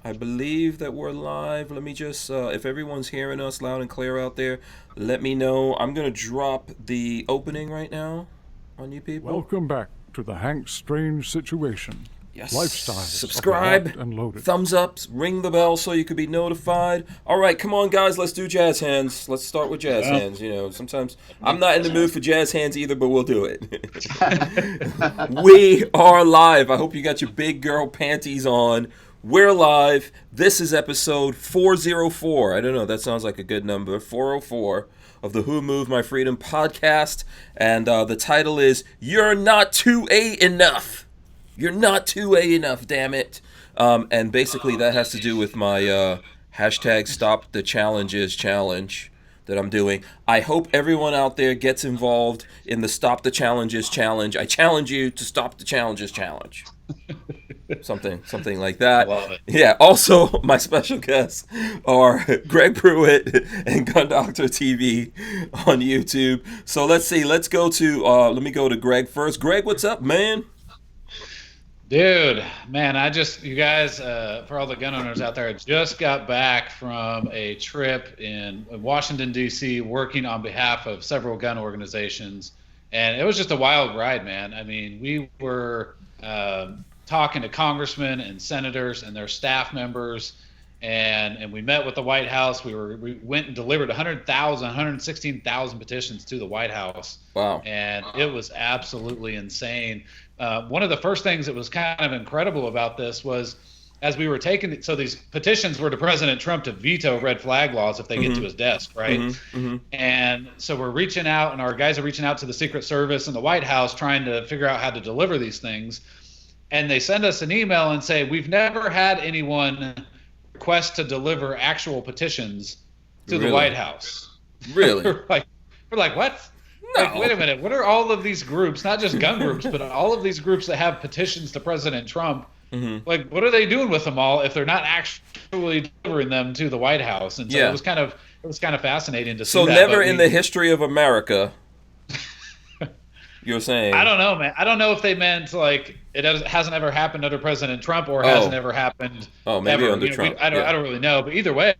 I believe that we're live. Let me just, if everyone's hearing us loud and clear out there, let me know. I'm going to drop the opening right now on you people. Welcome back to the Hank Strange Situation. Yes. Lifestyles Subscribe, of the locked and loaded. thumbs up, ring the bell so you could be notified. All right, come on, guys. Let's do jazz hands. Let's start with jazz hands. You know, sometimes I'm not in the mood for jazz hands either, but we'll do it. We are live. I hope you got your big girl panties on. We're live. This is episode 404. I don't know. That sounds like a good number. 404 of the Who Moved My Freedom podcast. And the title is You're Not 2A Enough. You're not 2A enough, damn it. And basically that has to do with my hashtag Stop the Challenges challenge that I'm doing. I hope everyone out there gets involved in the Stop the Challenges challenge. I challenge you to stop the challenges challenge. Something like that. Love it. Yeah, also my special guests are Greg Pruett and Gun Doctor TV on YouTube. So let's see. Let's go to, let me go to Greg first. Greg, what's up, man? Dude, man, you guys, for all the gun owners out there, I just got back from a trip in Washington, D.C., working on behalf of several gun organizations. And it was just a wild ride, man. I mean, we were talking to congressmen and senators and their staff members, and we met with the White House. We went and delivered 116,000 petitions to the White House. Wow. And it was absolutely insane. One of the first things that was kind of incredible about this was, as we were taking, so these petitions were to President Trump to veto red flag laws if they get to his desk, right? And so we're reaching out, and our guys are reaching out to the Secret Service and the White House trying to figure out how to deliver these things. And they send us an email and say, we've never had anyone request to deliver actual petitions to the White House. Really? we're like, what? No. Like, wait a minute. What are all of these groups, not just gun groups, but all of these groups that have petitions to President Trump? Like, what are they doing with them all if they're not actually delivering them to the White House? And so it was kind of fascinating to see. So that, never in the history of America. You're saying? I don't know, man. I don't know if they meant like hasn't ever happened under President Trump or hasn't ever happened. Oh, maybe ever. under Trump. I don't really know. But either way,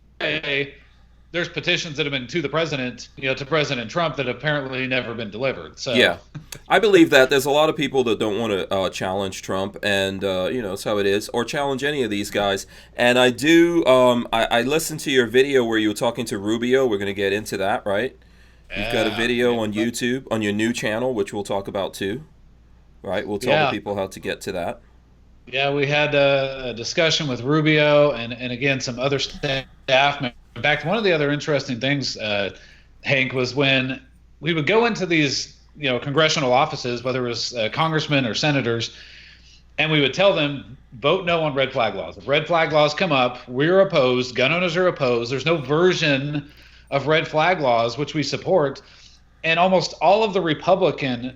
there's petitions that have been to the president, to President Trump that have apparently never been delivered. So yeah, I believe that there's a lot of people that don't want to challenge Trump, and it's how it is, or challenge any of these guys. And I do. I listened to your video where you were talking to Rubio. We're going to get into that, right? You've got a video on YouTube on your new channel, which we'll talk about too, right? We'll tell the people how to get to that. Yeah, we had a discussion with Rubio and again some other staff members. In fact, one of the other interesting things, Hank, was when we would go into these congressional offices, whether it was congressmen or senators, and we would tell them, vote no on red flag laws. If red flag laws come up, we're opposed, gun owners are opposed. There's no version of red flag laws which we support. And almost all of the Republican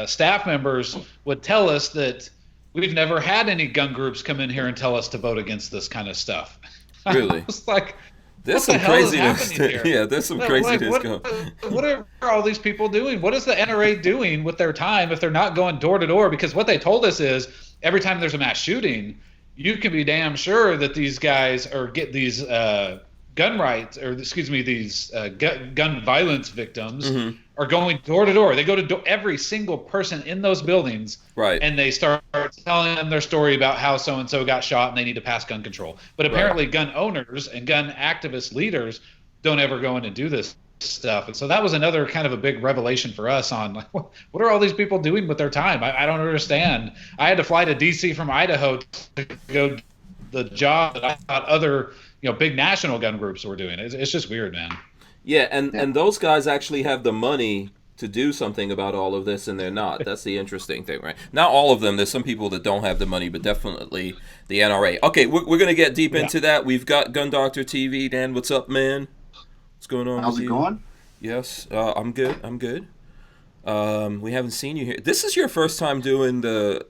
staff members would tell us that we've never had any gun groups come in here and tell us to vote against this kind of stuff. Really? It's like, there's what some the hell is craziness. happening here? Yeah, there's some craziness going. What are all these people doing? What is the NRA doing with their time if they're not going door to door? Because what they told us is every time there's a mass shooting, you can be damn sure that these guys get these these gun violence victims are going door to door. They go to every single person in those buildings, right? And they start telling them their story about how so-and-so got shot and they need to pass gun control. But apparently gun owners and gun activist leaders don't ever go in and do this stuff. And so that was another kind of a big revelation for us on like, what are all these people doing with their time? I don't understand. I had to fly to D.C. from Idaho to go the job that I thought other big national gun groups were doing. It's just weird, man. Yeah, and those guys actually have the money to do something about all of this, and they're not. That's the interesting thing, right? Not all of them. There's some people that don't have the money, but definitely the NRA. Okay, we're going to get deep into that. We've got Gun Doctor TV. Dan, what's up, man? What's going on? How's it going? Yes, I'm good. We haven't seen you here. This is your first time doing the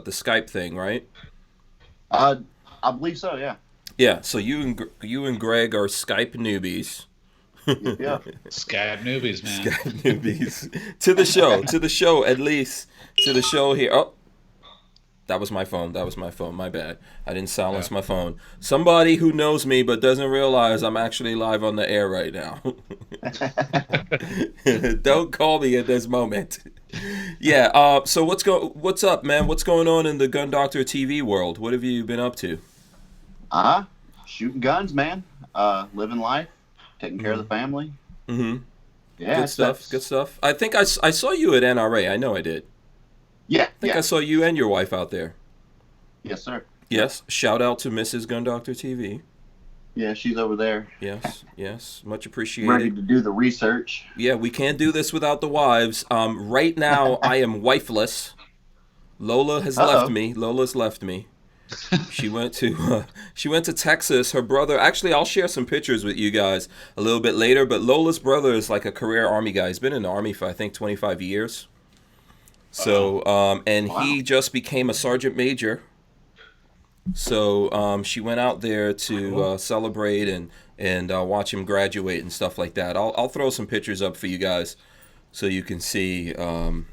Skype thing, right? I believe so. Yeah. Yeah. So you and Greg are Skype newbies. Yeah. Skype newbies, man. Skype newbies to the show, at least to the show here. Oh, That was my phone. That was my phone. My bad. I didn't silence my phone. Somebody who knows me but doesn't realize I'm actually live on the air right now. Don't call me at this moment. Yeah. So what's up, man? What's going on in the Gun Doctor TV world? What have you been up to? Shooting guns, man. Living life, taking care of the family. Mm-hmm. Yeah, Good stuff. Good stuff. I think I saw you at NRA. I know I did. Yeah, I think I saw you and your wife out there. Yes, sir. Yes. Shout out to Mrs. Gun Doctor TV. Yeah, she's over there. Yes. Yes. Much Ready appreciated. to do the research. Yeah, we can't do this without the wives. Right now, I am wifeless. Lola has left me. Lola's left me. She went to Texas. Her brother. Actually, I'll share some pictures with you guys a little bit later. But Lola's brother is like a career Army guy. He's been in the Army for I think 25 years. So, he just became a sergeant major. So she went out there to celebrate and watch him graduate and stuff like that. I'll throw some pictures up for you guys so you can see some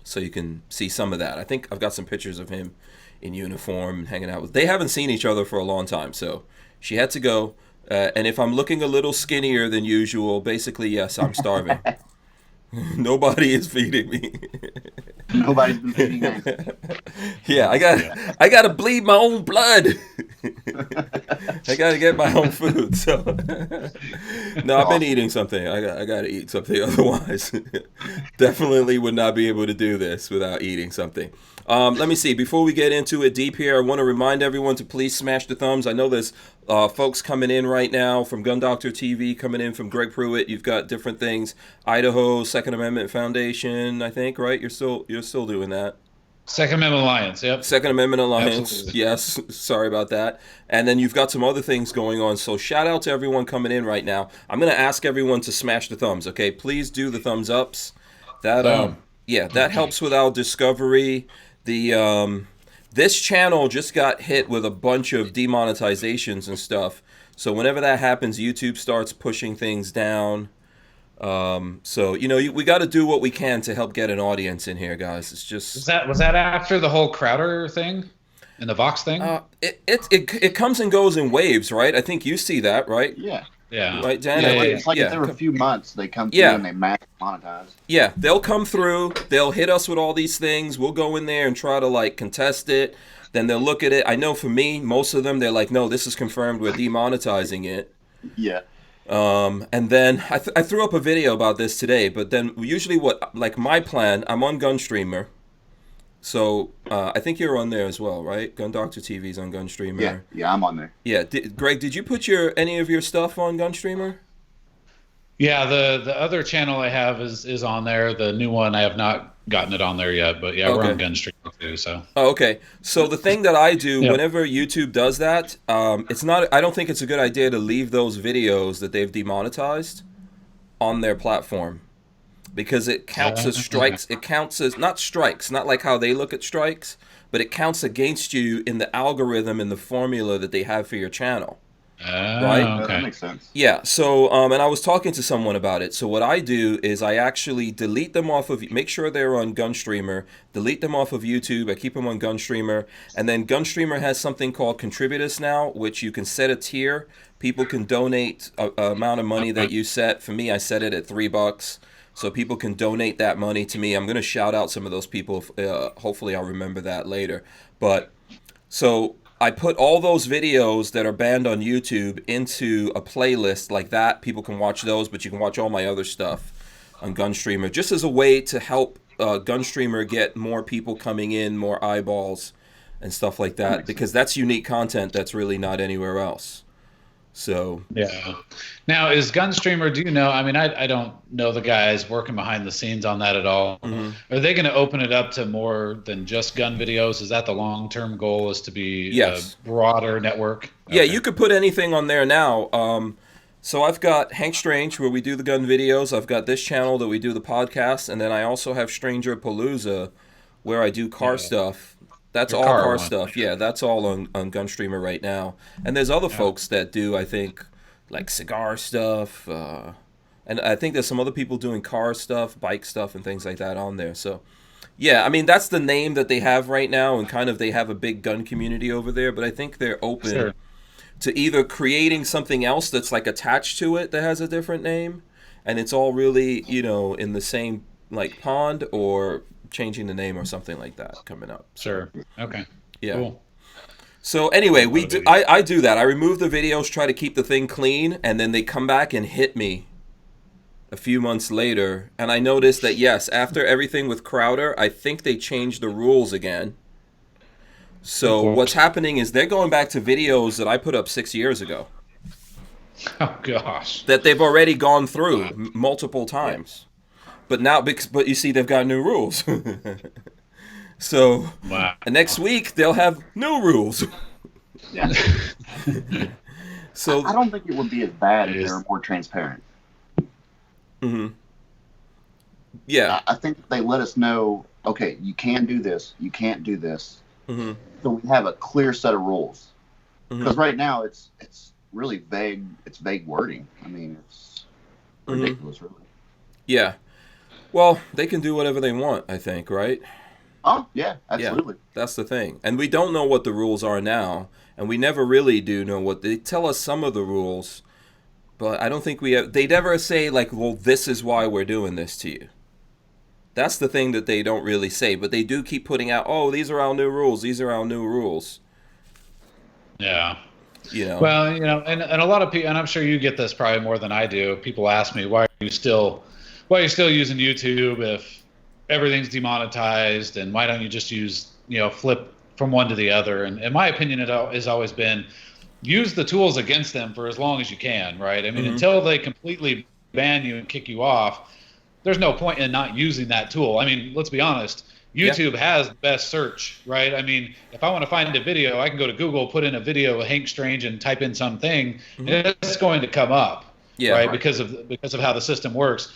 of that. I think I've got some pictures of him in uniform and hanging out with. They haven't seen each other for a long time, so she had to go. And if I'm looking a little skinnier than usual, basically yes, I'm starving. Nobody is feeding me. Nobody's been feeding me. Yeah, I gotta bleed my own blood. I gotta get my own food. So no, I've been eating something. I gotta eat something. Otherwise, definitely would not be able to do this without eating something. Let me see. Before we get into it deep here, I want to remind everyone to please smash the thumbs. I know there's folks coming in right now from Gun Doctor TV, coming in from Greg Pruett. You've got different things. Idaho Second Amendment Foundation, I think, right? You're still doing that. Second Amendment Alliance, yep. Second Amendment Alliance, Absolutely. yes. Sorry about that. And then you've got some other things going on. So shout out to everyone coming in right now. I'm going to ask everyone to smash the thumbs, okay? Please do the thumbs ups. That that helps with our discovery. This channel just got hit with a bunch of demonetizations and stuff. So whenever that happens, YouTube starts pushing things down. So we got to do what we can to help get an audience in here, guys. It's just was that after the whole Crowder thing and the Vox thing? It comes and goes in waves, right? I think you see that, right? Yeah. Yeah. Right, Dan? It's like if there were a few months, they come through and they mass monetize. Yeah, they'll come through. They'll hit us with all these things. We'll go in there and try to contest it. Then they'll look at it. I know for me, most of them, they're like, no, this is confirmed. We're demonetizing it. Yeah. And then I threw up a video about this today. But then usually my plan, I'm on Gunstreamer. So I think you're on there as well, right? Gun Doctor TV's on Gunstreamer. Yeah, I'm on there. Yeah, Greg, did you put any of your stuff on Gunstreamer? Yeah, the other channel I have is on there. The new one, I have not gotten it on there yet, but yeah, we're on Gunstreamer too. So. Oh, okay. So the thing that I do whenever YouTube does that, it's not. I don't think it's a good idea to leave those videos that they've demonetized on their platform. Because it counts as strikes. It counts as, not strikes, not like how they look at strikes, but it counts against you in the algorithm and the formula that they have for your channel. Right? Okay. That makes sense. Yeah, so, and I was talking to someone about it. So what I do is I actually delete them off of, make sure they're on Gunstreamer, delete them off of YouTube, I keep them on Gunstreamer, and then Gunstreamer has something called Contributors now, which you can set a tier. People can donate a amount of money that you set. For me, I set it at $3. So people can donate that money to me. I'm going to shout out some of those people. Hopefully I'll remember that later. But so I put all those videos that are banned on YouTube into a playlist like that. People can watch those, but you can watch all my other stuff on Gunstreamer, just as a way to help Gunstreamer get more people coming in, more eyeballs and stuff like that, because that's unique content that's really not anywhere else. So yeah. Now, is Gunstreamer, do you know, I mean, I don't know the guys working behind the scenes on that at all. Mm-hmm. Are they going to open it up to more than just gun videos? Is that the long-term goal, is to be a broader network? Okay. Yeah, you could put anything on there now. So I've got Hank Strange, where we do the gun videos. I've got this channel that we do the podcast. And then I also have Stranger Palooza, where I do car stuff. That's all car stuff. Yeah, that's all on Gunstreamer right now. And there's other folks that do, I think, like cigar stuff. And I think there's some other people doing car stuff, bike stuff, and things like that on there. So, Yeah, I mean that's the name that they have right now, and kind of they have a big gun community over there. But I think they're open Sure. to either creating something else that's like attached to it that has a different name, and it's all really in the same like pond, or changing the name or something like that coming up. Sure. Okay. Yeah. Cool. So anyway, we What do. a video. I do that. I remove the videos, try to keep the thing clean, and then they come back and hit me a few months later, and I noticed that yes, after everything with Crowder, I think they changed the rules again. So Of what's course. happening is they're going back to videos that I put up 6 years ago Oh gosh. that they've already gone through multiple times. But now, but you see, they've got new rules. So Wow. next week they'll have new rules. Yeah. So I don't think it would be as bad if It they is. were more transparent. yeah, I think if they let us know, okay, you can do this, you can't do this, hmm so we have a clear set of rules. Mhm. Because right now it's really vague. It's vague wording. I mean, it's ridiculous, really. yeah. Well, they can do whatever they want, I think, right? Oh yeah, absolutely. That's the thing. And we don't know what the rules are now, and we never really do know what they tell us some of the rules, but I don't think we have, they never say like, well, this is why we're doing this to you. That's the thing that they don't really say, but they do keep putting out, oh, these are our new rules. These are our new rules. Yeah. You know. Well, and a lot of people, and I'm sure you get this probably more than I do. People ask me, why are you still using YouTube if everything's demonetized, and why don't you just use, flip from one to the other? And in my opinion, it has always been, use the tools against them for as long as you can, right? I mean, until they completely ban you and kick you off, there's no point in not using that tool. I mean, let's be honest. YouTube has the best search, right? I mean, if I want to find a video, I can go to Google, put in a video of Hank Strange, and type in something, and it's going to come up, Yeah. right? Because of how the system works.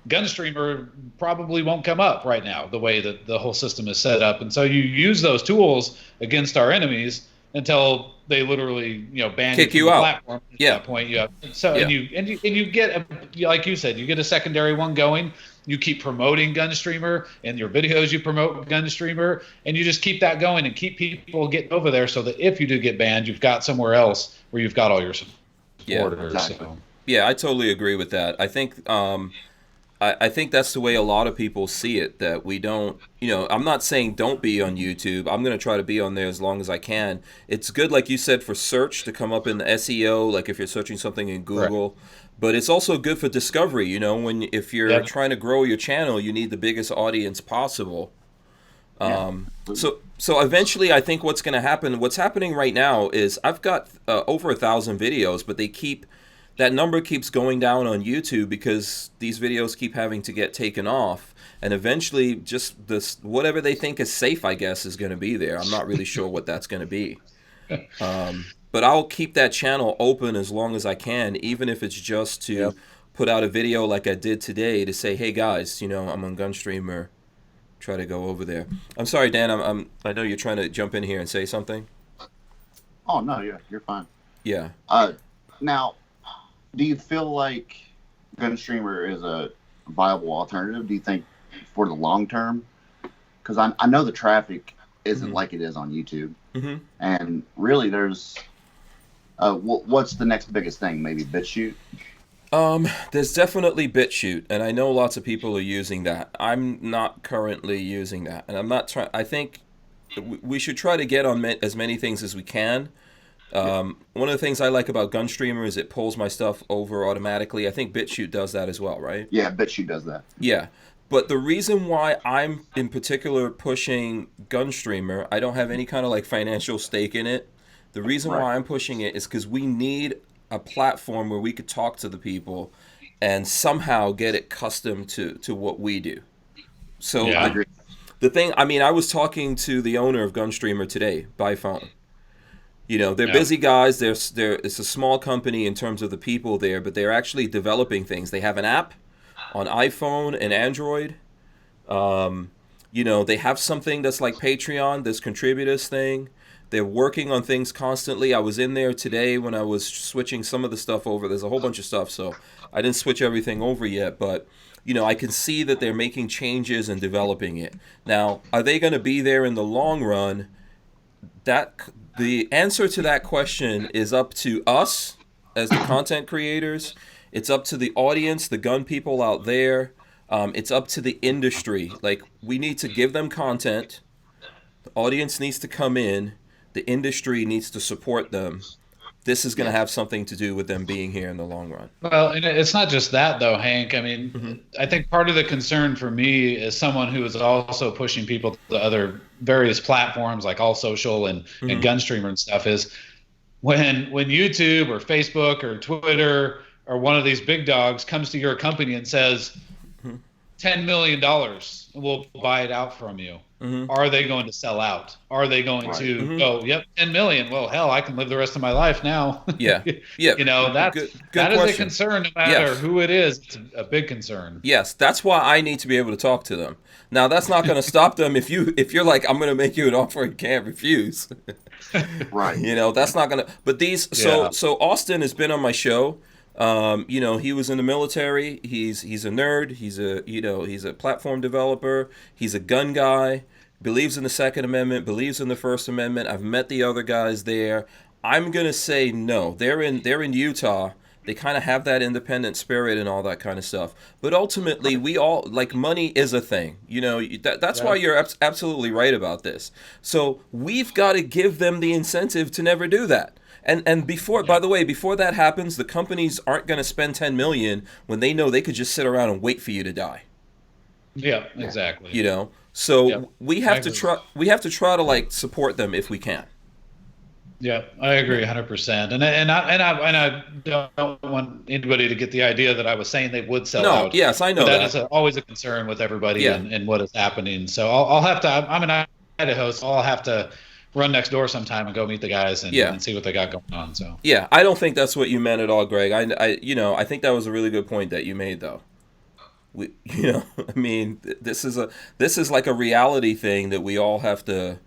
Gunstreamer probably won't come up right now, the way that the whole system is set up, and so you use those tools against our enemies until they literally, ban Kick you you from the out. platform. At Yeah. that point, and you get like you said, you get a secondary one going. You keep promoting Gunstreamer, and your videos you promote Gunstreamer, and you just keep that going and keep people getting over there, so that if you do get banned, you've got somewhere else where you've got all your supporters. exactly. So. Yeah, I totally agree with that. I think I think that's the way a lot of people see it, that we don't, I'm not saying don't be on YouTube. I'm going to try to be on there as long as I can. It's good, like you said, for search to come up in the SEO, like if you're searching something in Google. Right. But it's also good for discovery, if you're trying to grow your channel, you need the biggest audience possible. So eventually, I think what's going to happen, what's happening right now is I've got over 1,000 videos, but that number keeps going down on YouTube because these videos keep having to get taken off, and eventually just whatever they think is safe, I guess, is going to be there. I'm not really sure what that's going to be. But I'll keep that channel open as long as I can, even if it's just to put out a video like I did today to say, hey guys, I'm on Gunstreamer. Try to go over there. I'm sorry, Dan. I know you're trying to jump in here and say something. Oh no, you're fine. Yeah. Now, do you feel like Gunstreamer is a viable alternative? Do you think for the long term? Because I know the traffic isn't like it is on YouTube, and really there's what's the next biggest thing? Maybe BitChute. There's definitely BitChute, and I know lots of people are using that. I'm not currently using that, and I'm not trying. I think we should try to get on as many things as we can. One of the things I like about Gunstreamer is it pulls my stuff over automatically. I think BitChute does that as well, right? Yeah, BitChute does that. Yeah. But the reason why I'm in particular pushing Gunstreamer, I don't have any kind of like financial stake in it. The reason why I'm pushing it is because we need a platform where we could talk to the people and somehow get it custom to what we do. So the thing, I was talking to the owner of Gunstreamer today by phone. They're busy guys. It's a small company in terms of the people there, but they're actually developing things. They have an app on iPhone and Android. They have something that's like Patreon, this contributors thing. They're working on things constantly. I was in there today when I was switching some of the stuff over. There's a whole bunch of stuff, so I didn't switch everything over yet, but I can see that they're making changes and developing it. Now, are they going to be there in the long run? The answer to that question is up to us as the content creators. It's up to the audience, the gun people out there. It's up to the industry. Like, we need to give them content. The audience needs to come in. The industry needs to support them. This is going to have something to do with them being here in the long run. Well, and it's not just that, though, Hank. I mean, I think part of the concern for me as someone who is also pushing people to other various platforms like All Social and Gunstreamer and stuff is when YouTube or Facebook or Twitter or one of these big dogs comes to your company and says, $10 million, we'll buy it out from you. Are they going to sell out? Are they going to go, yep, 10 million? Well, hell, I can live the rest of my life now. Yeah. That good is question. a concern no matter who it is. It's a big concern. Yes, that's why I need to be able to talk to them. Now, that's not going to stop them if you're like, I'm going to make you an offer you can't refuse. Right. That's not going to. But so Austin has been on my show. He was in the military. He's a nerd. He's a platform developer. He's a gun guy. Believes in the Second Amendment. Believes in the First Amendment. I've met the other guys there. I'm gonna say no. They're in Utah. They kind of have that independent spirit and all that kind of stuff. But ultimately, we all money is a thing. That's why you're absolutely right about this. So we've got to give them the incentive to never do that. And by the way, before that happens, the companies aren't going to spend $10 million when they know they could just sit around and wait for you to die. Yeah, exactly. So we have to try. We have to try to support them if we can. Yeah, I agree 100%. And I don't want anybody to get the idea that I was saying they would sell out. No, yes, I know that is always a concern with everybody and what is happening. So I'll have to. I'm an Idaho, so I'll have to run next door sometime and go meet the guys and see what they got going on. So I don't think that's what you meant at all, Greg. I think that was a really good point that you made, though. This is like a reality thing that we all have to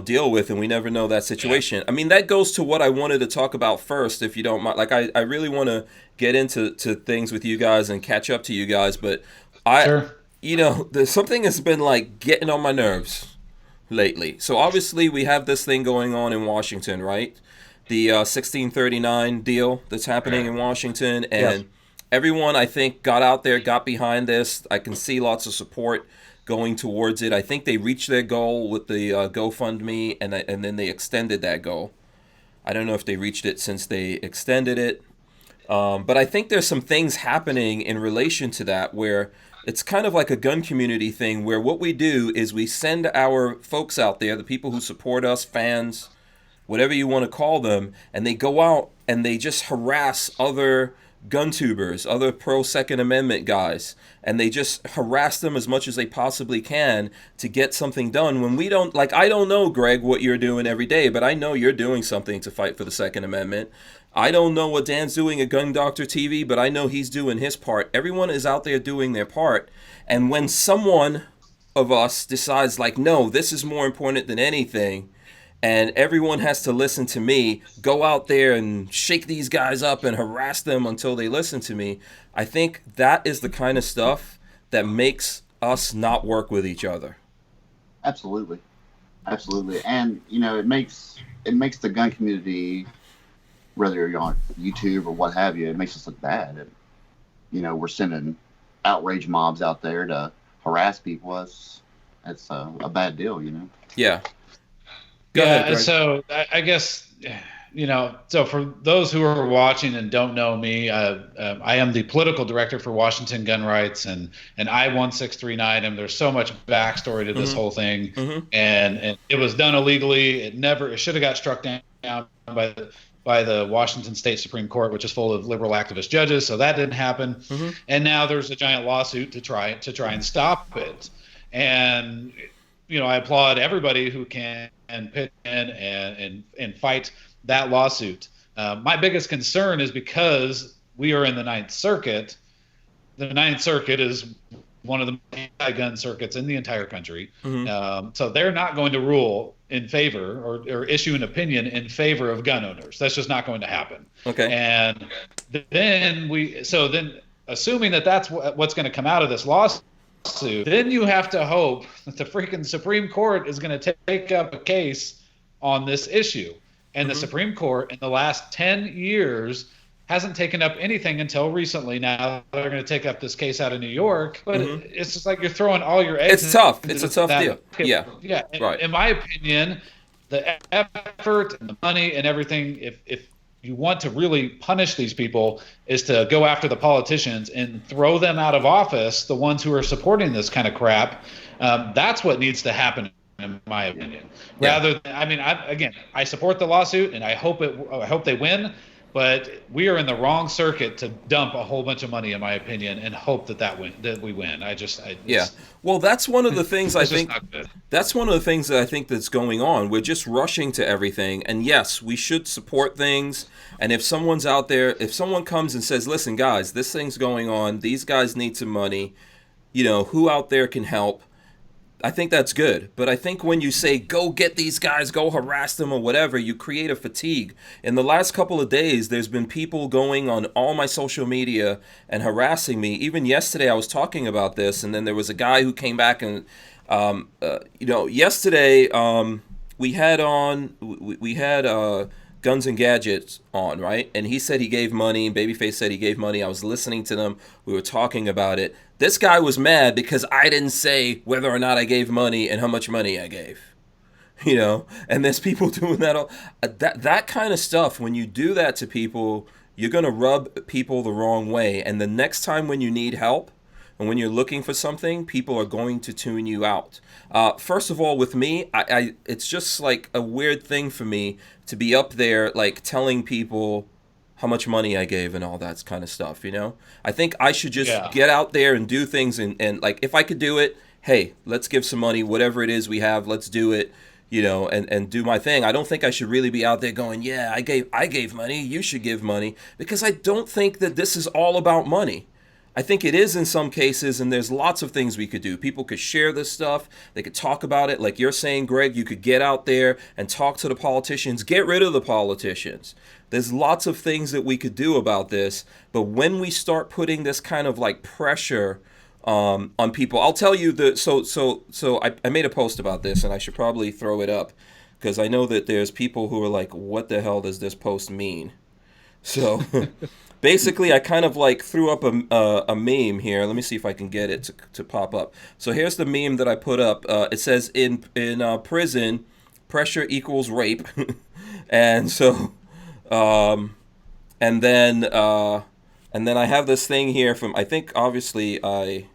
deal with, and we never know that situation. I mean, that goes to what I wanted to talk about first, if you don't mind. I really want to get into things with you guys and catch up to you guys, but there's something that's been getting on my nerves lately. So obviously we have this thing going on in Washington, right? The 1639 deal that's happening in Washington, and everyone, I think, got out there, got behind this. I can see lots of support going towards it. I think they reached their goal with the GoFundMe, and then they extended that goal. I don't know if they reached it since they extended it. But I think there's some things happening in relation to that where it's kind of like a gun community thing where what we do is we send our folks out there, the people who support us, fans, whatever you want to call them, and they go out and they just harass other gun tubers, other pro-Second Amendment guys, and they just harass them as much as they possibly can to get something done when we don't, I don't know, Greg, what you're doing every day, but I know you're doing something to fight for the Second Amendment. I don't know what Dan's doing at Gun Doctor TV, but I know he's doing his part. Everyone is out there doing their part, and when someone of us decides, no, this is more important than anything, and everyone has to listen to me, go out there and shake these guys up and harass them until they listen to me. I think that is the kind of stuff that makes us not work with each other. Absolutely. And, it makes the gun community, whether you're on YouTube or what have you, it makes us look bad. And, we're sending outrage mobs out there to harass people. It's a bad deal, Yeah. Go ahead, Greg. So I guess, so for those who are watching and don't know me, I am the political director for Washington Gun Rights and I-1639. And there's so much backstory to this whole thing. And it was done illegally. It should have got struck down by the Washington State Supreme Court, which is full of liberal activist judges. So that didn't happen. And now there's a giant lawsuit to try and stop it. And, I applaud everybody who can pitch in and fight that lawsuit. My biggest concern is because we are in the Ninth Circuit. The Ninth Circuit is one of the anti-gun circuits in the entire country. So they're not going to rule in favor or issue an opinion in favor of gun owners. That's just not going to happen. Okay. And then assuming that that's what's going to come out of this lawsuit, then you have to hope that the freaking Supreme Court is going to take up a case on this issue. And the Supreme Court in the last 10 years hasn't taken up anything until recently. Now they're going to take up this case out of New York, but it's just like you're throwing all your eggs. It's tough. It's a tough deal. Yeah. Yeah. Right. In my opinion, the effort and the money and everything, if you want to really punish these people, is to go after the politicians and throw them out of office, the ones who are supporting this kind of crap. That's what needs to happen, in my opinion. Rather than, I support the lawsuit and I hope they win. But we are in the wrong circuit to dump a whole bunch of money, in my opinion, and hope that we win. Well, that's one of the things I think. That's one of the things that I think that's going on. We're just rushing to everything, and yes, we should support things. And if someone's out there, if someone comes and says, "Listen, guys, this thing's going on. These guys need some money. Who out there can help?" I think that's good. But I think when you say, go get these guys, go harass them or whatever, you create a fatigue. In the last couple of days, there's been people going on all my social media and harassing me. Even yesterday, I was talking about this, and then there was a guy who came back and, yesterday we had Guns and Gadgets on, right? And he said he gave money, and Babyface said he gave money. I was listening to them. We were talking about it. This guy was mad because I didn't say whether or not I gave money and how much money I gave. And there's people doing that. That kind of stuff, when you do that to people, you're going to rub people the wrong way. And the next time when you need help and when you're looking for something, people are going to tune you out. First of all, with me, it's just like a weird thing for me to be up there like telling people how much money I gave and all that kind of stuff, I think I should just get out there and do things and like, if I could do it, hey, let's give some money, whatever it is we have, let's do it, and do my thing. I don't think I should really be out there going, yeah, I gave money, you should give money, because I don't think that this is all about money. I think it is in some cases, and there's lots of things we could do. People could share this stuff. They could talk about it. Like you're saying, Greg, you could get out there and talk to the politicians. Get rid of the politicians. There's lots of things that we could do about this. But when we start putting this kind of like pressure on people, I'll tell you I made a post about this, and I should probably throw it up because I know that there's people who are like, what the hell does this post mean? So basically, I kind of like threw up a meme here. Let me see if I can get it to pop up. So here's the meme that I put up. It says in prison, pressure equals rape, and so and then I have this thing here from, I think obviously I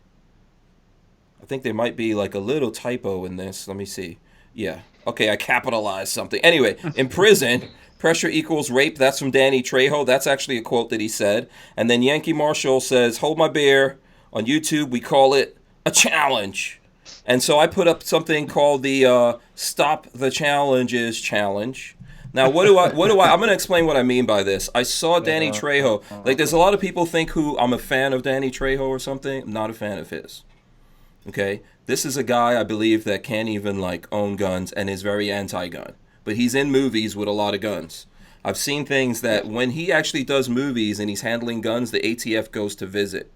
think there might be like a little typo in this. Let me see. Yeah. Okay, I capitalized something. Anyway, in prison, pressure equals rape. That's from Danny Trejo. That's actually a quote that he said. And then Yankee Marshall says, hold my beer. On YouTube, we call it a challenge. And so I put up something called the Stop the Challenges challenge. Now, I'm going to explain what I mean by this. I saw Danny Trejo. Like, there's a lot of people think I'm a fan of Danny Trejo or something. I'm not a fan of his. Okay? This is a guy, I believe, that can't even, like, own guns and is very anti-gun. But he's in movies with a lot of guns. I've seen things that when he actually does movies and he's handling guns, the ATF goes to visit.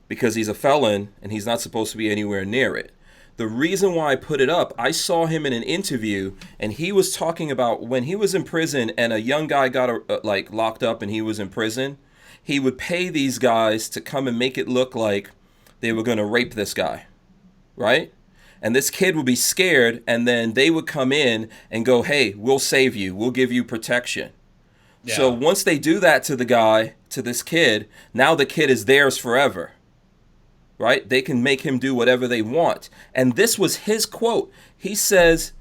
Because he's a felon and he's not supposed to be anywhere near it. The reason why I put it up, I saw him in an interview and he was talking about when he was in prison and a young guy got locked up and he was in prison, he would pay these guys to come and make it look like they were going to rape this guy, right? And this kid would be scared, and then they would come in and go, hey, we'll save you. We'll give you protection. Yeah. So once they do that to the guy, to this kid, now the kid is theirs forever, right? They can make him do whatever they want. And this was his quote. He says,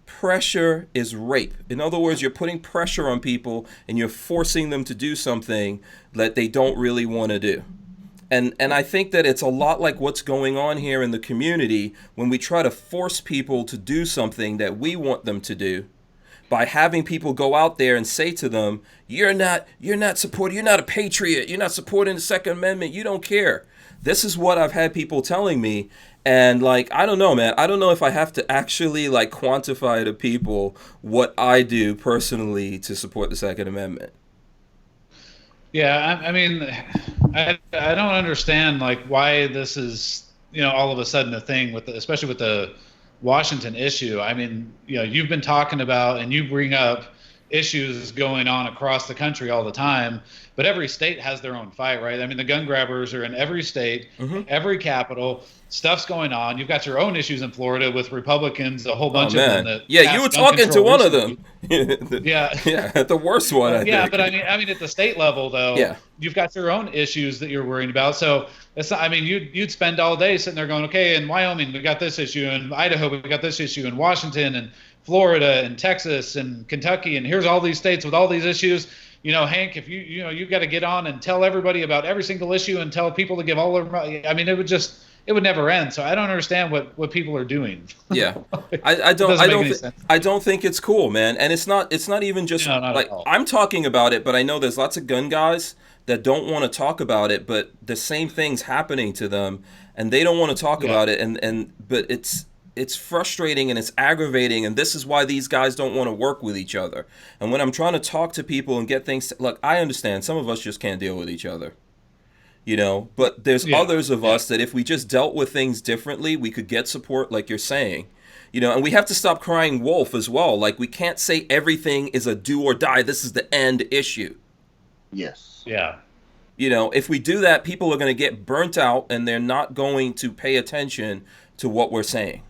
pressure is rape. In other words, you're putting pressure on people and you're forcing them to do something that they don't really want to do. And I think that it's a lot like what's going on here in the community when we try to force people to do something that we want them to do by having people go out there and say to them, you're not supporting, you're not a patriot, you're not supporting the Second Amendment, you don't care. This is what I've had people telling me, And like, I don't know, man. I don't know if I have to actually like quantify to people what I do personally to support the Second Amendment. Yeah, I mean, I don't understand like why this is, all of a sudden a thing with especially with the Washington issue. I mean, you've been talking about and you bring up issues going on across the country all the time, but every state has their own fight, right? I mean, the gun grabbers are in every state, every capital. Stuff's going on. You've got your own issues in Florida with Republicans, a whole bunch of them. That you were talking to one of them. Yeah, the worst one. I think. But I mean, at the state level, though, you've got your own issues that you're worried about. So it's not, I mean, you'd spend all day sitting there going, okay, in Wyoming we got this issue, in Idaho we got this issue, in Washington and Florida and Texas and Kentucky, and here's all these states with all these issues. Hank, if you've got to get on and tell everybody about every single issue and tell people to give all their money. I mean, it would never end. So I don't understand what people are doing. Yeah, I don't think it's cool, man. And it's not even just like I'm talking about it, but I know there's lots of gun guys that don't want to talk about it, but the same thing's happening to them, and they don't want to talk about it. But it's frustrating and it's aggravating, and this is why these guys don't want to work with each other. And when I'm trying to talk to people and get things, look, I understand some of us just can't deal with each other. But there's others of us that if we just dealt with things differently, we could get support like you're saying. And we have to stop crying wolf as well. Like, we can't say everything is a do or die. This is the end issue. Yes. Yeah. If we do that, people are going to get burnt out and they're not going to pay attention to what we're saying.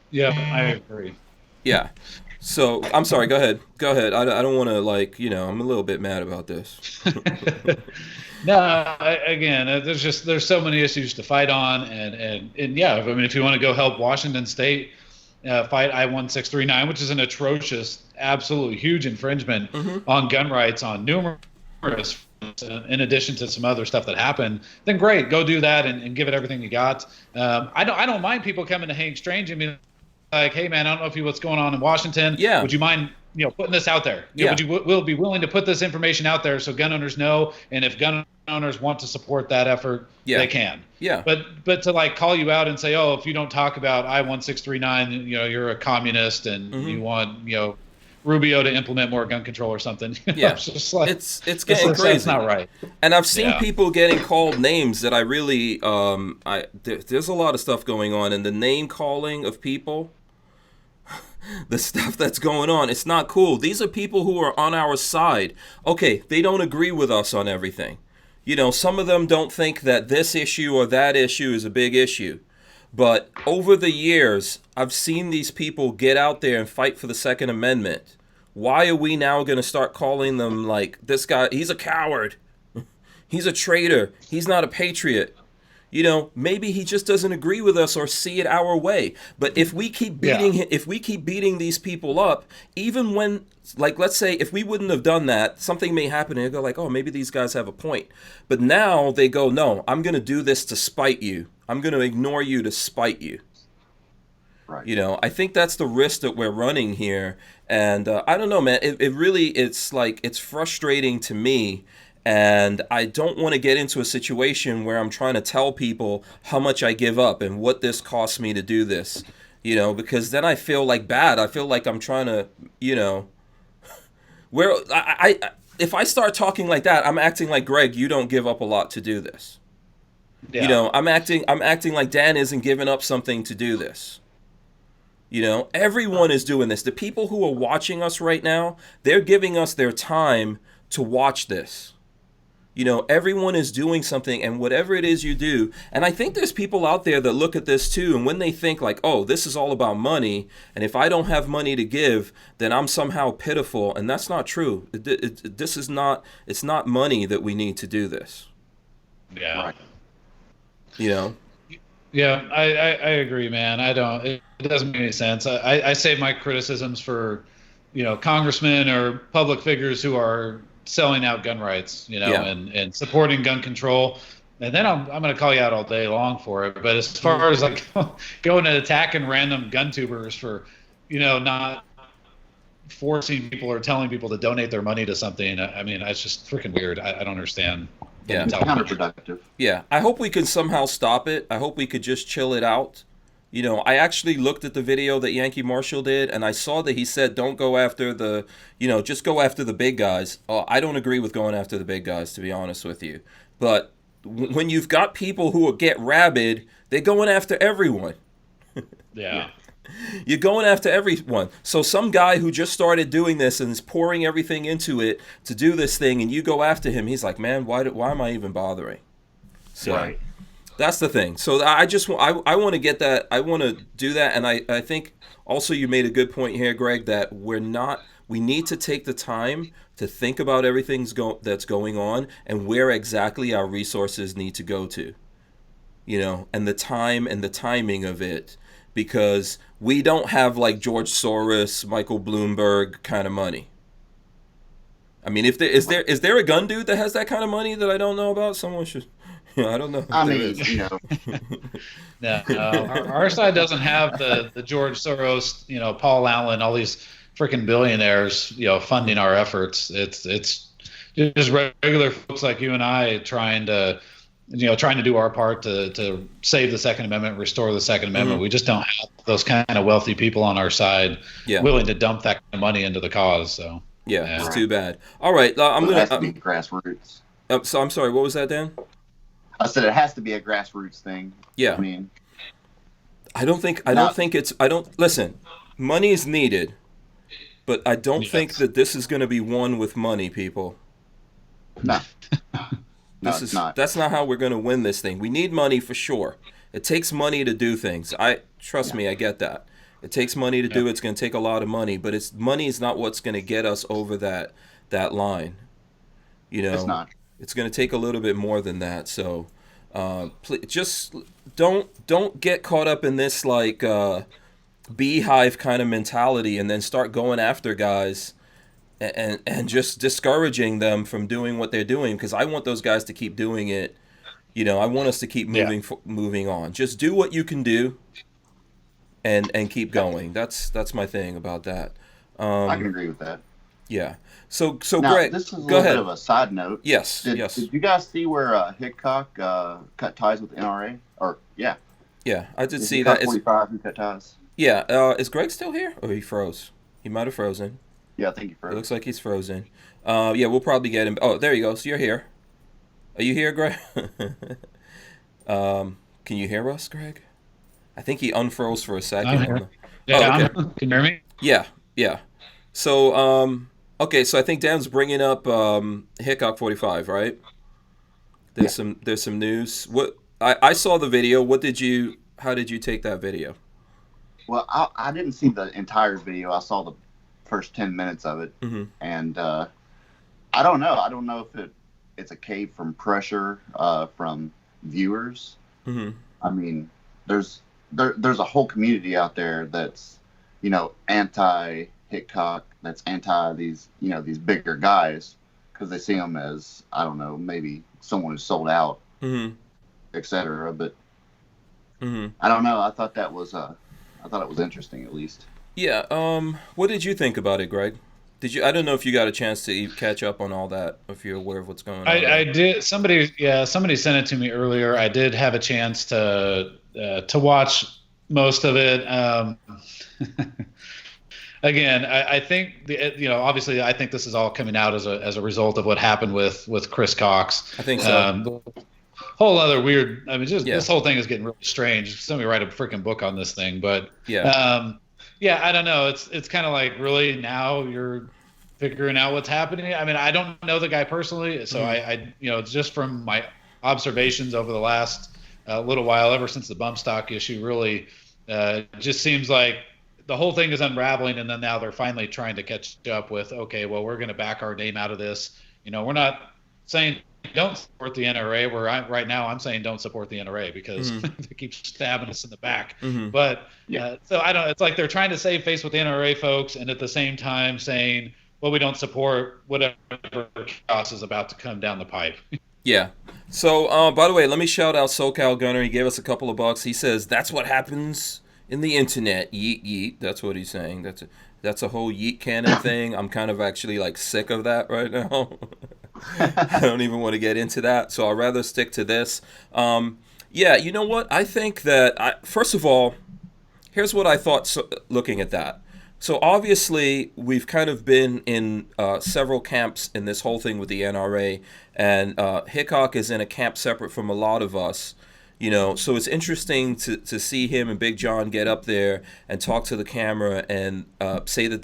Yeah, I agree. Yeah. So, I'm sorry, go ahead. I don't want to, I'm a little bit mad about this. No, again, there's so many issues to fight on, and yeah, I mean, if you want to go help Washington State fight I-1639, which is an atrocious, absolutely huge infringement on gun rights on numerous, in addition to some other stuff that happened, then great, go do that and give it everything you got. I don't mind people coming to Hank Strange and being like, hey man, I don't know if you what's going on in Washington. Yeah. Would you mind putting this out there? Would you will be willing to put this information out there so gun owners know, and if gun owners want to support that effort, they can. Yeah. But to like call you out and say, oh, if you don't talk about I-1639, you're a communist and you want Rubio to implement more gun control or something. Yeah. It's just like it's getting crazy. It's not right. And I've seen people getting called names that I really there's a lot of stuff going on, and the name calling of people. The stuff that's going on, it's not cool. These are people who are on our side. Okay, they don't agree with us on everything. Some of them don't think that this issue or that issue is a big issue. But over the years, I've seen these people get out there and fight for the Second Amendment. Why are we now going to start calling them like, this guy, he's a coward. He's a traitor. He's not a patriot. Maybe he just doesn't agree with us or see it our way. But if we keep beating these people up, even when, like, let's say if we wouldn't have done that, something may happen and they go like, oh, maybe these guys have a point. But now they go, no, I'm going to do this to spite you. I'm going to ignore you to spite you. Right. I think that's the risk that we're running here. And I don't know, man, it really, it's like, it's frustrating to me. And I don't want to get into a situation where I'm trying to tell people how much I give up and what this costs me to do this, because then I feel like bad. I feel like I'm trying to, where if I start talking like that, I'm acting like, Greg, you don't give up a lot to do this. Yeah. I'm acting like Dan isn't giving up something to do this. Everyone is doing this. The people who are watching us right now, they're giving us their time to watch this. Everyone is doing something, and whatever it is you do, and I think there's people out there that look at this too, and when they think like, oh, this is all about money, and if I don't have money to give, then I'm somehow pitiful, and that's not true. It's not money that we need to do this. Yeah. Yeah, I agree, man. It doesn't make any sense. I save my criticisms for, congressmen or public figures who are selling out gun rights, and supporting gun control. And then I'm going to call you out all day long for it. But as far as like going and attacking random gun tubers for, not forcing people or telling people to donate their money to something, I mean, it's just freaking weird. I don't understand. Yeah. Didn't tell me. Counterproductive. Yeah, I hope we can somehow stop it. I hope we could just chill it out. You know, I actually looked at the video that Yankee Marshall did, and I saw that he said, don't go after the, just go after the big guys. I don't agree with going after the big guys, to be honest with you. But when you've got people who will get rabid, they're going after everyone. Yeah. You're going after everyone. So some guy who just started doing this and is pouring everything into it to do this thing, and you go after him, he's like, man, why am I even bothering? So Right. that's the thing. So I want to get that. I want to do that. And I think also you made a good point here, Greg, that we need to take the time to think about everything that's going on and where exactly our resources need to go to, and the time and the timing of it. Because we don't have like George Soros, Michael Bloomberg kind of money. I mean, is there a gun dude that has that kind of money that I don't know about? Someone should, I don't know. I mean, No, our side doesn't have the George Soros, Paul Allen, all these freaking billionaires, funding our efforts. It's just regular folks like you and I trying to do our part to save the Second Amendment, restore the Second Amendment. Mm-hmm. We just don't have those kind of wealthy people on our side willing to dump that kind of money into the cause. So yeah. It's too bad. All right, it has to be grassroots. So I'm sorry. What was that, Dan? I said it has to be a grassroots thing. Yeah. I mean, listen. Money is needed, but I don't think that this is going to be won with money, people. No. No, it's not. That's not how we're going to win this thing. We need money for sure. It takes money to do things. Trust me, I get that. It takes money to do it. It's going to take a lot of money, but money is not what's going to get us over that line. It's not. It's going to take a little bit more than that. So, just don't get caught up in this like beehive kind of mentality, and then start going after guys. And just discouraging them from doing what they're doing, because I want those guys to keep doing it. I want us to keep moving on. Just do what you can do, and keep going. That's my thing about that. I can agree with that. Yeah. So now, Greg, this is a go little ahead. bit of a side note. Yes. Did you guys see where Hickok cut ties with the NRA? Yeah, I did see that. 45 who cut ties. Yeah. Is Greg still here? Oh, he froze. He might have frozen. Yeah, I think he froze. It looks like he's frozen. We'll probably get him. Oh, there you go. So you're here. Are you here, Greg? Can you hear us, Greg? I think he unfroze for a second. I'm here. Yeah, okay. Can you hear me? Yeah. So, so I think Dan's bringing up Hickok 45, right? There's some news. What I saw the video. How did you take that video? Well, I didn't see the entire video. I saw the first 10 minutes of it, and I don't know. I don't know if it's a cave from pressure from viewers. I mean, there's a whole community out there that's anti Hickok, that's anti these bigger guys, because they see them as, I don't know, maybe someone who's sold out, etc. But I don't know. I thought it was interesting, at least. Yeah. What did you think about it, Greg? I don't know if you got a chance to catch up on all that, if you're aware of what's going on. I did. Somebody sent it to me earlier. I did have a chance to watch most of it. Again, I think obviously, I think this is all coming out as a result of what happened with Chris Cox. I think so. Whole other weird. I mean, this whole thing is getting really strange. Somebody write a freaking book on this thing, but I don't know. It's kind of like, really, now you're figuring out what's happening. I mean, I don't know the guy personally, so I just from my observations over the last little while, ever since the bump stock issue, really, it just seems like the whole thing is unraveling, and then now they're finally trying to catch up with, okay, well, we're going to back our name out of this. We're not saying don't support the NRA. Right now I'm saying don't support the NRA, because they keep stabbing us in the back. But so I don't. It's like they're trying to save face with the NRA folks, and at the same time saying, well, we don't support whatever chaos is about to come down the pipe. Yeah. So by the way, let me shout out SoCal Gunner. He gave us a couple of bucks. He says that's what happens in the internet. Yeet yeet. That's what he's saying. That's a whole yeet cannon thing. I'm kind of actually like sick of that right now. I don't even want to get into that, so I'd rather stick to this. Yeah, you know what? I think that, first of all, here's what I thought looking at that. So obviously, we've kind of been in several camps in this whole thing with the NRA, and Hickok is in a camp separate from a lot of us. So it's interesting to see him and Big John get up there and talk to the camera and say that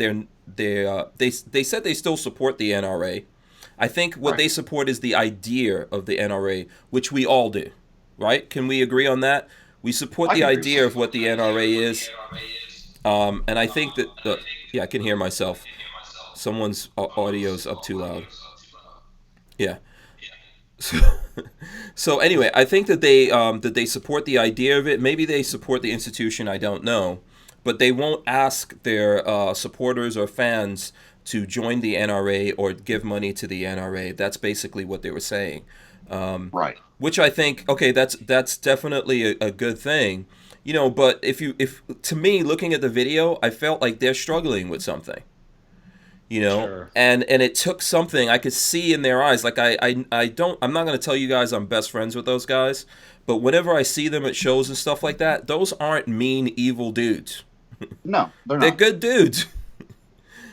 they said they still support the NRA. I think what they support is the idea of the NRA, which we all do, right? Can we agree on that? We support the idea of what the NRA is. And I think that I can hear myself. Someone's audio's up too loud. Yeah. So anyway, I think that they support the idea of it. Maybe they support the institution. I don't know, but they won't ask their supporters or fans to join the NRA or give money to the NRA. That's basically what they were saying. Right. Which I think, okay, that's definitely a good thing. But if to me, looking at the video, I felt like they're struggling with something. Sure. And it took something I could see in their eyes. Like I'm not going to tell you guys I'm best friends with those guys, but whenever I see them at shows and stuff like that, those aren't mean, evil dudes. No, they're not. They're good dudes.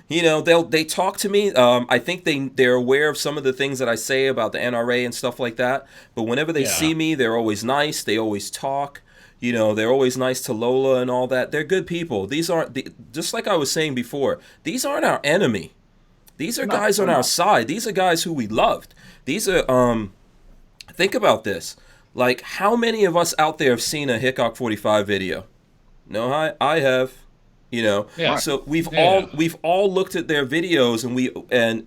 They talk to me. I think they're aware of some of the things that I say about the NRA and stuff like that. But whenever they see me, they're always nice. They always talk. They're always nice to Lola and all that. They're good people. These aren't, just like I was saying before, these aren't our enemy. These are guys on our side. These are guys who we loved. These are, think about this. Like, how many of us out there have seen a Hickok 45 video? No, I have. Yeah. So we've all looked at their videos, and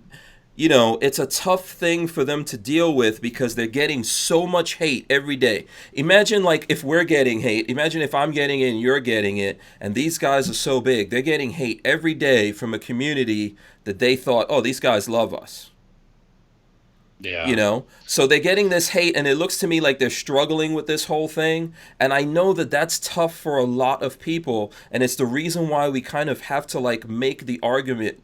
it's a tough thing for them to deal with because they're getting so much hate every day. Imagine, like, if we're getting hate. Imagine if I'm getting it and you're getting it, and these guys are so big. They're getting hate every day from a community that they thought, oh, these guys love us. Yeah. So they're getting this hate, and it looks to me like they're struggling with this whole thing. And I know that that's tough for a lot of people, and it's the reason why we kind of have to like make the argument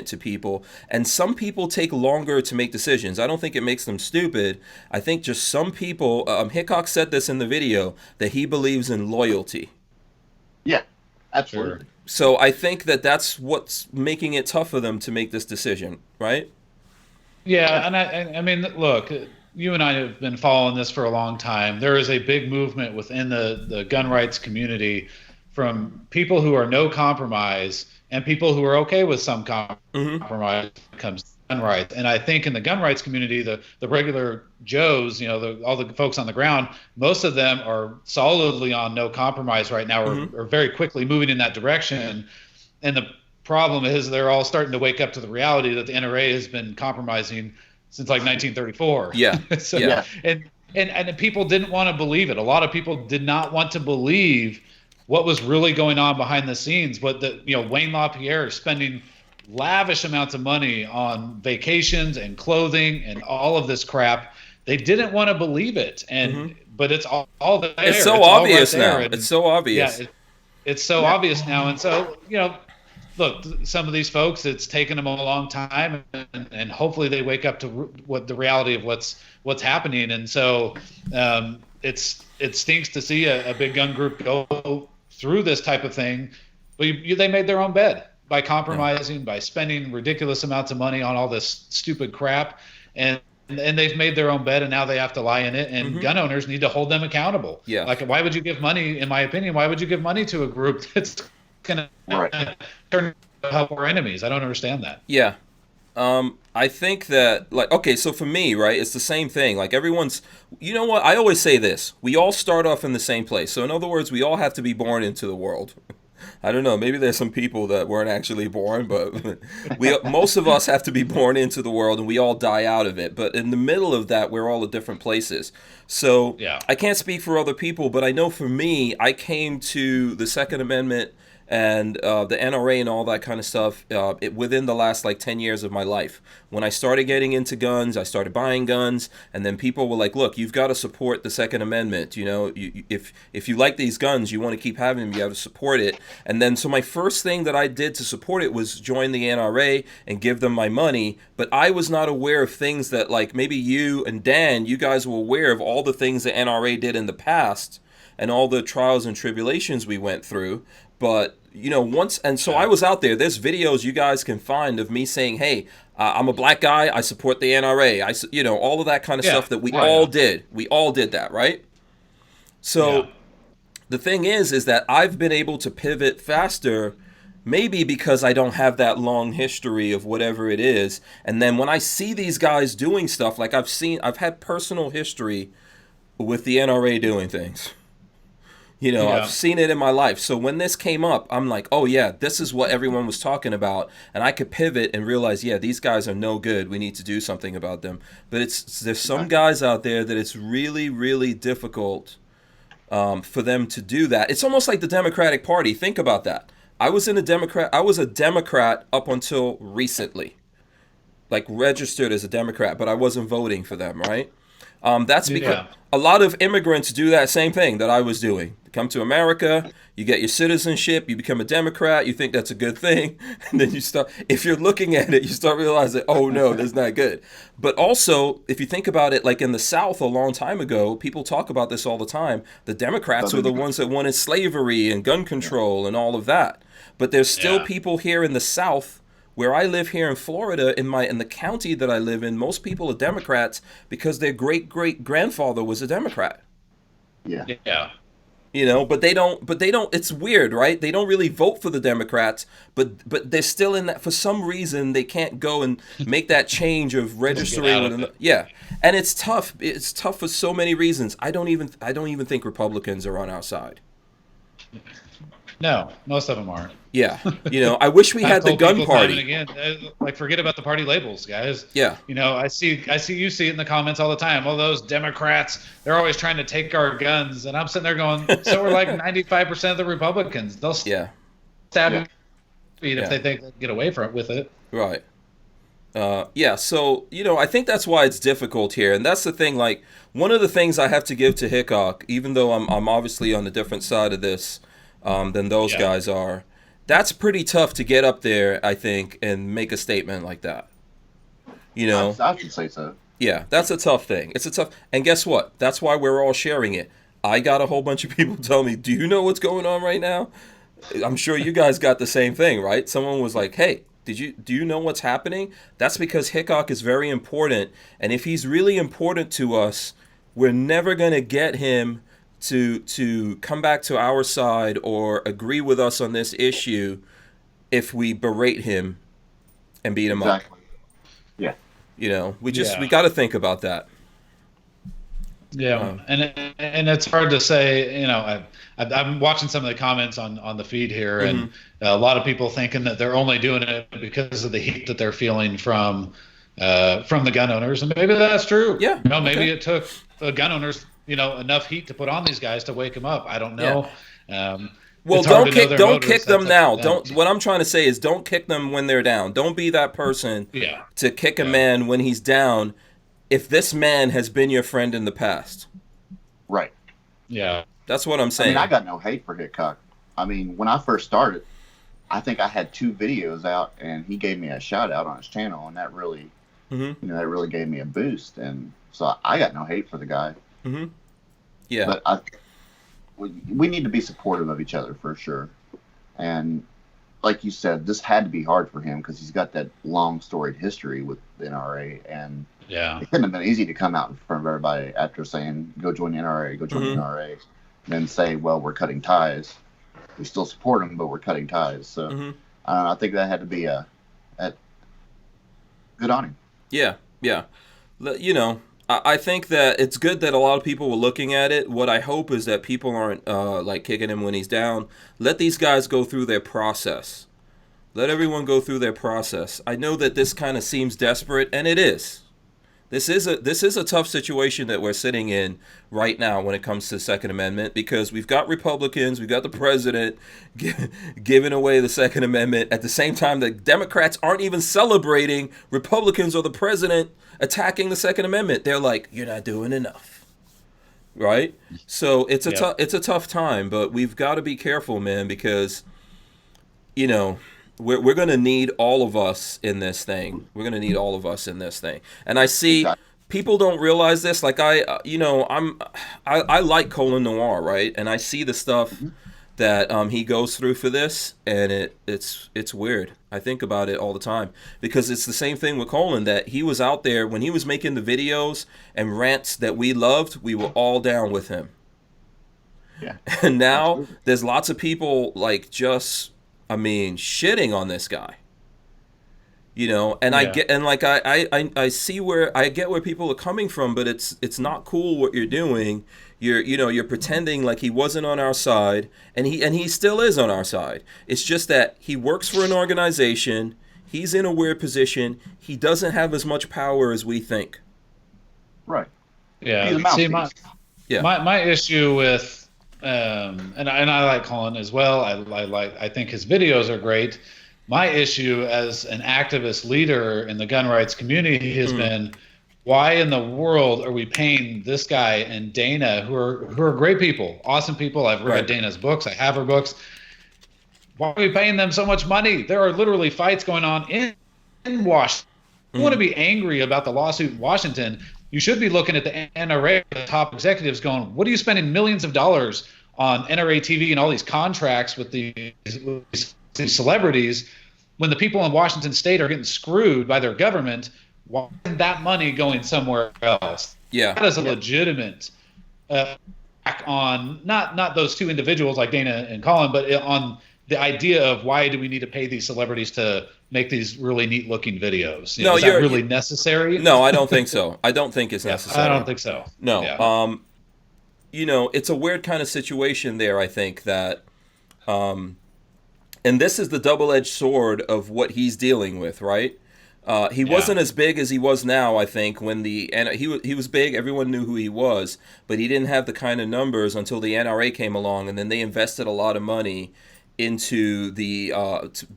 to people. And some people take longer to make decisions. I don't think it makes them stupid. I think just some people. Hickok said this in the video that he believes in loyalty. Yeah, absolutely. Sure. So I think that that's what's making it tough for them to make this decision, right? Yeah, and I mean, look, you and I have been following this for a long time. There is a big movement within the gun rights community from people who are no compromise and people who are okay with some compromise when it comes to gun rights. And I think in the gun rights community, the regular Joes, all the folks on the ground, most of them are solidly on no compromise right now, or very quickly moving in that direction. And the problem is they're all starting to wake up to the reality that the NRA has been compromising since like 1934. Yeah. And people didn't want to believe it. A lot of people did not want to believe what was really going on behind the scenes. But Wayne LaPierre is spending lavish amounts of money on vacations and clothing and all of this crap. They didn't want to believe it. But it's all there. It's so obvious now. It's so obvious. Yeah, it's so obvious now. And so, look, some of these folks, it's taken them a long time, and hopefully they wake up to what the reality of what's happening. And so it stinks to see a big gun group go through this type of thing. But they made their own bed by compromising, by spending ridiculous amounts of money on all this stupid crap, and they've made their own bed, and now they have to lie in it. And gun owners need to hold them accountable. Yeah. Like, why would you give money? In my opinion, why would you give money to a group that's going to turn to help our enemies? I don't understand that. Yeah. I think that, like, okay, so for me, right, it's the same thing. Like, everyone's, you know what, I always say this. We all start off in the same place. So in other words, we all have to be born into the world. I don't know, maybe there's some people that weren't actually born, but most of us have to be born into the world, and we all die out of it. But in the middle of that, we're all at different places. So I can't speak for other people, but I know for me, I came to the Second Amendment and the NRA and all that kind of stuff within the last like 10 years of my life. When I started getting into guns, I started buying guns, and then people were like, look, you've got to support the Second Amendment. You know, if you like these guns, you want to keep having them, you have to support it. And then so my first thing that I did to support it was join the NRA and give them my money, but I was not aware of things that, like, maybe you and Dan, you guys were aware of all the things the NRA did in the past and all the trials and tribulations we went through. But, you know, so I was out there. There's videos you guys can find of me saying, hey, I'm a black guy, I support the NRA. You know, all of that kind of stuff that we all did. We all did that, right? So the thing is that I've been able to pivot faster, maybe because I don't have that long history of whatever it is. And then when I see these guys doing stuff, like I've had personal history with the NRA doing things. You know, I've seen it in my life. So when this came up, I'm like, oh, yeah, this is what everyone was talking about. And I could pivot and realize, yeah, these guys are no good. We need to do something about them. But there's some guys out there that it's really, really difficult for them to do that. It's almost like the Democratic Party. Think about that. I was a Democrat up until recently, like registered as a Democrat, but I wasn't voting for them, right? That's because a lot of immigrants do that same thing that I was doing. They come to America, you get your citizenship, you become a Democrat, you think that's a good thing, and then if you're looking at it, you start realizing, oh no, that's not good. But also, if you think about it, like in the South a long time ago, people talk about this all the time, the Democrats were the ones that wanted slavery and gun control and all of that. But there's still people here in the South. Where I live here in Florida, in the county that I live in, most people are Democrats because their great-great-grandfather was a Democrat. Yeah. Yeah. You know, but they don't, it's weird, right? They don't really vote for the Democrats, but they're still in that, for some reason, they can't go and make that change of registering with them. Yeah. And it's tough. It's tough for so many reasons. I don't even think Republicans are on our side. No, most of them aren't. Yeah, you know, I wish we had the gun party. Again, like, forget about the party labels, guys. Yeah. You know, you see it in the comments all the time. All those Democrats, they're always trying to take our guns, and I'm sitting there going, so are like 95% of the Republicans. They'll stab your feet if they think they can get away with it. Right. So, you know, I think that's why it's difficult here. And that's the thing, like, one of the things I have to give to Hickok, even though I'm obviously on a different side of this than those guys are, that's pretty tough to get up there, I think, and make a statement like that. You know? I should say so. Yeah, that's a tough thing. It's a tough... And guess what? That's why we're all sharing it. I got a whole bunch of people tell me, do you know what's going on right now? I'm sure you guys got the same thing, right? Someone was like, hey, do you know what's happening? That's because Hickok is very important. And if he's really important to us, we're never going to get him to come back to our side or agree with us on this issue if we berate him and beat him up. Yeah. You know, we got to think about that. Yeah, and it's hard to say. You know, I'm watching some of the comments on the feed here, and a lot of people thinking that they're only doing it because of the heat that they're feeling from the gun owners, and maybe that's true. Yeah, you know, maybe it took the gun owners, you know, enough heat to put on these guys to wake them up. I don't know. Yeah. Well, don't kick them now. What I'm trying to say is don't kick them when they're down. Don't be that person to kick a man when he's down if this man has been your friend in the past. Right. Yeah. That's what I'm saying. I mean, I got no hate for Hickok. I mean, when I first started, I think I had 2 videos out, and he gave me a shout out on his channel, and that really, that really gave me a boost. And so I got no hate for the guy. Mm-hmm. Yeah. But we need to be supportive of each other for sure. And like you said, this had to be hard for him because he's got that long storied history with the NRA, and it couldn't have been easy to come out in front of everybody after saying, go join the NRA, go join the NRA, and then say, well, we're cutting ties. We still support him, but we're cutting ties. So I think that had to be good on him. Yeah. You know, I think that it's good that a lot of people were looking at it. What I hope is that people aren't like kicking him when he's down. Let these guys go through their process. Let everyone go through their process. I know that this kind of seems desperate, and it is. this is a tough situation that we're sitting in right now when it comes to the Second Amendment, because we've got Republicans, we've got the president giving away the Second Amendment at the same time that Democrats aren't even celebrating Republicans or the president attacking the Second Amendment. They're like, you're not doing enough, right? So it's a tough time, but we've got to be careful, man, because we're going to need all of us in this thing. We're going to need all of us in this thing. And I see people don't realize this. Like I like Colin Noir, right? And I see the stuff that he goes through for this, and it's weird. I think about it all the time, because it's the same thing with Colin, that he was out there when he was making the videos and rants that we loved. We were all down with him. Yeah. And now there's lots of people like just, shitting on this guy, and I get, and like I see where I get where people are coming from, but it's not cool what you're doing. You're pretending like he wasn't on our side, and he still is on our side. It's just that he works for an organization. He's in a weird position. He doesn't have as much power as we think. Right. Yeah. See, my issue with and I like Colin as well. I think his videos are great. My issue as an activist leader in the gun rights community has been, why in the world are we paying this guy and Dana, who are great people, awesome people? I've read Dana's books. I have her books. Why are we paying them so much money? There are literally fights going on in Washington. You want to be angry about the lawsuit in Washington, you should be looking at the NRA, the top executives, going, what are you spending millions of dollars on NRA TV and all these contracts with these celebrities, when the people in Washington state are getting screwed by their government? Why isn't that money going somewhere else? Yeah. That is a legitimate attack on not those two individuals like Dana and Colin, but on the idea of, why do we need to pay these celebrities to make these really neat looking videos? Is that really necessary? No, I don't think so. I don't think it's necessary. I don't think so. No. Yeah. It's a weird kind of situation there, I think, that and this is the double-edged sword of what he's dealing with, right? He wasn't as big as he was now, I think, when he was big, everyone knew who he was, but he didn't have the kind of numbers until the NRA came along, and then they invested a lot of money into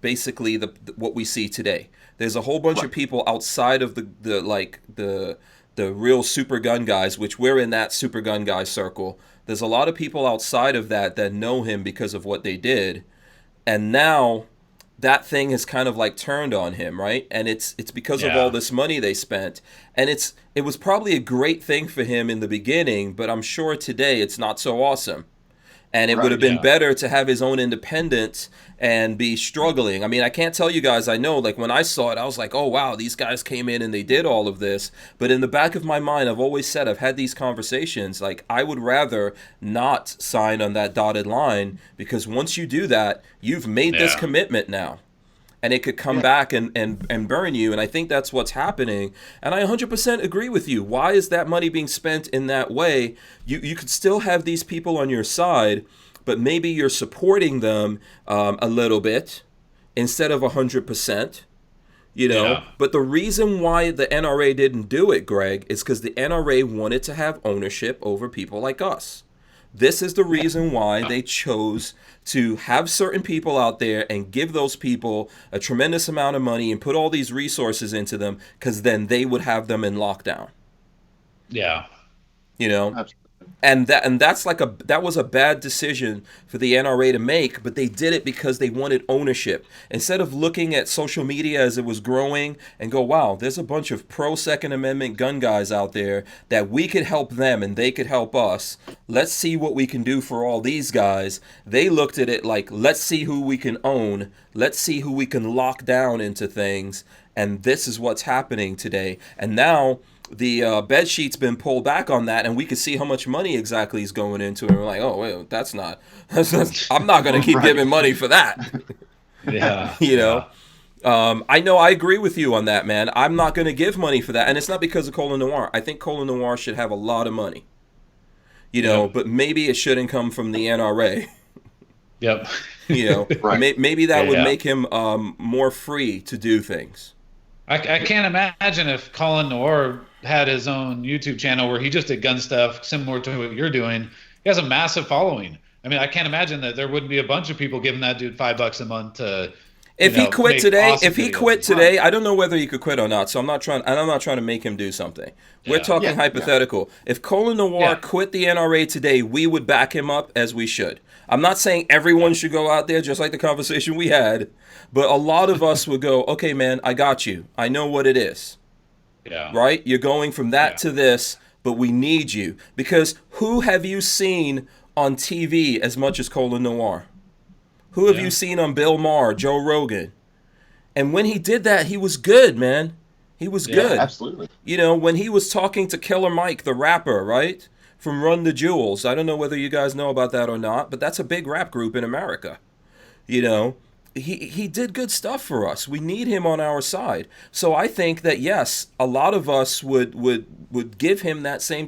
basically what we see today. There's a whole bunch of people outside of the real super gun guys, which we're in that super gun guy circle. There's a lot of people outside of that know him because of what they did, and now that thing has kind of like turned on him, right? And it's because of all this money they spent, and it was probably a great thing for him in the beginning, but I'm sure today it's not so awesome. And it would have been better to have his own independence and be struggling. I mean, I can't tell you guys, I know, like when I saw it, I was like, oh, wow, these guys came in and they did all of this. But in the back of my mind, I've always said, I've had these conversations, like I would rather not sign on that dotted line, because once you do that, you've made this commitment now. And it could come back and burn you. And I think that's what's happening. And I 100% agree with you. Why is that money being spent in that way? You could still have these people on your side, but maybe you're supporting them a little bit instead of 100%. But the reason why the NRA didn't do it, Greg, is because the NRA wanted to have ownership over people like us. This is the reason why they chose to have certain people out there and give those people a tremendous amount of money and put all these resources into them, because then they would have them in lockdown. Yeah. Absolutely. And that was a bad decision for the NRA to make, but they did it because they wanted ownership. Instead of looking at social media as it was growing and go, wow, there's a bunch of pro-Second Amendment gun guys out there that we could help them and they could help us. Let's see what we can do for all these guys. They looked at it like, let's see who we can own. Let's see who we can lock down into things. And this is what's happening today. And now the bed sheet's been pulled back on that, and we can see how much money exactly is going into it. And we're like, oh, wait, that's I'm not going to keep giving money for that. I know, I agree with you on that, man. I'm not going to give money for that. And it's not because of Colin Noir. I think Colin Noir should have a lot of money, but maybe it shouldn't come from the NRA. Maybe that would make him more free to do things. I can't imagine if Colin Noir had his own YouTube channel where he just did gun stuff similar to what you're doing. He has a massive following. I mean, I can't imagine that there wouldn't be a bunch of people giving that dude $5 a month to. If he quit today, videos. I don't know whether he could quit or not. So I'm not trying to make him do something. We're talking hypothetical. If Colin Noir quit the NRA today, we would back him up as we should. I'm not saying everyone should go out there, just like the conversation we had, but a lot of us would go, okay, man, I got you. I know what it is. Yeah. Right? You're going from that to this, but we need you. Because who have you seen on TV as much as Colin Noir? Who have you seen on Bill Maher, Joe Rogan? And when he did that, he was good, man. He was good. Absolutely. You know, when he was talking to Killer Mike, the rapper, right? From Run the Jewels. I don't know whether you guys know about that or not, but that's a big rap group in America. You know, he did good stuff for us. We need him on our side. So I think that, yes, a lot of us would give him that same...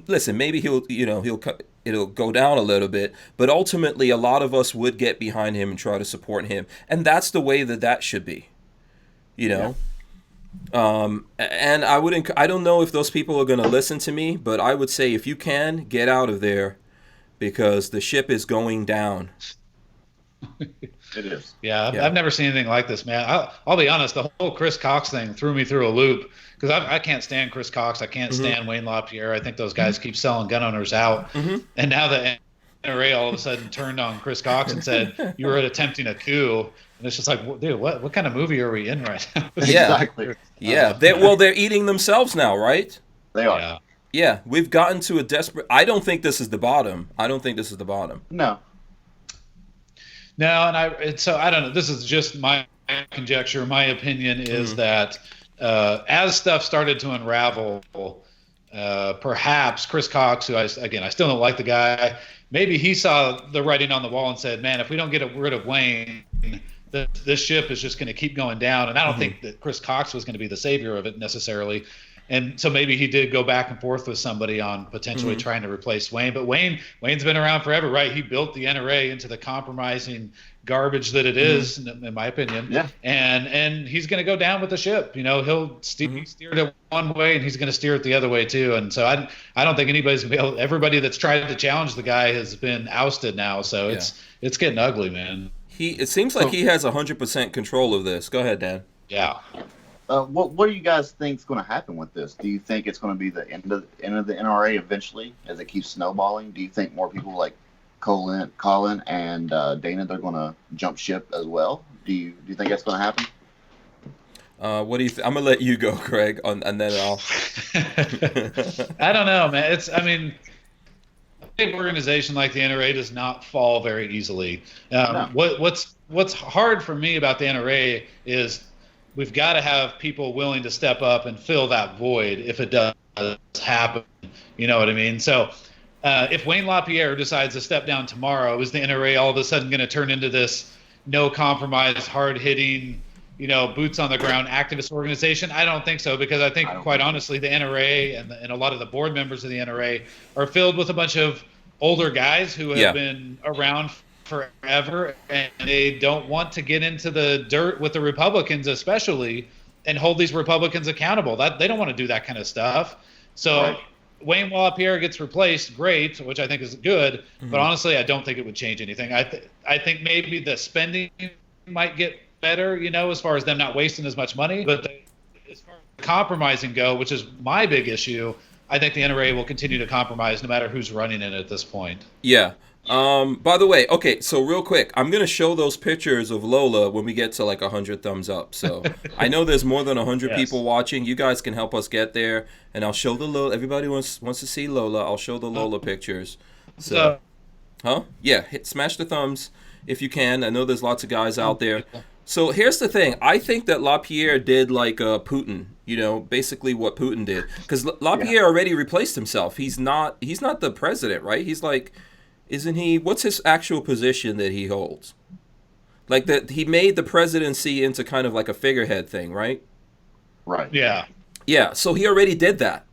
Listen, maybe it'll go down a little bit, but ultimately a lot of us would get behind him and try to support him. And that's the way that should be, you know? And I don't know if those people are going to listen to me, but I would say if you can, get out of there because the ship is going down. It is. Yeah, I've never seen anything like this, man. I'll be honest, the whole Chris Cox thing threw me through a loop because I can't stand Chris Cox. I can't stand Wayne LaPierre. I think those guys keep selling gun owners out. And now the NRA all of a sudden turned on Chris Cox and said, you were attempting a coup. And it's just like, dude, what kind of movie are we in right now? Exactly. Yeah. They're eating themselves now, right? They are. Yeah. We've gotten to a desperate... I don't think this is the bottom. No. No, so I don't know. This is just my conjecture. My opinion is that as stuff started to unravel, perhaps Chris Cox, who I still don't like the guy, maybe he saw the writing on the wall and said, man, if we don't get rid of Wayne, this ship is just going to keep going down. And I don't think that Chris Cox was going to be the savior of it necessarily. And so maybe he did go back and forth with somebody on potentially trying to replace Wayne. But Wayne's been around forever, right? He built the NRA into the compromising garbage that it is, in my opinion. Yeah. And he's going to go down with the ship. You know, he'll steer it one way, and he's going to steer it the other way too. And so I don't think anybody's going to be able. Everybody that's tried to challenge the guy has been ousted now. So it's getting ugly, man. It seems like he has 100% control of this. Go ahead, Dan. Yeah. What do you guys think is going to happen with this? Do you think it's going to be the end of the NRA eventually, as it keeps snowballing? Do you think more people like Colin and Dana, they're going to jump ship as well? Do you think that's going to happen? What do you I'm gonna let you go, Craig, and then I'll. I don't know, man. A big organization like the NRA does not fall very easily. No. What's hard for me about the NRA is we've got to have people willing to step up and fill that void if it does happen. You know what I mean? So if Wayne LaPierre decides to step down tomorrow, is the NRA all of a sudden going to turn into this no compromise, hard hitting, boots on the ground activist organization? I don't think so, because I think quite honestly, the NRA and a lot of the board members of the NRA are filled with a bunch of older guys who have been around forever, and they don't want to get into the dirt with the Republicans, especially, and hold these Republicans accountable. They don't want to do that kind of stuff. So Wayne LaPierre gets replaced, great, which I think is good, but honestly, I don't think it would change anything. I think maybe the spending might get better, as far as them not wasting as much money, but as far as compromising go, which is my big issue, I think the NRA will continue to compromise no matter who's running it at this point. Yeah. By the way, okay, so real quick, I'm going to show those pictures of Lola when we get to like 100 thumbs up. So I know there's more than 100 people watching. You guys can help us get there, and I'll show the Lola. Everybody wants to see Lola. I'll show the Lola pictures. So, yeah, smash the thumbs if you can. I know there's lots of guys out there. So here's the thing. I think that LaPierre did like Putin, basically what Putin did. Because LaPierre already replaced himself. He's not the president, right? He's like... Isn't he? What's his actual position that he holds? Like that, he made the presidency into kind of like a figurehead thing, right? Right. Yeah. Yeah. So he already did that,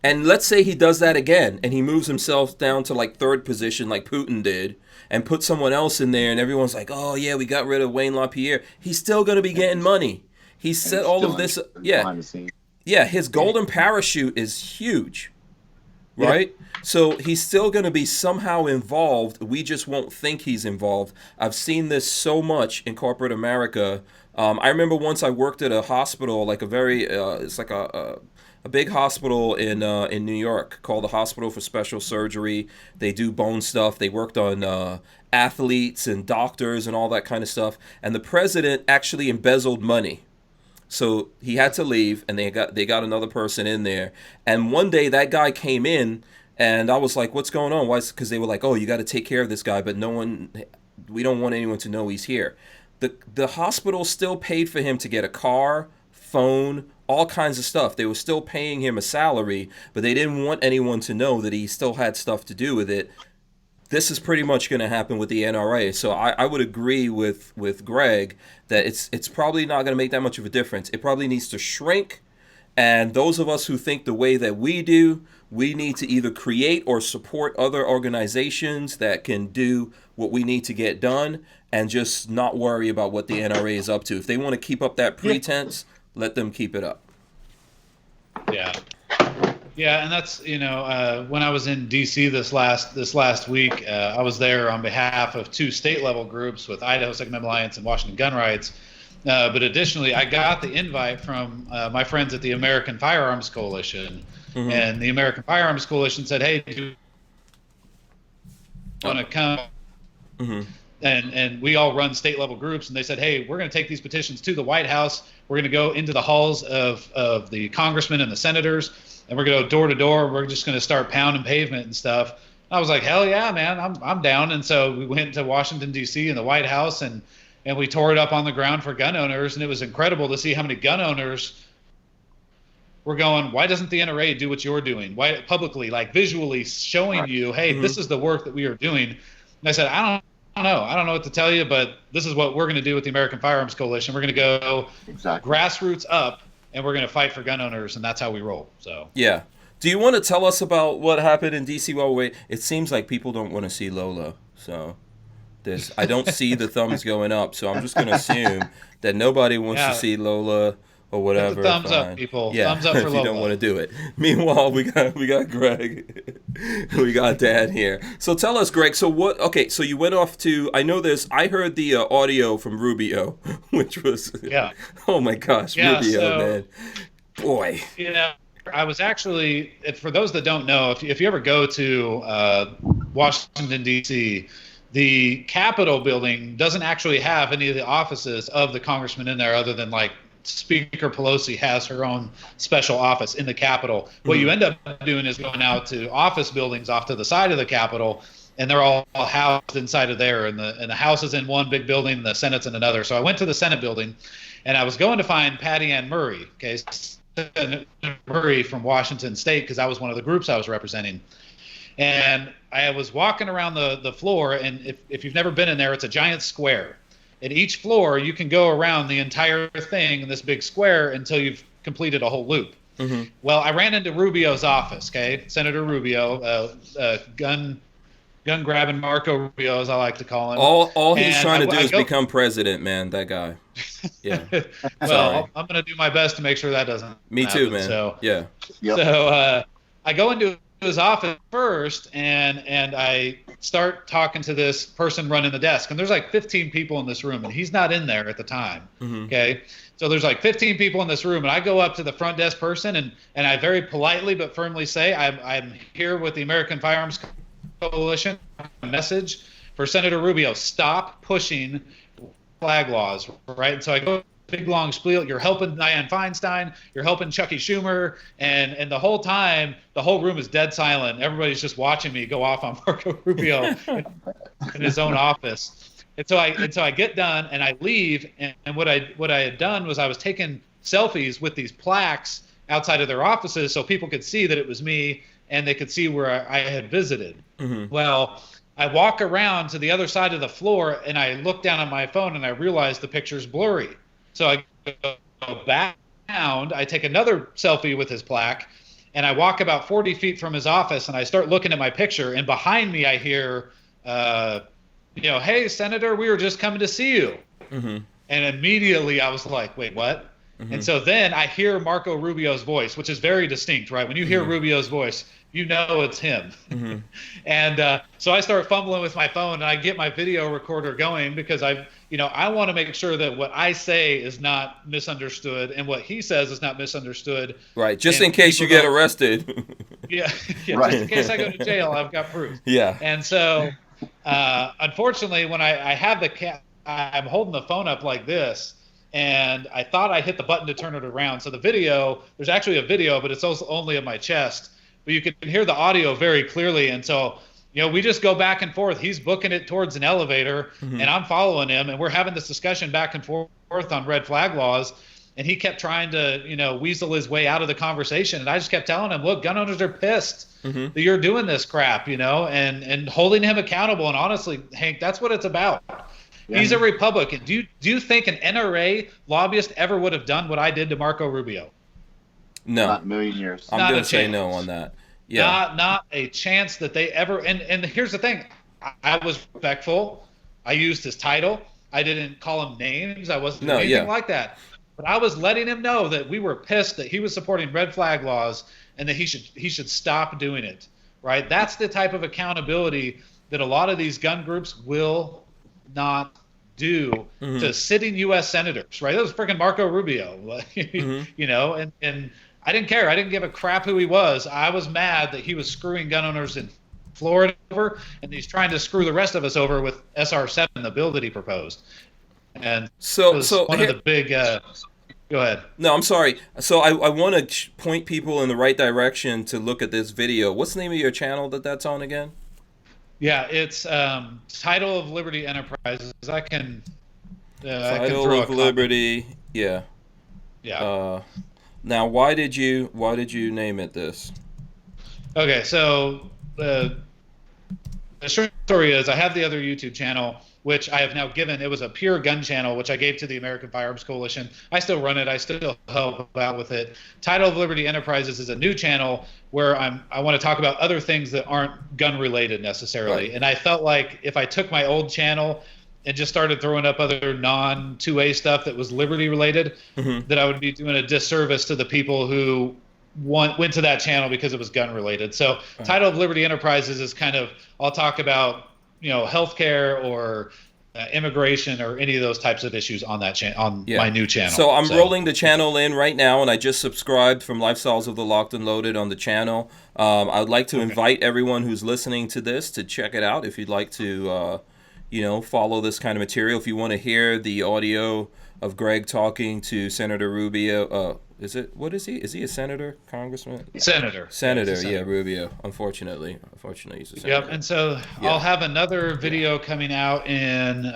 and let's say he does that again, and he moves himself down to like third position, like Putin did, and put someone else in there, and everyone's like, "Oh yeah, we got rid of Wayne LaPierre." He's still gonna be getting money. he And set it's all still of this. interesting Yeah, behind the scenes. yeah. His golden parachute is huge, right? So he's still going to be somehow involved. We just won't think he's involved. I've seen this so much in corporate America. I remember once I worked at a hospital, like a very, it's like a big hospital in New York called the Hospital for Special Surgery. They do bone stuff. They worked on athletes and doctors and all that kind of stuff. And the president actually embezzled money. So he had to leave, and they got another person in there. And one day that guy came in, and I was like, "What's going on?" Why? Because they were like, "Oh, you got to take care of this guy," but we don't want anyone to know he's here. The hospital still paid for him to get a car, phone, all kinds of stuff. They were still paying him a salary, but they didn't want anyone to know that he still had stuff to do with it. This is pretty much going to happen with the NRA. So I would agree with Greg that it's probably not going to make that much of a difference. It probably needs to shrink. And those of us who think the way that we do, we need to either create or support other organizations that can do what we need to get done and just not worry about what the NRA is up to. If they want to keep up that pretense, let them keep it up. Yeah. Yeah, and that's, when I was in D.C. this last week, I was there on behalf of two state-level groups with Idaho Second Amendment Alliance and Washington Gun Rights. But additionally, I got the invite from my friends at the American Firearms Coalition. Mm-hmm. And the American Firearms Coalition said, "Hey, do you want to come?" Mm-hmm. And we all run state-level groups. And they said, "Hey, we're going to take these petitions to the White House. We're going to go into the halls of the congressmen and the senators. And we're going to go door to door. We're just going to start pounding pavement and stuff." I was like, "Hell yeah, man, I'm down." And so we went to Washington, D.C. and the White House, and we tore it up on the ground for gun owners. And it was incredible to see how many gun owners were going, "Why doesn't the NRA do what you're doing? Why publicly, like visually showing you, hey, mm-hmm. This is the work that we are doing?" And I said, I don't know what to tell you, but this is what we're going to do with the American Firearms Coalition. We're going to go grassroots up, and we're going to fight for gun owners, and that's how we roll. So yeah. Do you want to tell us about what happened in D.C. while we wait? It seems like people don't want to see Lola, so I don't see the thumbs going up, so I'm just going to assume that nobody wants to see Lola or whatever. Thumbs up, people. Yeah, thumbs up for if Lola. You don't want to do it. Meanwhile, we got Greg, we got Dan here. So tell us, Greg. So what? Okay, so you went off to. I heard the audio from Rubio, which was. Yeah. Oh my gosh, Rubio, man, boy. I was actually, for those that don't know, if you ever go to Washington, D.C., the Capitol building doesn't actually have any of the offices of the congressman in there other than like Speaker Pelosi has her own special office in the Capitol. Mm-hmm. What you end up doing is going out to office buildings off to the side of the Capitol, and they're all housed inside of there. And the House is in one big building, and the Senate's in another. So I went to the Senate building, and I was going to find Patty Ann Murray, Murray from Washington State, because that was one of the groups I was representing. And I was walking around the floor, and if you've never been in there, it's a giant square. At each floor, you can go around the entire thing in this big square until you've completed a whole loop. Mm-hmm. Well, I ran into Rubio's office, Senator Rubio, gun grabbing Marco Rubio, as I like to call him. All he's trying to do is become president, man, that guy. Yeah. Well, I'm going to do my best to make sure that doesn't Me happen. too, man. So, yeah. Yep. So I go into his office first, and I start talking to this person running the desk, and there's like 15 people in this room, and he's not in there at the time. Mm-hmm. Okay, so there's like 15 people in this room, and I go up to the front desk person, and I very politely but firmly say, I'm here with the American Firearms Coalition. A message for Senator Rubio: stop pushing flag laws, right? And so I go big long spiel. You're helping Dianne Feinstein. You're helping Chucky Schumer, and the whole time, the whole room is dead silent. Everybody's just watching me go off on Marco Rubio in his own office. And so I get done and I leave. And what I had done was I was taking selfies with these plaques outside of their offices so people could see that it was me and they could see where I had visited. Mm-hmm. Well, I walk around to the other side of the floor and I look down at my phone and I realize the picture's blurry. So I go back around, I take another selfie with his plaque, and I walk about 40 feet from his office, and I start looking at my picture, and behind me I hear, "Hey, Senator, we were just coming to see you." Mm-hmm. And immediately I was like, wait, what? And so then I hear Marco Rubio's voice, which is very distinct, right? When you hear Rubio's voice, you know it's him. And so I start fumbling with my phone, and I get my video recorder going because I want to make sure that what I say is not misunderstood and what he says is not misunderstood. Right, just in case you get arrested. Yeah, Right. just in case I go to jail, I've got proof. Yeah. And so, unfortunately, when I have I'm holding the phone up like this, and I thought I hit the button to turn it around. So the video, there's actually a video, but it's also only of my chest. But you can hear the audio very clearly. And so, we just go back and forth. He's booking it towards an elevator, and I'm following him. And we're having this discussion back and forth on red flag laws. And he kept trying to, weasel his way out of the conversation. And I just kept telling him, look, gun owners are pissed that you're doing this crap, and holding him accountable. And honestly, Hank, that's what it's about. Yeah. He's a Republican. Do you think an NRA lobbyist ever would have done what I did to Marco Rubio? No. Not in a million years. I'm going to say no on that. Yeah. Not a chance that they ever. And here's the thing. I was respectful. I used his title. I didn't call him names. I wasn't doing anything like that. But I was letting him know that we were pissed that he was supporting red flag laws and that he should stop doing it. Right? That's the type of accountability that a lot of these gun groups will not do to sitting U.S. senators, right? That was freaking Marco Rubio, and I didn't care. I didn't give a crap who he was. I was mad that he was screwing gun owners in Florida over, and he's trying to screw the rest of us over with SR7, the bill that he proposed. And so one of the big. Go ahead. No, I'm sorry. So I want to point people in the right direction to look at this video. What's the name of your channel that's on again? Yeah, it's Title of Liberty Enterprises. I can Title of Liberty. Yeah. Yeah. Now, why did you name it this? Okay, so the short story is I have the other YouTube channel, which I have now given. It was a pure gun channel, which I gave to the American Firearms Coalition. I still run it. I still help out with it. Title of Liberty Enterprises is a new channel where I want to talk about other things that aren't gun related necessarily. Right. And I felt like if I took my old channel and just started throwing up other non-2A stuff that was liberty related, that I would be doing a disservice to the people who went to that channel because it was gun related. So Title of Liberty Enterprises is kind of, I'll talk about healthcare or immigration or any of those types of issues on that my new channel. So I'm rolling the channel in right now, and I just subscribed from Lifestyles of the Locked and Loaded on the channel. I would like to invite everyone who's listening to this to check it out if you'd like to, follow this kind of material. If you want to hear the audio of Greg talking to Senator Rubio, what is he? Is he a senator, congressman? Senator. Yeah, Rubio. Unfortunately, he's a senator. Yep, and so I'll have another video coming out in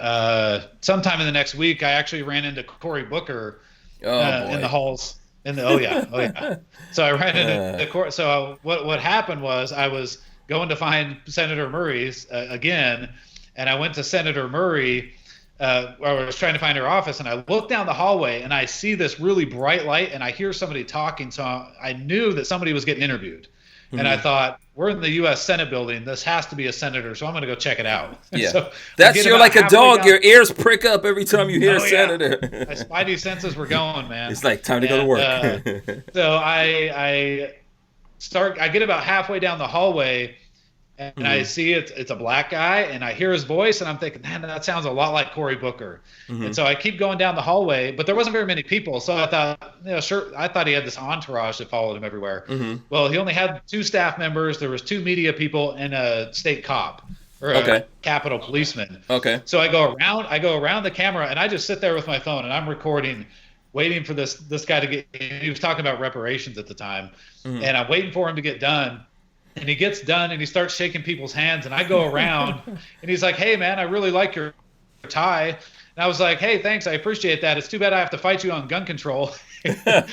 sometime in the next week. I actually ran into Cory Booker in the halls. So I ran into the court. So what happened was I was going to find Senator Murray's again, and I went to Senator Murray. I was trying to find her office, and I look down the hallway, and I see this really bright light, and I hear somebody talking. So I knew that somebody was getting interviewed, and I thought, we're in the U.S. Senate building. This has to be a senator, so I'm going to go check it out. Yeah, so you're like a dog. Your ears prick up every time you hear senator. My spidey senses were going, man. It's like time to go to work. So I get about halfway down the hallway. And I see it's a black guy, and I hear his voice, and I'm thinking, man, that sounds a lot like Cory Booker. And so I keep going down the hallway, but there wasn't very many people. So I thought, I thought he had this entourage that followed him everywhere. Well, he only had 2 staff members. There was 2 media people and a state cop or a Capitol policeman. Okay. So I go around the camera, and I just sit there with my phone, and I'm recording, waiting for this guy to get. He was talking about reparations at the time, and I'm waiting for him to get done. And he gets done, and he starts shaking people's hands, and I go around, and he's like, hey, man, I really like your tie. And I was like, hey, thanks, I appreciate that. It's too bad I have to fight you on gun control. He tried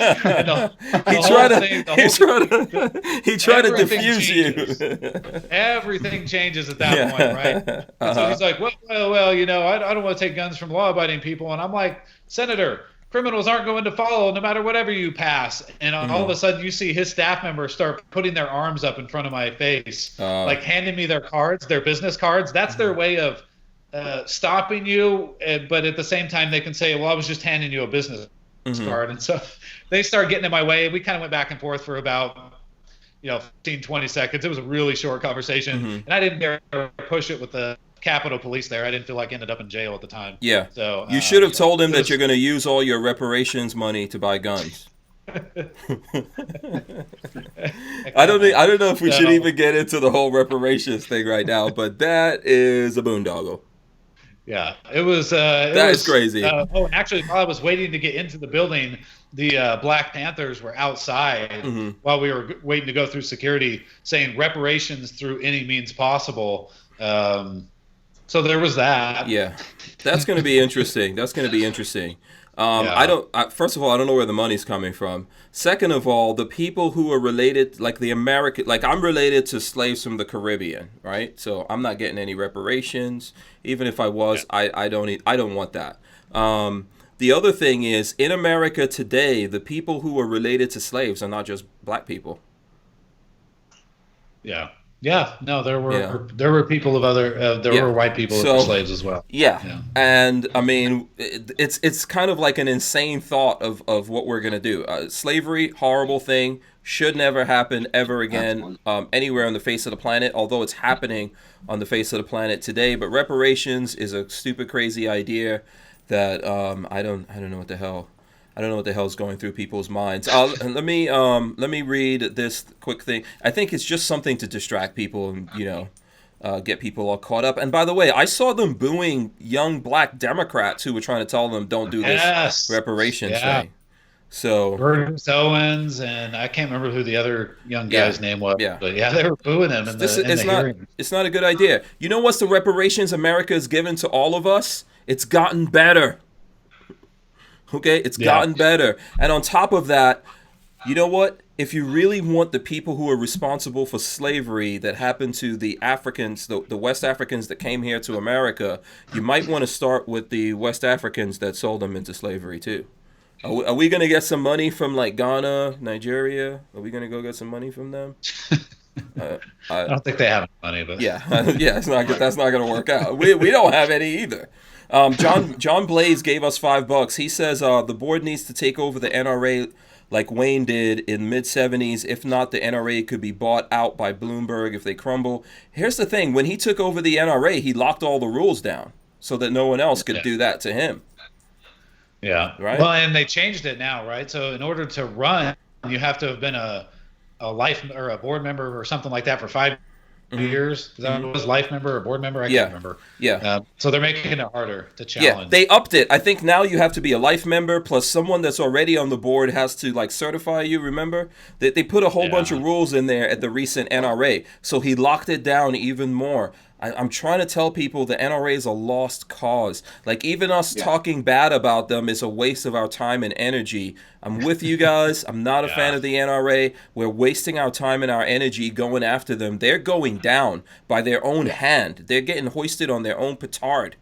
to diffuse you. Everything changes at that point, right? And so he's like, well, I don't want to take guns from law-abiding people. And I'm like, Senator, criminals aren't going to follow no matter whatever you pass. And all of a sudden you see his staff members start putting their arms up in front of my face, like handing me their cards, their business cards. That's their way of stopping you. But at the same time, they can say, well, I was just handing you a business card. And so they started getting in my way. We kind of went back and forth for about 15, 20 seconds. It was a really short conversation, and I didn't dare push it with the Capitol Police there. I didn't feel like I ended up in jail at the time. Yeah. So you should have told him that you're going to use all your reparations money to buy guns. I don't know if we should even get into the whole reparations thing right now, but that is a boondoggle. Yeah, it was. That is crazy. And actually, while I was waiting to get into the building, the Black Panthers were outside while we were waiting to go through security, saying reparations through any means possible. So there was that. Yeah, that's going to be interesting. First of all, I don't know where the money's coming from. Second of all, the people who are related, like the American, like I'm related to slaves from the Caribbean, right? So I'm not getting any reparations. Even if I was, I don't want that. The other thing is, in America today, the people who are related to slaves are not just black people. Yeah. Yeah, no, there were people of other were white people who were slaves as well. Yeah, and I mean, it's kind of like an insane thought of what we're gonna do. Slavery, horrible thing, should never happen ever again anywhere on the face of the planet. Although it's happening on the face of the planet today, but reparations is a stupid, crazy idea that I don't know what the hell. I don't know what the hell is going through people's minds. Let me read this quick thing. I think it's just something to distract people and get people all caught up. And by the way, I saw them booing young black Democrats who were trying to tell them don't do this reparations thing. So Burns Owens and I can't remember who the other young guy's name was. Yeah. But they were booing him in the hearing. It's not a good idea. You know what's the reparations America has given to all of us? It's gotten better. Okay, it's gotten better. And on top of that, you know what? If you really want the people who are responsible for slavery that happened to the Africans, the West Africans that came here to America, you might want to start with the West Africans that sold them into slavery too. Are we going to get some money from like Ghana, Nigeria? Are we going to go get some money from them? I don't think they have money, but that's not going to work out. We don't have any either. John Blaze gave us $5. He says the board needs to take over the NRA like Wayne did in mid-'70s. If not, the NRA could be bought out by Bloomberg if they crumble. Here's the thing. When he took over the NRA, he locked all the rules down so that no one else could do that to him. Yeah. Right? Well, and they changed it now, right? So in order to run, you have to have been a life or a board member or something like that for 5 years. Is that was life member or board member? I can't remember. Yeah. So they're making it harder to challenge. Yeah, they upped it. I think now you have to be a life member plus someone that's already on the board has to like certify you. Remember they put a whole bunch of rules in there at the recent NRA. So he locked it down even more. I'm trying to tell people the NRA is a lost cause. Like even us talking bad about them is a waste of our time and energy. I'm with you guys. I'm not a fan of the NRA. We're wasting our time and our energy going after them. They're going down by their own hand. They're getting hoisted on their own petard.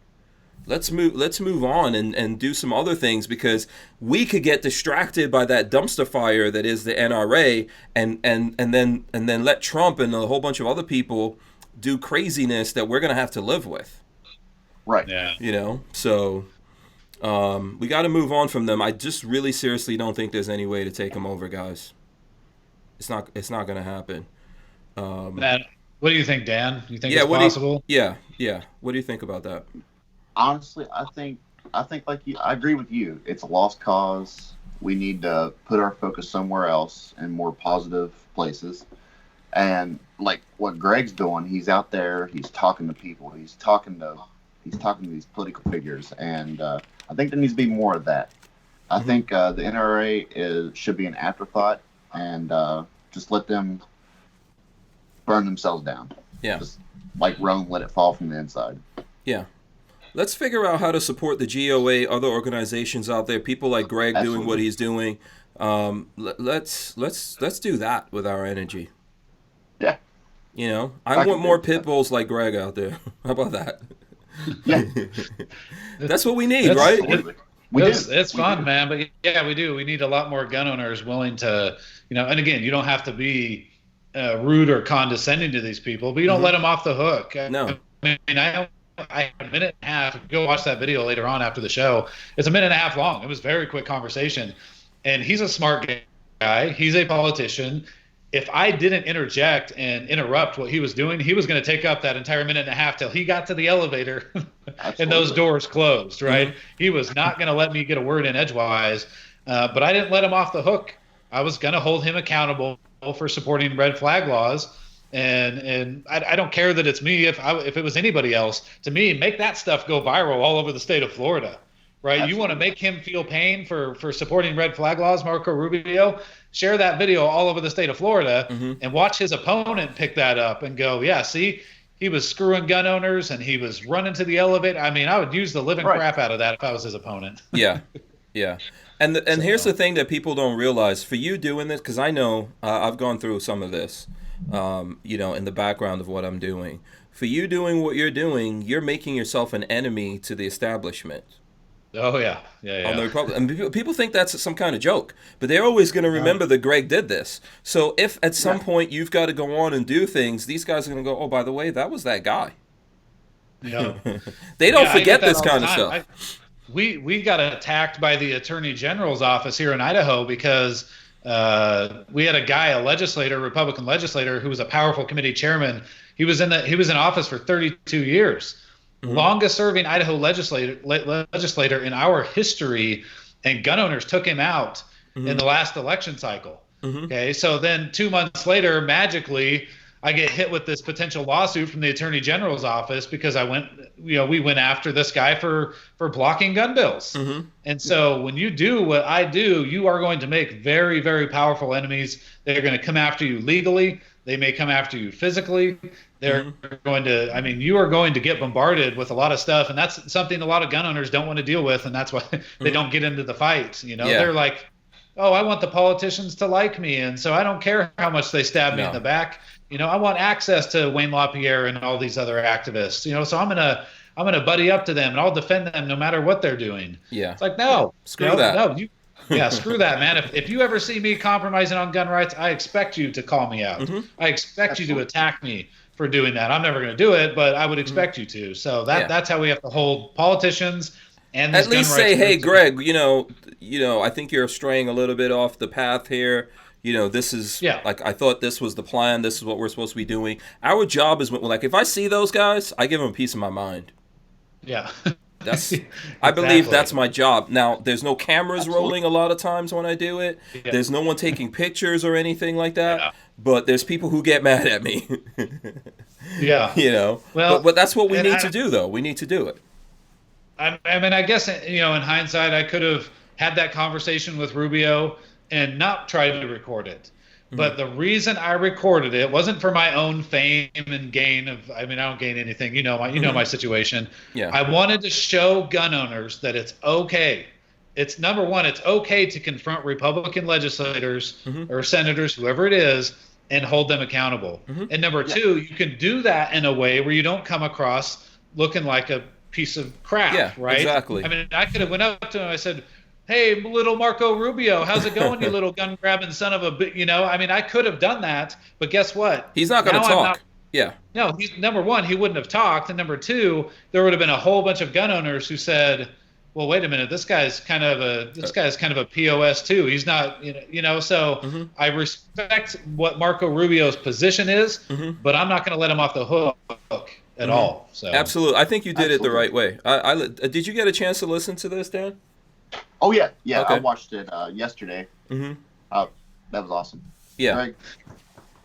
Let's move on and do some other things because we could get distracted by that dumpster fire that is the NRA and then let Trump and a whole bunch of other people do craziness that we're going to have to live with. Right. Yeah. So we got to move on from them. I just really seriously don't think there's any way to take them over, guys. It's not going to happen. Man, what do you think, Dan? You think it's possible? Yeah. What do you think about that? Honestly, I think like you, I agree with you. It's a lost cause. We need to put our focus somewhere else in more positive places. And like what Greg's doing, he's out there, he's talking to people, he's talking to these political figures, and I think there needs to be more of that. I think the NRA should be an afterthought, and just let them burn themselves down. Yeah, just like Rome, let it fall from the inside. Yeah. Let's figure out how to support the GOA, other organizations out there, people like Greg doing what he's doing. Let's do that with our energy. Yeah. I want more pit bulls like Greg out there. How about that? Yeah. That's what we need, right? It's fun, man. But yeah, we do. We need a lot more gun owners willing to, and again, you don't have to be rude or condescending to these people, but you don't let them off the hook. No. I mean, I I had a minute and a half. Go watch that video later on after the show. It's a minute and a half long. It was a very quick conversation. And he's a smart guy. He's a politician. If I didn't interject and interrupt what he was doing, he was going to take up that entire minute and a half till he got to the elevator and those doors closed, right? Mm-hmm. He was not going to let me get a word in edgewise, but I didn't let him off the hook. I was going to hold him accountable for supporting red flag laws. And I don't care that it's me. If it was anybody else, to me, make that stuff go viral all over the state of Florida, right? Absolutely. You want to make him feel pain for supporting red flag laws, Marco Rubio? Share that video all over the state of Florida, mm-hmm. and watch his opponent pick that up and go, yeah, see, he was screwing gun owners and he was running to the elevator. I mean, I would use the living crap out of that if I was his opponent. Yeah, yeah. And here's the thing that people don't realize. For you doing this, because I know I've gone through some of this, in the background of what I'm doing. For you doing what you're doing, you're making yourself an enemy to the establishment. Oh, yeah. On the Republic. And people think that's some kind of joke, but they're always going to remember that Greg did this. So if at some point you've got to go on and do things, these guys are going to go, oh, by the way, that was that guy. Yeah. They don't forget this kind of stuff. We got attacked by the Attorney General's office here in Idaho because we had a guy, a legislator, Republican legislator, who was a powerful committee chairman. He was in office for 32 years. Mm-hmm. Longest serving Idaho legislator in our history, and gun owners took him out in the last election cycle. Mm-hmm. Okay, so then 2 months later, magically, I get hit with this potential lawsuit from the Attorney General's office because we went after this guy for blocking gun bills. Mm-hmm. And so when you do what I do, you are going to make very, very powerful enemies. They're going to come after you legally. They may come after you physically. They're going to, you are going to get bombarded with a lot of stuff. And that's something a lot of gun owners don't want to deal with. And that's why they don't get into the fight. They're like, oh, I want the politicians to like me. And so I don't care how much they stab me in the back. I want access to Wayne LaPierre and all these other activists, so I'm going to buddy up to them and I'll defend them no matter what they're doing. Yeah. It's like, no, screw that. No, screw that, man. If you ever see me compromising on gun rights, I expect you to call me out. Mm-hmm. I expect you to attack me for doing that. I'm never going to do it, but I would expect you to. So that's how we have to hold politicians and at least say, hey, Greg, I think you're straying a little bit off the path here. This is like, I thought this was the plan. This is what we're supposed to be doing. Our job is if I see those guys, I give them a piece of my mind. Yeah. I believe that's my job. Now, there's no cameras rolling a lot of times when I do it. Yeah. There's no one taking pictures or anything like that. Yeah. But there's people who get mad at me. Yeah. Well, but that's what we need to do, though. We need to do it. I guess, in hindsight, I could have had that conversation with Rubio and not tried to record it. But the reason I recorded it wasn't for my own fame and gain of, I don't gain anything. My situation. Yeah. I wanted to show gun owners that it's okay. It's number one, it's okay to confront Republican legislators or senators, whoever it is, and hold them accountable. Mm-hmm. And number two, you can do that in a way where you don't come across looking like a piece of crap, right? Exactly. I could have went up to him and I said, hey, little Marco Rubio, how's it going, you little gun-grabbing son of a I could have done that, but guess what? He's not going to talk. No, number one, he wouldn't have talked, and number two, there would have been a whole bunch of gun owners who said, well, wait a minute, this guy's kind of a POS too. He's not, so I respect what Marco Rubio's position is, but I'm not going to let him off the hook at all. So absolutely. I think you did it the right way. Did you get a chance to listen to this, Dan? Oh, yeah. Okay. I watched it yesterday. Mm-hmm. That was awesome. Yeah. Greg,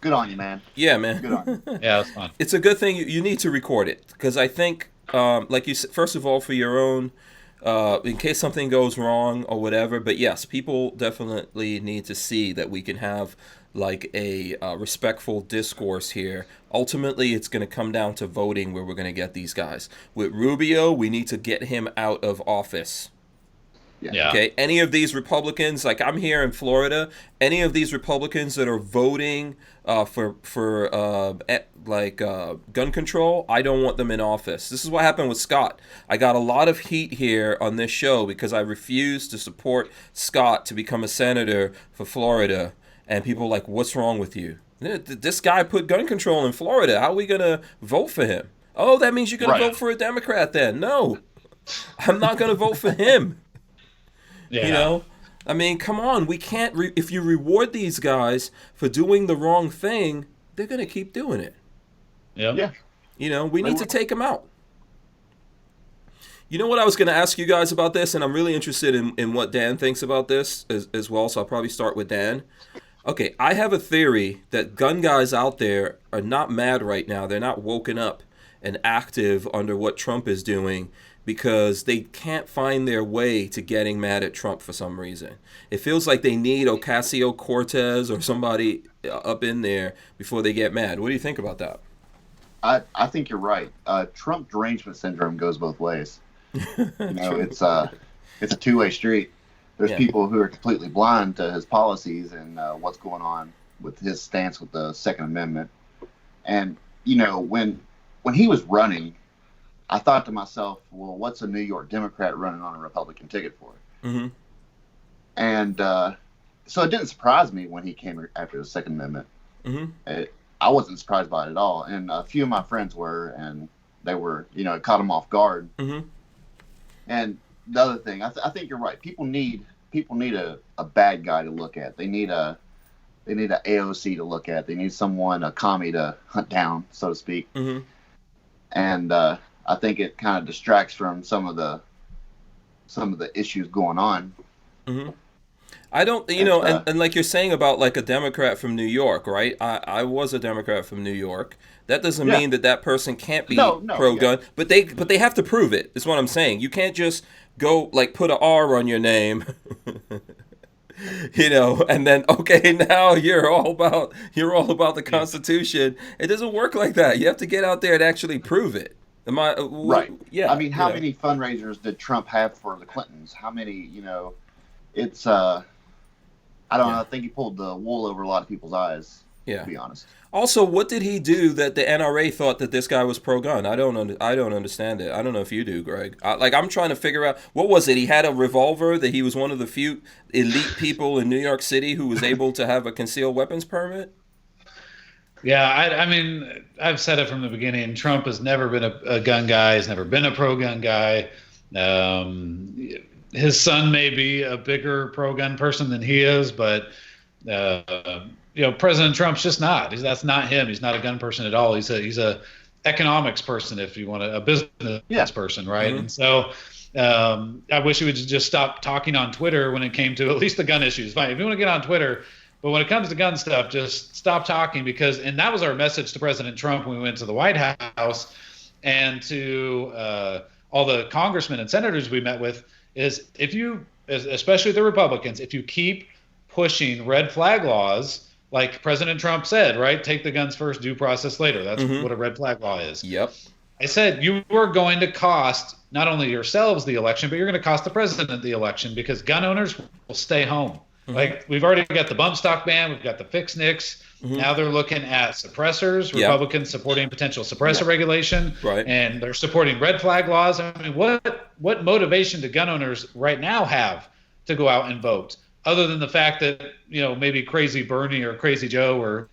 good on you, man. Yeah, man. Good on you. Yeah, it was fun. It's a good thing you need to record it because I think, like you said, first of all, for your own, in case something goes wrong or whatever. But yes, people definitely need to see that we can have like a respectful discourse here. Ultimately, it's going to come down to voting where we're going to get these guys. With Rubio, we need to get him out of office. Yeah. Okay. Any of these Republicans, like I'm here in Florida, any of these Republicans that are voting for gun control, I don't want them in office. This is what happened with Scott. I got a lot of heat here on this show because I refused to support Scott to become a senator for Florida, and people were like, "What's wrong with you? This guy put gun control in Florida. How are we gonna vote for him?" Oh, that means you're going to Right. vote for a Democrat then. No, I'm not going to vote for him. Yeah. You know? I mean, come on. We can't, if you reward these guys for doing the wrong thing, they're going to keep doing it. Yep. Yeah. You know, we need to take them out. You know what I was going to ask you guys about this, and I'm really interested in what Dan thinks about this as well, so I'll probably start with Dan. Okay, I have a theory that gun guys out there are not mad right now. They're not woken up and active under what Trump is doing because they can't find their way to getting mad at Trump for some reason. It feels like they need Ocasio-Cortez or somebody up in there before they get mad. What do you think about that? I think you're right. Trump derangement syndrome goes both ways. It's a two-way street. There's people who are completely blind to his policies and what's going on with his stance with the Second Amendment. And when he was running, I thought to myself, well, what's a New York Democrat running on a Republican ticket for? Mm-hmm. And so it didn't surprise me when he came after the Second Amendment. Mm-hmm. I wasn't surprised by it at all, and a few of my friends were, and they were, it caught them off guard. Mm-hmm. And the other thing, I think you're right. People need a bad guy to look at. They need a AOC to look at. They need someone, a commie, to hunt down, so to speak. Mm-hmm. And I think it kind of distracts from some of the issues going on. Mm-hmm. I don't, and like you're saying about like a Democrat from New York, right? I was a Democrat from New York. That doesn't mean that person can't be pro-gun, but they have to prove it. Is what I'm saying. You can't just go like put an R on your name, and then now you're all about the Constitution. It doesn't work like that. You have to get out there and actually prove it. Right? Yeah. I mean, how many fundraisers did Trump have for the Clintons? How many? It's I don't know. I think he pulled the wool over a lot of people's eyes. Yeah. To be honest. Also, what did he do that the NRA thought that this guy was pro-gun? I don't understand it. I don't know if you do, Greg. I'm trying to figure out, what was it? He had a revolver, that he was one of the few elite people in New York City who was able to have a concealed weapons permit? Yeah, I mean, I've said it from the beginning. Trump has never been a gun guy. He's never been a pro-gun guy. His son may be a bigger pro-gun person than he is, but President Trump's just not. That's not him. He's not a gun person at all. He's a economics person, if you want a business person, right? Mm-hmm. And so I wish he would just stop talking on Twitter when it came to at least the gun issues. Fine, if you want to get on Twitter, but when it comes to gun stuff, just stop talking, and that was our message to President Trump when we went to the White House and to all the congressmen and senators we met with, is if you, especially the Republicans, if you keep pushing red flag laws, like President Trump said, right? Take the guns first, due process later. That's what a red flag law is. Yep. I said you are going to cost not only yourselves the election, but you're going to cost the president the election, because gun owners will stay home. Mm-hmm. Like, we've already got the bump stock ban, we've got the fixed NICS. Mm-hmm. Now they're looking at suppressors, Republicans supporting potential suppressor regulation, right? And they're supporting red flag laws. I mean, what motivation do gun owners right now have to go out and vote, other than the fact that, maybe Crazy Bernie or Crazy Joe or,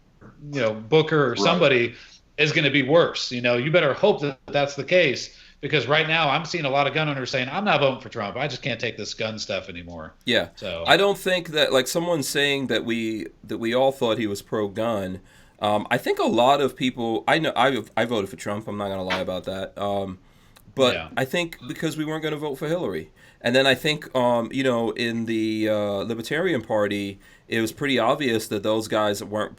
Booker or somebody is going to be worse? You better hope that that's the case, because right now I'm seeing a lot of gun owners saying, I'm not voting for Trump. I just can't take this gun stuff anymore. Yeah. So I don't think that, like, someone saying that we all thought he was pro-gun. I think a lot of people, I know I voted for Trump. I'm not going to lie about that. But I think because we weren't going to vote for Hillary. And then I think, in the Libertarian Party, it was pretty obvious that those guys weren't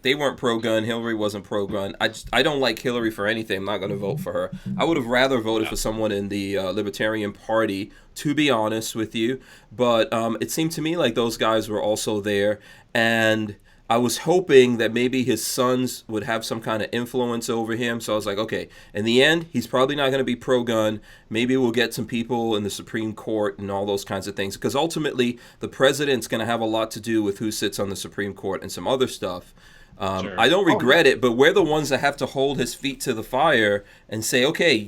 they weren't pro-gun. Hillary wasn't pro-gun. I don't like Hillary for anything. I'm not going to vote for her. I would have rather voted for someone in the Libertarian Party, to be honest with you. But it seemed to me like those guys were also there. And I was hoping that maybe his sons would have some kind of influence over him. So I was like, okay, in the end, he's probably not going to be pro-gun. Maybe we'll get some people in the Supreme Court and all those kinds of things. Because ultimately, the president's going to have a lot to do with who sits on the Supreme Court and some other stuff. Sure. I don't regret it, but we're the ones that have to hold his feet to the fire and say, okay,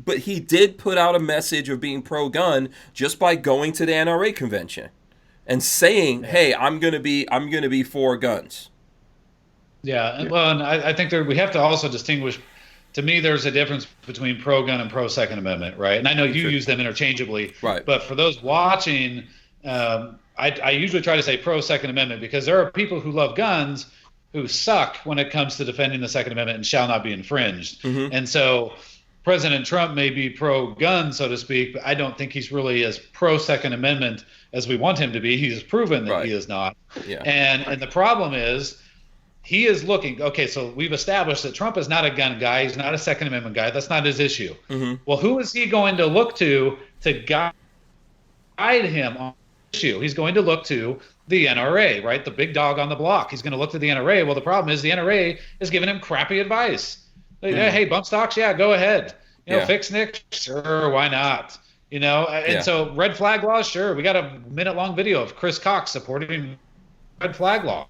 but he did put out a message of being pro-gun just by going to the NRA convention and saying, "Hey, I'm gonna be for guns." Yeah, well, and I think we have to also distinguish to me, there's a difference between pro-gun and pro-Second Amendment, right? And I know you use them interchangeably, right? But for those watching, I usually try to say pro-Second Amendment because there are people who love guns who suck when it comes to defending the Second Amendment and shall not be infringed. And so President Trump may be pro-gun, so to speak, but I don't think he's really as pro-Second Amendment as we want him to be. He's proven that he is not. And the problem is he is looking, okay, so we've established that Trump is not a gun guy. He's not a Second Amendment guy. That's not his issue. Well, who is he going to look to guide him on the issue? He's going to look to the NRA, right? The big dog on the block. He's going to look to the NRA. Well, the problem is the NRA is giving him crappy advice. Like, hey, bump stocks, yeah, go ahead. Fix Nick, sure, why not? And so red flag laws, sure. We got a minute-long video of Chris Cox supporting red flag law.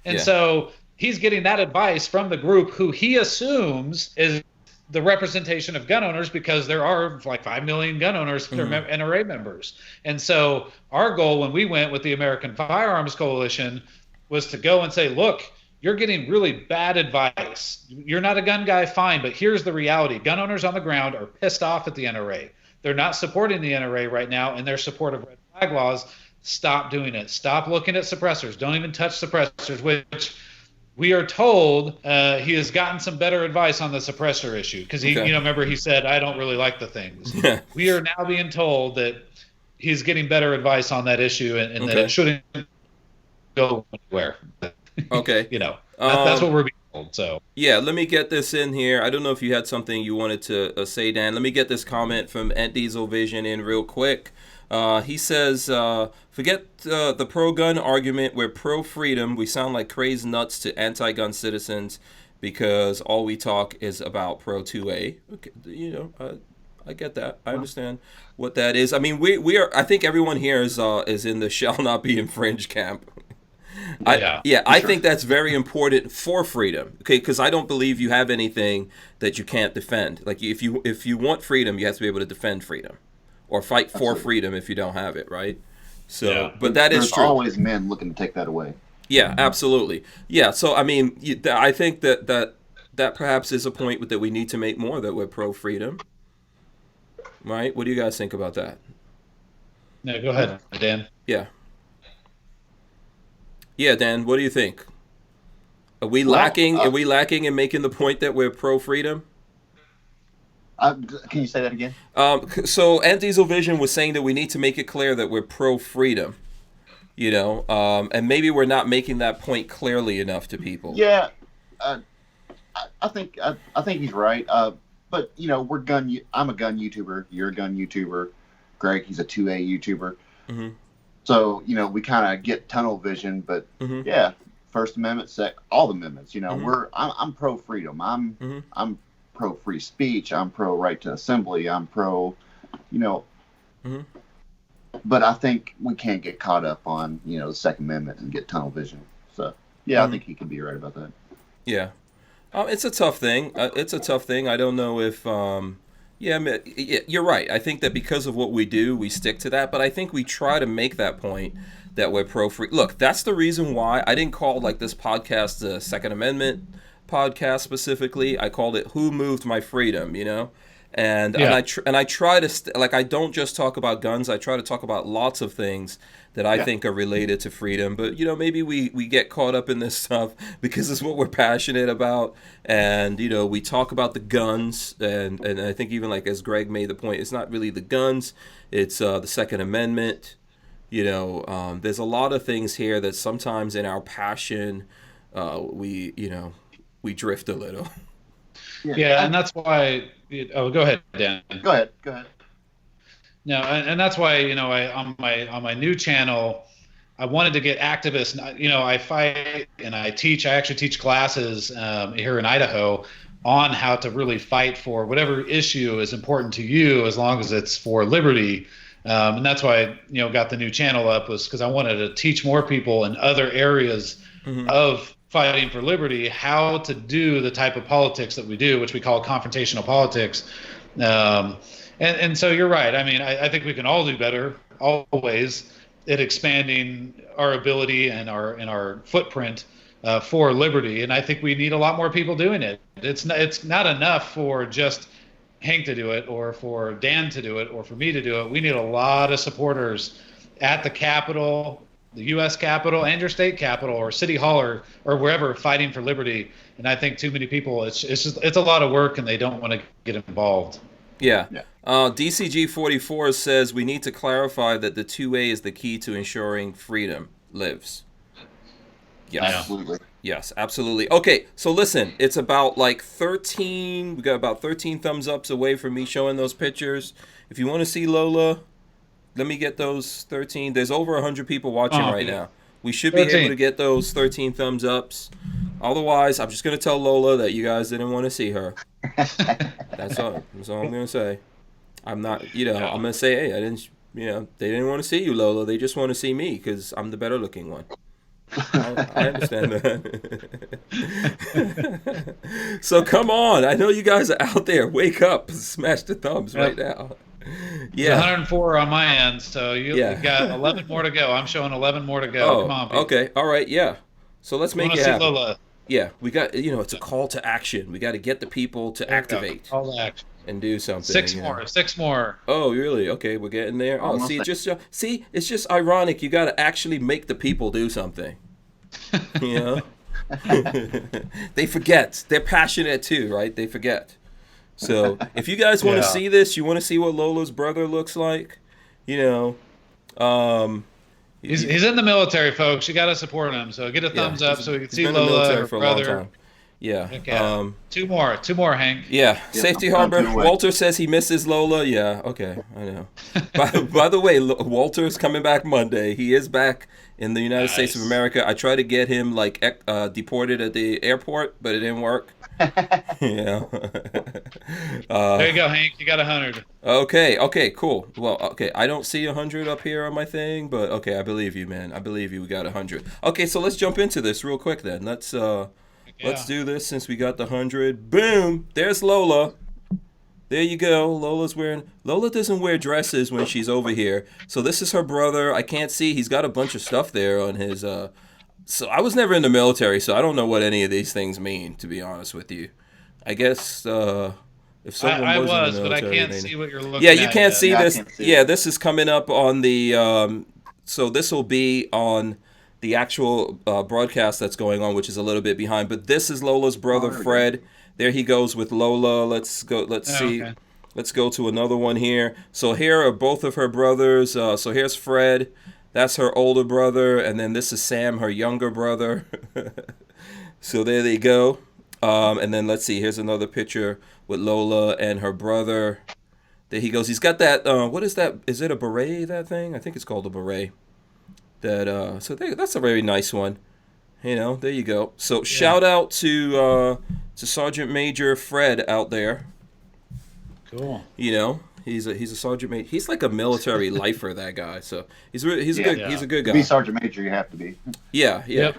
And so he's getting that advice from the group who he assumes is the representation of gun owners because there are like 5 million gun owners that are NRA members. And so our goal when we went with the American Firearms Coalition was to go and say, look, you're getting really bad advice. You're not a gun guy, fine, but here's the reality. Gun owners on the ground are pissed off at the NRA. They're not supporting the NRA right now in their support of red flag laws. Stop doing it. Stop looking at suppressors. Don't even touch suppressors, which we are told he has gotten some better advice on the suppressor issue because he, remember he said, I don't really like the things. We are now being told that he's getting better advice on that issue and that it shouldn't go anywhere. Okay. That's what we're being told. So yeah, let me get this in here. I don't know if you had something you wanted to say, Dan. Let me get this comment from Ant Diesel Vision in real quick. He says, forget the pro-gun argument. We're pro-freedom. We sound like crazed nuts to anti-gun citizens because all we talk is about pro-2A. Okay, I get that. I understand what that is. I mean, we are. I think everyone here is in the shall not be infringed camp. I think that's very important for freedom. Okay, because I don't believe you have anything that you can't defend. Like if you want freedom, you have to be able to defend freedom. Or fight for freedom if you don't have it, right? So, but that is true. There's always men looking to take that away. Yeah, absolutely. Yeah, so I mean, I think that perhaps is a point that we need to make more, that we're pro-freedom. Right? What do you guys think about that? No, go ahead, Dan. Yeah. Yeah, Dan, what do you think? Are we lacking in making the point that we're pro-freedom? Can you say that again? So Ant Diesel Vision was saying that we need to make it clear that we're pro-freedom, and maybe we're not making that point clearly enough to people. Yeah, I think he's right. But we're gun. I'm a gun YouTuber. You're a gun YouTuber. Greg, he's a 2A YouTuber. So we kind of get tunnel vision. But yeah, First Amendment, all the amendments. I'm pro-freedom. I'm pro-free speech. I'm pro-right to assembly. I'm pro, But I think we can't get caught up on, the Second Amendment and get tunnel vision. So, yeah, I think he could be right about that. Yeah. It's a tough thing. I don't know if, you're right. I think that because of what we do, we stick to that. But I think we try to make that point that we're pro-free. Look, that's the reason why I didn't call this podcast the Second Amendment podcast specifically. I called it "Who Moved My Freedom," and I try to I don't just talk about guns. I try to talk about lots of things that I think are related to freedom. But maybe we get caught up in this stuff because it's what we're passionate about, and we talk about the guns, and I think even as Greg made the point, it's not really the guns, it's the Second Amendment. There's a lot of things here that sometimes in our passion we drift a little. Yeah, and that's why. Go ahead, Dan. Go ahead. No, and that's why on my new channel, I wanted to get activists. I fight and I teach. I actually teach classes here in Idaho on how to really fight for whatever issue is important to you, as long as it's for liberty. And that's why I got the new channel up, was because I wanted to teach more people in other areas of fighting for liberty how to do the type of politics that we do, which we call confrontational politics. And so you're right. I mean, I think we can all do better, always, at expanding our ability and our footprint for liberty, and I think we need a lot more people doing it. It's not enough for just Hank to do it, or for Dan to do it, or for me to do it. We need a lot of supporters at the Capitol, the U.S. Capitol, and your state Capitol, or City Hall, or wherever, fighting for liberty. And I think too many people, it's a lot of work, and they don't want to get involved. Yeah. DCG 44 says we need to clarify that the 2A is the key to ensuring freedom lives. Yes. Absolutely. Yes, absolutely. Okay, so listen, it's about like 13, we got about 13 thumbs ups away from me showing those pictures. If you want to see Lola, let me get those 13. There's over 100 people watching right now. We should be 13. able to get those 13 thumbs ups. Otherwise, I'm just going to tell Lola that you guys didn't want to see her. That's all I'm going to say. I'm not, I'm going to say, hey, I didn't, they didn't want to see you, Lola. They just want to see me because I'm the better looking one. I understand that. So come on. I know you guys are out there. Wake up. Smash the thumbs right now. Yeah. 104 on my end, so you've got 11 more to go. I'm showing 11 more to go. Oh, come on, people. Okay. All right. Yeah. So let's make it happen. Lola. Yeah. We got, it's a call to action. We got to get the people to activate. Call to action. And do something. Six more. Oh, really? Okay, we're getting there. Oh, see, it's just ironic. You got to actually make the people do something. They forget. They're passionate too, right? They forget. So if you guys want to see this, you want to see what Lola's brother looks like, he's in the military, folks. You got to support him. So get a thumbs up so we can see Lola, her brother. Yeah. Okay. Two more, Hank. Yeah. Safety Harbor. Walter says he misses Lola. Yeah. Okay. I know. by the way, Walter's coming back Monday. He is back in the United States of America. I tried to get him deported at the airport, but it didn't work. Yeah. There you go, Hank. You got 100. Okay. Cool. Well, okay. I don't see 100 up here on my thing, but okay. I believe you, man. I believe you. We got 100. Okay. So let's jump into this real quick then. Let's do this since we got the 100. Boom! There's Lola. There you go. Lola doesn't wear dresses when she's over here. So this is her brother. I can't see. He's got a bunch of stuff there on his. So I was never in the military, so I don't know what any of these things mean. To be honest with you, I guess if someone I was in the military, but I can't see what you're looking at. Yeah, you can't see this. Can't see yeah, this is coming up on the. So this will be on the actual broadcast that's going on, which is a little bit behind. But this is Lola's brother, Fred. There he goes with Lola. Let's go. Let's see. Okay. Let's go to another one here. So here are both of her brothers. So here's Fred. That's her older brother. And then this is Sam, her younger brother. So there they go. And then let's see. Here's another picture with Lola and her brother. There he goes. He's got that. What is that? Is it a beret, that thing? I think it's called a beret. That's a very nice one. There you go. So shout out to Sergeant Major Fred out there. Cool. He's a sergeant major. He's like a military lifer, that guy. So he's a good guy. To be sergeant major, you have to be. Yeah. Yep.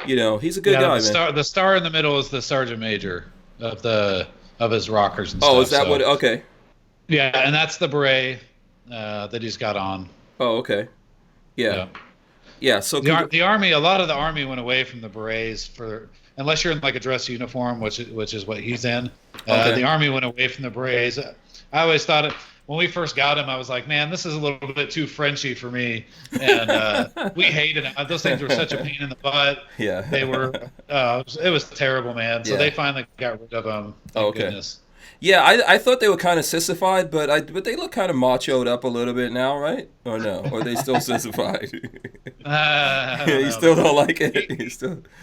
He's a good guy, man. The star in the middle is the sergeant major of his rockers and stuff. Oh, is that what? Okay. Yeah, and that's the beret that he's got on. Oh, okay. Yeah. So the army, a lot of the army went away from the berets unless you're in like a dress uniform, which is what he's in. The army went away from the berets. I always thought when we first got him, I was like, man, this is a little bit too Frenchy for me, and we hated them. Those things were such a pain in the butt. Yeah, they were. It was terrible, man. So they finally got rid of them. Thank goodness. Yeah, I thought they were kind of sissified, but they look kind of machoed up a little bit now, right? Or no? Or are they still sissified? You still don't like it?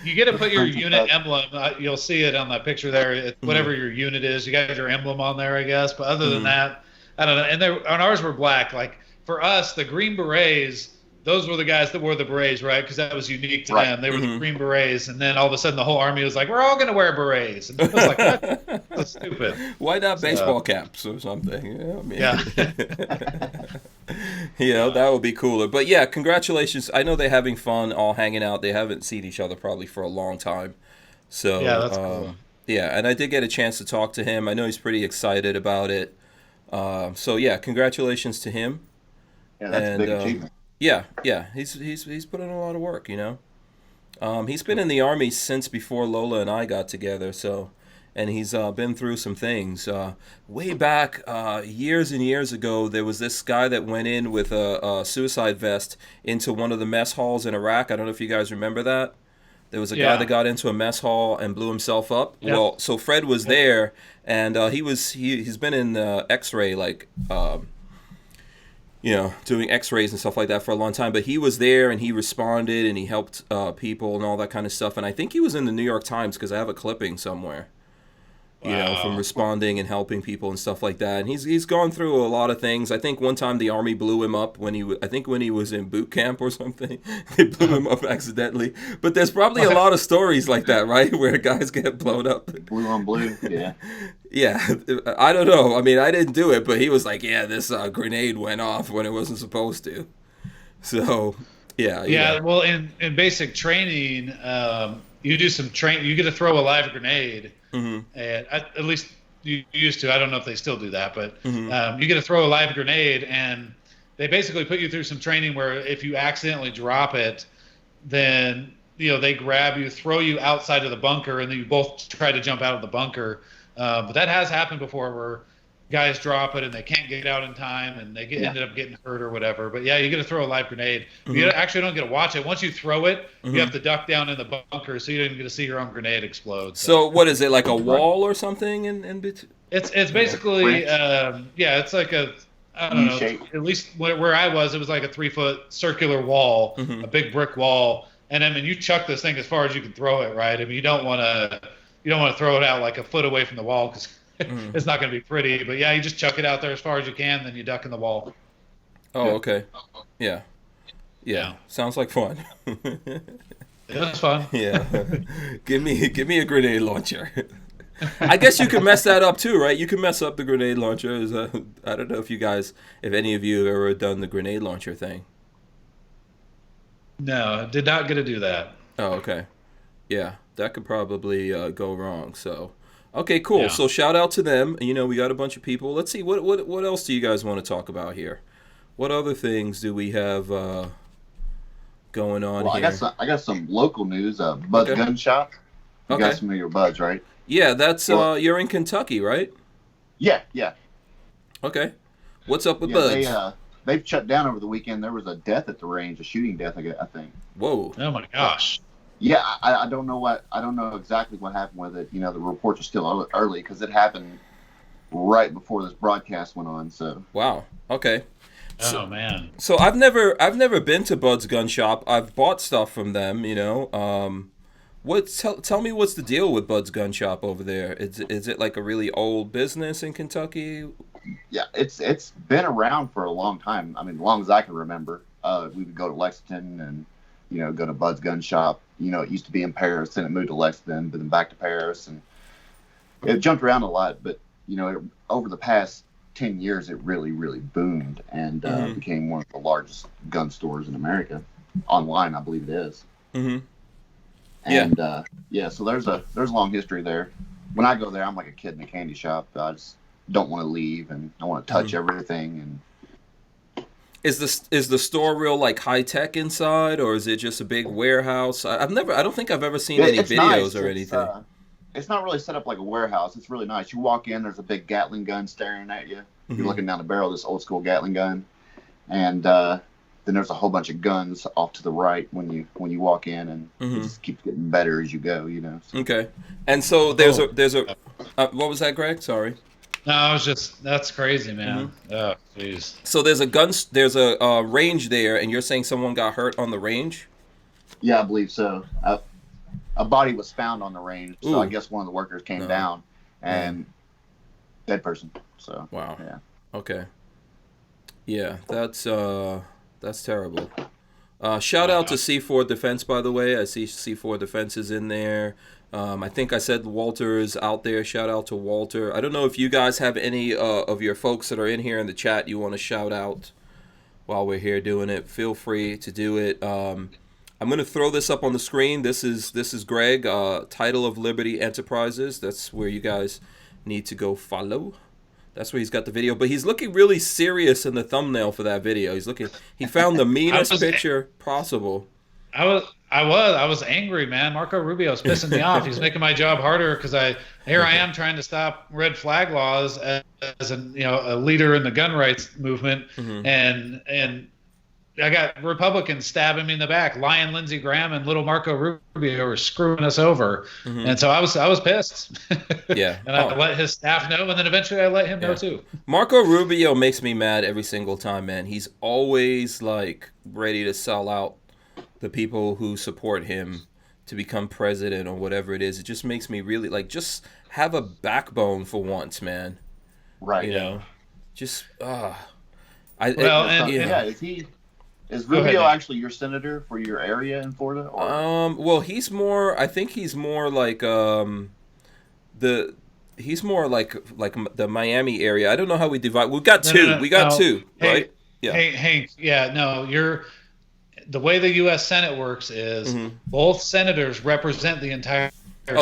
You get to put your unit emblem. You'll see it on that picture there. Whatever your unit is, you got your emblem on there, I guess. But other than that, I don't know. And on ours were black. Like for us, the green berets, those were the guys that wore the berets, right? Because that was unique to them. They were the green berets, and then all of a sudden the whole army was like, "We're all going to wear berets." And I was like, "What? That's stupid." Why not baseball caps or something? Yeah, that would be cooler. But yeah, congratulations. I know they're having fun, all hanging out. They haven't seen each other probably for a long time. So yeah, that's cool. Yeah, and I did get a chance to talk to him. I know he's pretty excited about it. So yeah, congratulations to him. Yeah, that's a big achievement. Yeah, he's put in a lot of work, He's been in the Army since before Lola and I got together, so, and he's been through some things. Way back, years and years ago, there was this guy that went in with a suicide vest into one of the mess halls in Iraq. I don't know if you guys remember that. There was a guy that got into a mess hall and blew himself up. Yep. Well, so Fred was there, and he's been in X-ray, like, doing X-rays and stuff like that for a long time. But he was there, and he responded, and he helped people and all that kind of stuff. And I think he was in the New York Times because I have a clipping somewhere. From responding and helping people and stuff like that. And he's gone through a lot of things. I think one time the Army blew him up when he was in boot camp or something. They blew him up accidentally. But there's probably a lot of stories like that, right? Where guys get blown up. Blue on blue, yeah. Yeah, I don't know. I mean, I didn't do it, but he was like, yeah, this grenade went off when it wasn't supposed to. So, yeah. Yeah, well, in basic training, you do some you get to throw a live grenade. Mm-hmm. And at least you used to. I don't know if they still do that, but you get to throw a live grenade, and they basically put you through some training where if you accidentally drop it, then they grab you, throw you outside of the bunker, and then you both try to jump out of the bunker. But that has happened before, where guys drop it and they can't get out in time, and they ended up getting hurt or whatever. But yeah, you get to throw a live grenade. Mm-hmm. You actually don't get to watch it. Once you throw it, you have to duck down in the bunker, so you don't even get to see your own grenade explode. So what is it, like a wall or something? It's basically it's like a, I don't know, at least where I was, it was like a 3-foot circular wall, a big brick wall, and I mean you chuck this thing as far as you can throw it, right? I mean you don't want to throw it out like a foot away from the wall because it's not going to be pretty, but yeah, you just chuck it out there as far as you can, then you duck in the wall. Oh, okay. Yeah. Sounds like fun. That's fun. Yeah. Give me a grenade launcher. I guess you could mess that up too, right? You can mess up the grenade launcher. I don't know if any of you have ever done the grenade launcher thing. No, did not get to do that. Oh, okay. Yeah, that could probably go wrong. So, okay, cool. Yeah. So shout out to them. We got a bunch of people. Let's see what else do you guys want to talk about here? What other things do we have going on here? I got some local news. Bud's Gun Shop. You guys familiar with Bud's, right? Yeah, that's you're in Kentucky, right? Yeah. Okay. What's up with Bud's? They've shut down over the weekend. There was a death at the range, a shooting death, I think. Whoa. Oh my gosh. Yeah, I don't know exactly what happened with it. The reports are still early because it happened right before this broadcast went on. So. Wow. Okay. Oh man. So I've never been to Bud's Gun Shop. I've bought stuff from them. Tell me what's the deal with Bud's Gun Shop over there? Is it like a really old business in Kentucky? Yeah, it's been around for a long time. I mean, as long as I can remember. We would go to Lexington and go to Bud's Gun Shop. It used to be in Paris, then it moved to Lexington, but then back to Paris, and it jumped around a lot. But over the past 10 years, it really, really boomed and became one of the largest gun stores in America. Online, I believe it is. Mm-hmm. And so there's a long history there. When I go there, I'm like a kid in a candy shop. I just don't want to leave, and I want to touch everything. And is the store real like high tech inside, or is it just a big warehouse? I don't think I've ever seen any videos nice. Or anything. It's not really set up like a warehouse. It's really nice. You walk in, there's a big Gatling gun staring at you. Mm-hmm. You're looking down the barrel of this old school Gatling gun, and then there's a whole bunch of guns off to the right when you walk in, and it just keeps getting better as you go. So. Okay, and so there's a what was that, Greg? Sorry. No, that's crazy, man. Mm-hmm. Oh, jeez. So there's a range there, and you're saying someone got hurt on the range? Yeah, I believe so. A body was found on the range, so I guess one of the workers came down and dead person. So wow. Yeah. Okay. Yeah, that's terrible. Shout out to C4 Defense, by the way. I see C4 Defense is in there. I think I said Walter is out there. Shout out to Walter. I don't know if you guys have any of your folks that are in here in the chat you want to shout out while we're here doing it. Feel free to do it. I'm going to throw this up on the screen. This is Greg, Title of Liberty Enterprises. That's where you guys need to go follow. That's where he's got the video. But he's looking really serious in the thumbnail for that video. He found the meanest picture possible. I was angry, man. Marco Rubio's pissing me off. He's making my job harder because here I am trying to stop red flag laws as a leader in the gun rights movement, and I got Republicans stabbing me in the back. Lion Lindsey Graham and little Marco Rubio were screwing us over, and so I was pissed. Yeah, and I let his staff know, and then eventually I let him know too. Marco Rubio makes me mad every single time, man. He's always like ready to sell out the people who support him to become president or whatever it is. It just makes me really like, just have a backbone for once, man. Right. You know, just Is Rubio actually your senator for your area in Florida? Or? Well, he's more. I think he's more like he's more like the Miami area. I don't know how we divide. We got two. We got two, right? Yeah. Hank. Yeah. No, the way the U.S. Senate works is both senators represent the entire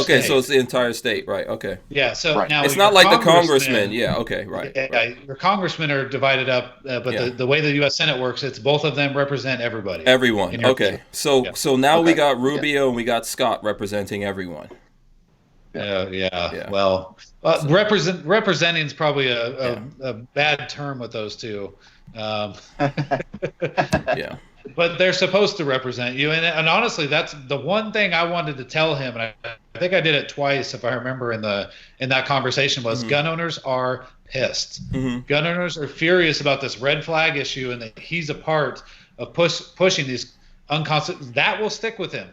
state. So it's the entire state, right? Okay. Yeah. So now it's not like the congressmen. Yeah. Okay. Right. Yeah. Your congressmen are divided up, but the way the U.S. Senate works, it's both of them represent everybody. Everyone. Okay. So now we got Rubio and we got Scott representing everyone. Yeah. Well, representing is probably a bad term with those two. Yeah. But they're supposed to represent you, and honestly, that's the one thing I wanted to tell him, and I think I did it twice, if I remember, in that conversation, was gun owners are pissed. Gun owners are furious about this red flag issue, and that he's a part of pushing these unconstitutional. That will stick with him.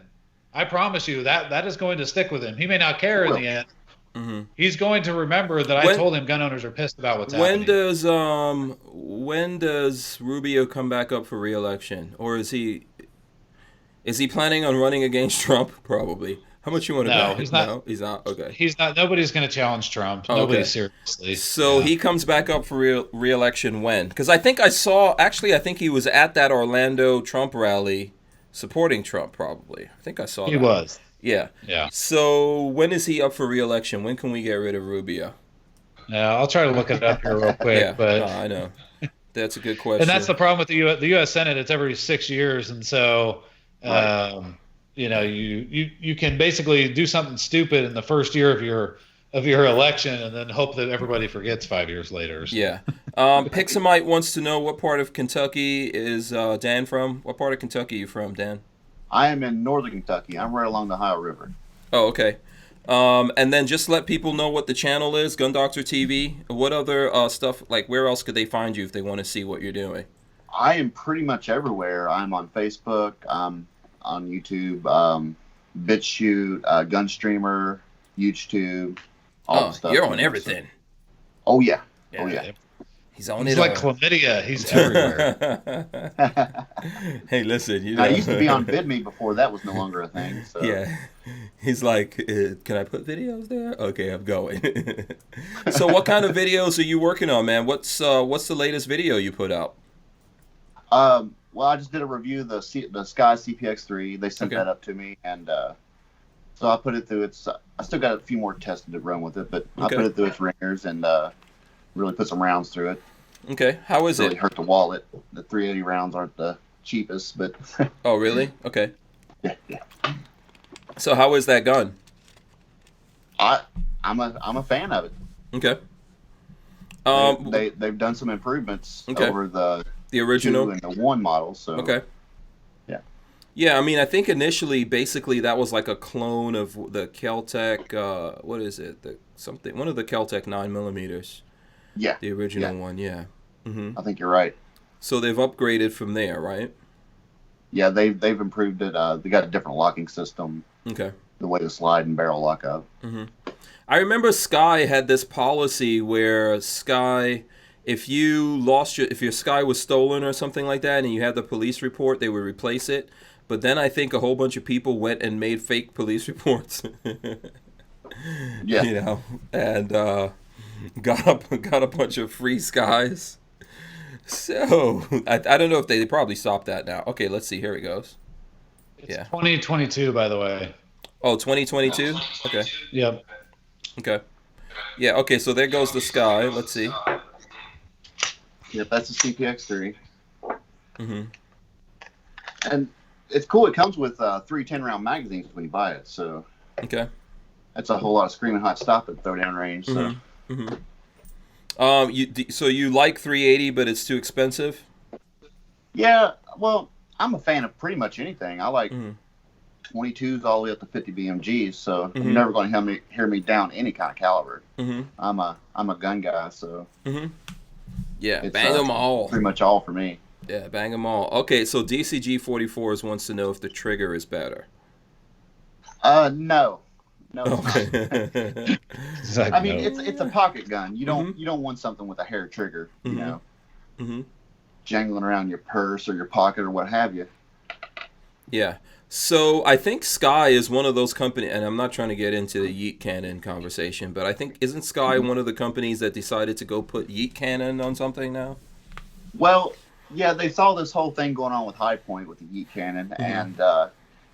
I promise you that is going to stick with him. He may not care in the end. He's going to remember that I told him gun owners are pissed about what's happening. When does Rubio come back up for re-election, or is he planning on running against Trump? Probably. How much you want to bet? No, he's not. No, he's not. Okay. He's not. Nobody's going to challenge Trump. Nobody seriously. So he comes back up for re-election when? Because I think he was at that Orlando Trump rally supporting Trump. Probably. I think I saw. He was. Yeah. So when is he up for re-election? When can we get rid of Rubio? Yeah, I'll try to look it up here real quick. I know. That's a good question. And that's the problem with the U.S. Senate. It's every 6 years, and so you can basically do something stupid in the first year of your election, and then hope that everybody forgets 5 years later. So. Yeah. Pixamite wants to know what part of Kentucky is Dan from? What part of Kentucky are you from, Dan? I am in northern Kentucky. I'm right along the Ohio River. Oh, okay. And then just let people know what the channel is, Gun Doctor TV. What other stuff, like where else could they find you if they want to see what you're doing? I am pretty much everywhere. I'm on Facebook, on YouTube, BitChute, Gunstreamer, YouTube, all the stuff. You're on everything. Oh, yeah. He's on He's it. like chlamydia. He's everywhere. Hey, listen. I used to be on BidMe before that was no longer a thing. So. Yeah. He's like, can I put videos there? Okay, I'm going. So what kind of videos are you working on, man? What's the latest video you put out? Well, I just did a review of the Sky CPX3. They sent that up to me, and so I put it through its. I still got a few more tests to run with it, but I put it through its ringers and really put some rounds through it. Okay, how is it? Really hurt the wallet. The 380 rounds aren't the cheapest, but. Oh, really? Okay. Yeah. So how is that gun? I'm a fan of it. Okay. They've done some improvements over the original 2 and the 1 model. So okay. Yeah, I mean, I think initially, basically, that was like a clone of the Kel-Tec. What is it? One of the Kel-Tec 9mm. Yeah. The original one. Yeah. I think you're right. So they've upgraded from there, right? Yeah, they've improved it. They got a different locking system. Okay. The way to slide and barrel lock up. I remember Sky had this policy where Sky, if your Sky was stolen or something like that, and you had the police report, they would replace it. But then I think a whole bunch of people went and made fake police reports. Yeah. And got a bunch of free Skies. So I don't know if they probably stopped that now. Okay, let's see. Here it goes. It's 2022, by the way. Oh, 2022? Okay. Yep. Okay. Yeah, okay, so there goes the Sky. Let's see. Yep, that's a CPX3. And it's cool. It comes with 3 10-round magazines when you buy it, so Okay. that's a whole lot of screaming hot stuff at throwdown range. So So you like 380, but it's too expensive? yeah, well, I'm a fan of pretty much anything. I like 22s all the way up to 50 BMGs, so you're never going to hear me down any kind of caliber. I'm a gun guy, so Yeah, it's, bang them all. Pretty much all for me. Yeah, bang them all. Okay, so DCG44s wants to know if the trigger is better. No, it's not. Okay. I mean, it's a pocket gun. You don't want something with a hair trigger, you know, jangling around your purse or your pocket or what have you. Yeah. So I think Sky is one of those companies, and I'm not trying to get into the yeet cannon conversation, but I think, isn't Sky one of the companies that decided to go put yeet cannon on something now? Well, yeah, they saw this whole thing going on with High Point with the yeet cannon, and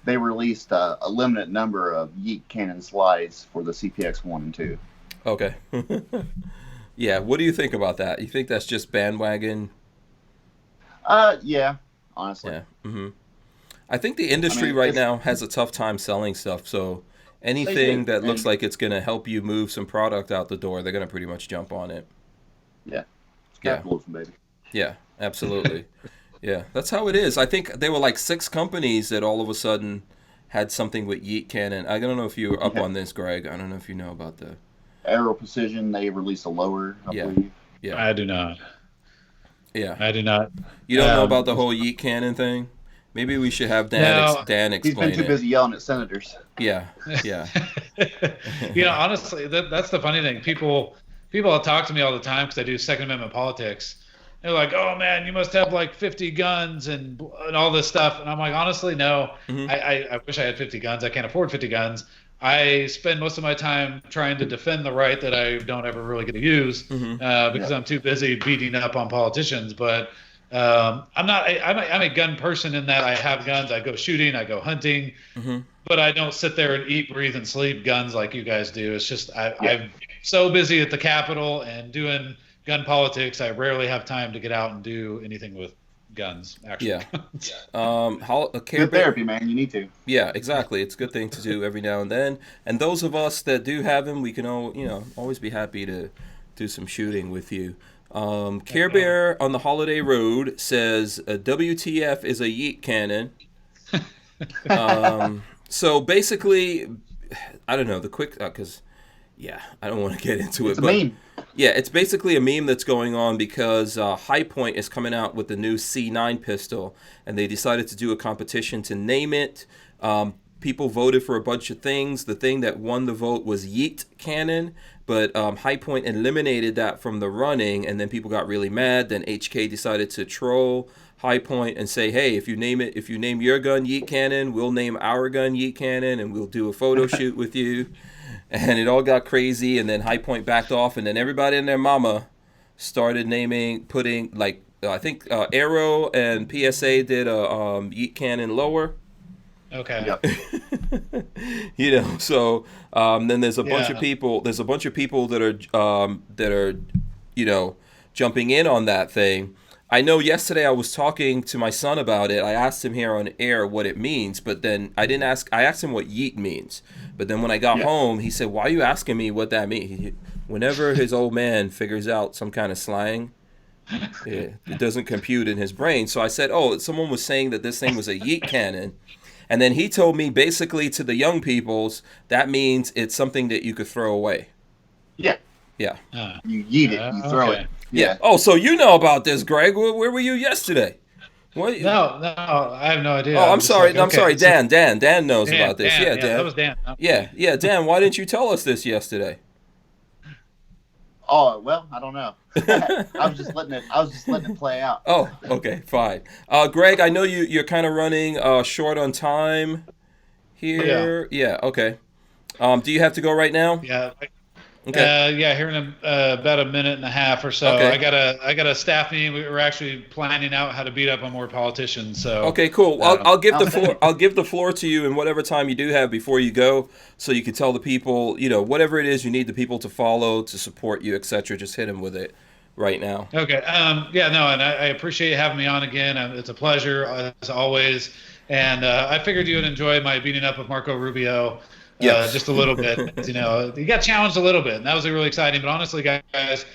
they released a limited number of yeet cannon slides for the CPX 1 and 2. Okay. Yeah, what do you think about that? You think that's just bandwagon? Yeah, honestly. Yeah. I think the industry right now has a tough time selling stuff, so anything that looks like it's going to help you move some product out the door, they're going to pretty much jump on it. Yeah. It's capitalism, baby. Yeah, absolutely. Yeah, that's how it is. I think there were like 6 companies that all of a sudden had something with yeet cannon. I don't know if you were up on this, Greg. I don't know if you know about the Aero Precision. They released a lower, I believe. Yeah. I do not. Yeah. I do not. You don't know about the whole yeet cannon thing? Maybe we should have Dan explain He's been too busy yelling at senators. Yeah. Honestly, that's the funny thing. People talk to me all the time because I do Second Amendment politics. They're like, "Oh man, you must have like 50 guns and all this stuff." And I'm like, honestly, no. I wish I had 50 guns. I can't afford 50 guns. I spend most of my time trying to defend the right that I don't ever really get to use because I'm too busy beating up on politicians. But I'm a gun person in that I have guns. I go shooting, I go hunting, but I don't sit there and eat, breathe, and sleep guns like you guys do. It's just I'm so busy at the Capitol and doing gun politics. I rarely have time to get out and do anything with guns. Actually, Good therapy, man. You need to. Yeah, exactly. It's a good thing to do every now and then. And those of us that do have them, we can always be happy to do some shooting with you. Care Bear on the Holiday Road says WTF is a yeet cannon. So basically, I don't know the quick because I don't want to get into it. It's a meme. Yeah, it's basically a meme that's going on because High Point is coming out with the new C9 pistol, and they decided to do a competition to name it. People voted for a bunch of things. The thing that won the vote was yeet cannon, but High Point eliminated that from the running, and then people got really mad. Then HK decided to troll High Point and say, "Hey, if you name your gun yeet cannon, we'll name our gun yeet cannon, and we'll do a photo shoot with you." And it all got crazy, and then High Point backed off, and then everybody and their mama started putting like I think Aero and PSA did a yeet cannon lower. Okay. Yep. So then there's a bunch of people. There's a bunch of people that are jumping in on that thing. I know yesterday I was talking to my son about it. I asked him here on air what it means, but then I didn't ask. I asked him what yeet means, but then when I got home, he said, "Why are you asking me what that means?" Whenever his old man figures out some kind of slang, it doesn't compute in his brain. So I said, "Oh, someone was saying that this thing was a yeet cannon." And then he told me basically to the young peoples, that means it's something that you could throw away. Yeah. Yeah. You yeet it, you throw it. Yeah. Oh, so you know about this, Greg. Where were you yesterday? What? No, I have no idea. Oh, I'm sorry. I'm sorry. Dan knows about this. Dan, Dan. That was Dan. Yeah, Dan, why didn't you tell us this yesterday? Oh, well, I don't know. I was just letting it play out. Oh, okay, fine. Greg, I know you're kind of running short on time here. Yeah, okay. Do you have to go right now? Yeah. Okay. Here in about a minute and a half or so. Okay. I got a staff meeting. We were actually planning out how to beat up on more politicians. So okay, cool. I'll give the floor. I'll give the floor to you in whatever time you do have before you go, so you can tell the people, whatever it is you need the people to follow, to support you, etc. Just hit them with it right now. Okay. And I appreciate you having me on again. It's a pleasure as always. And I figured you would enjoy my beating up of Marco Rubio just a little bit. He got challenged a little bit, and that was really exciting. But honestly, guys,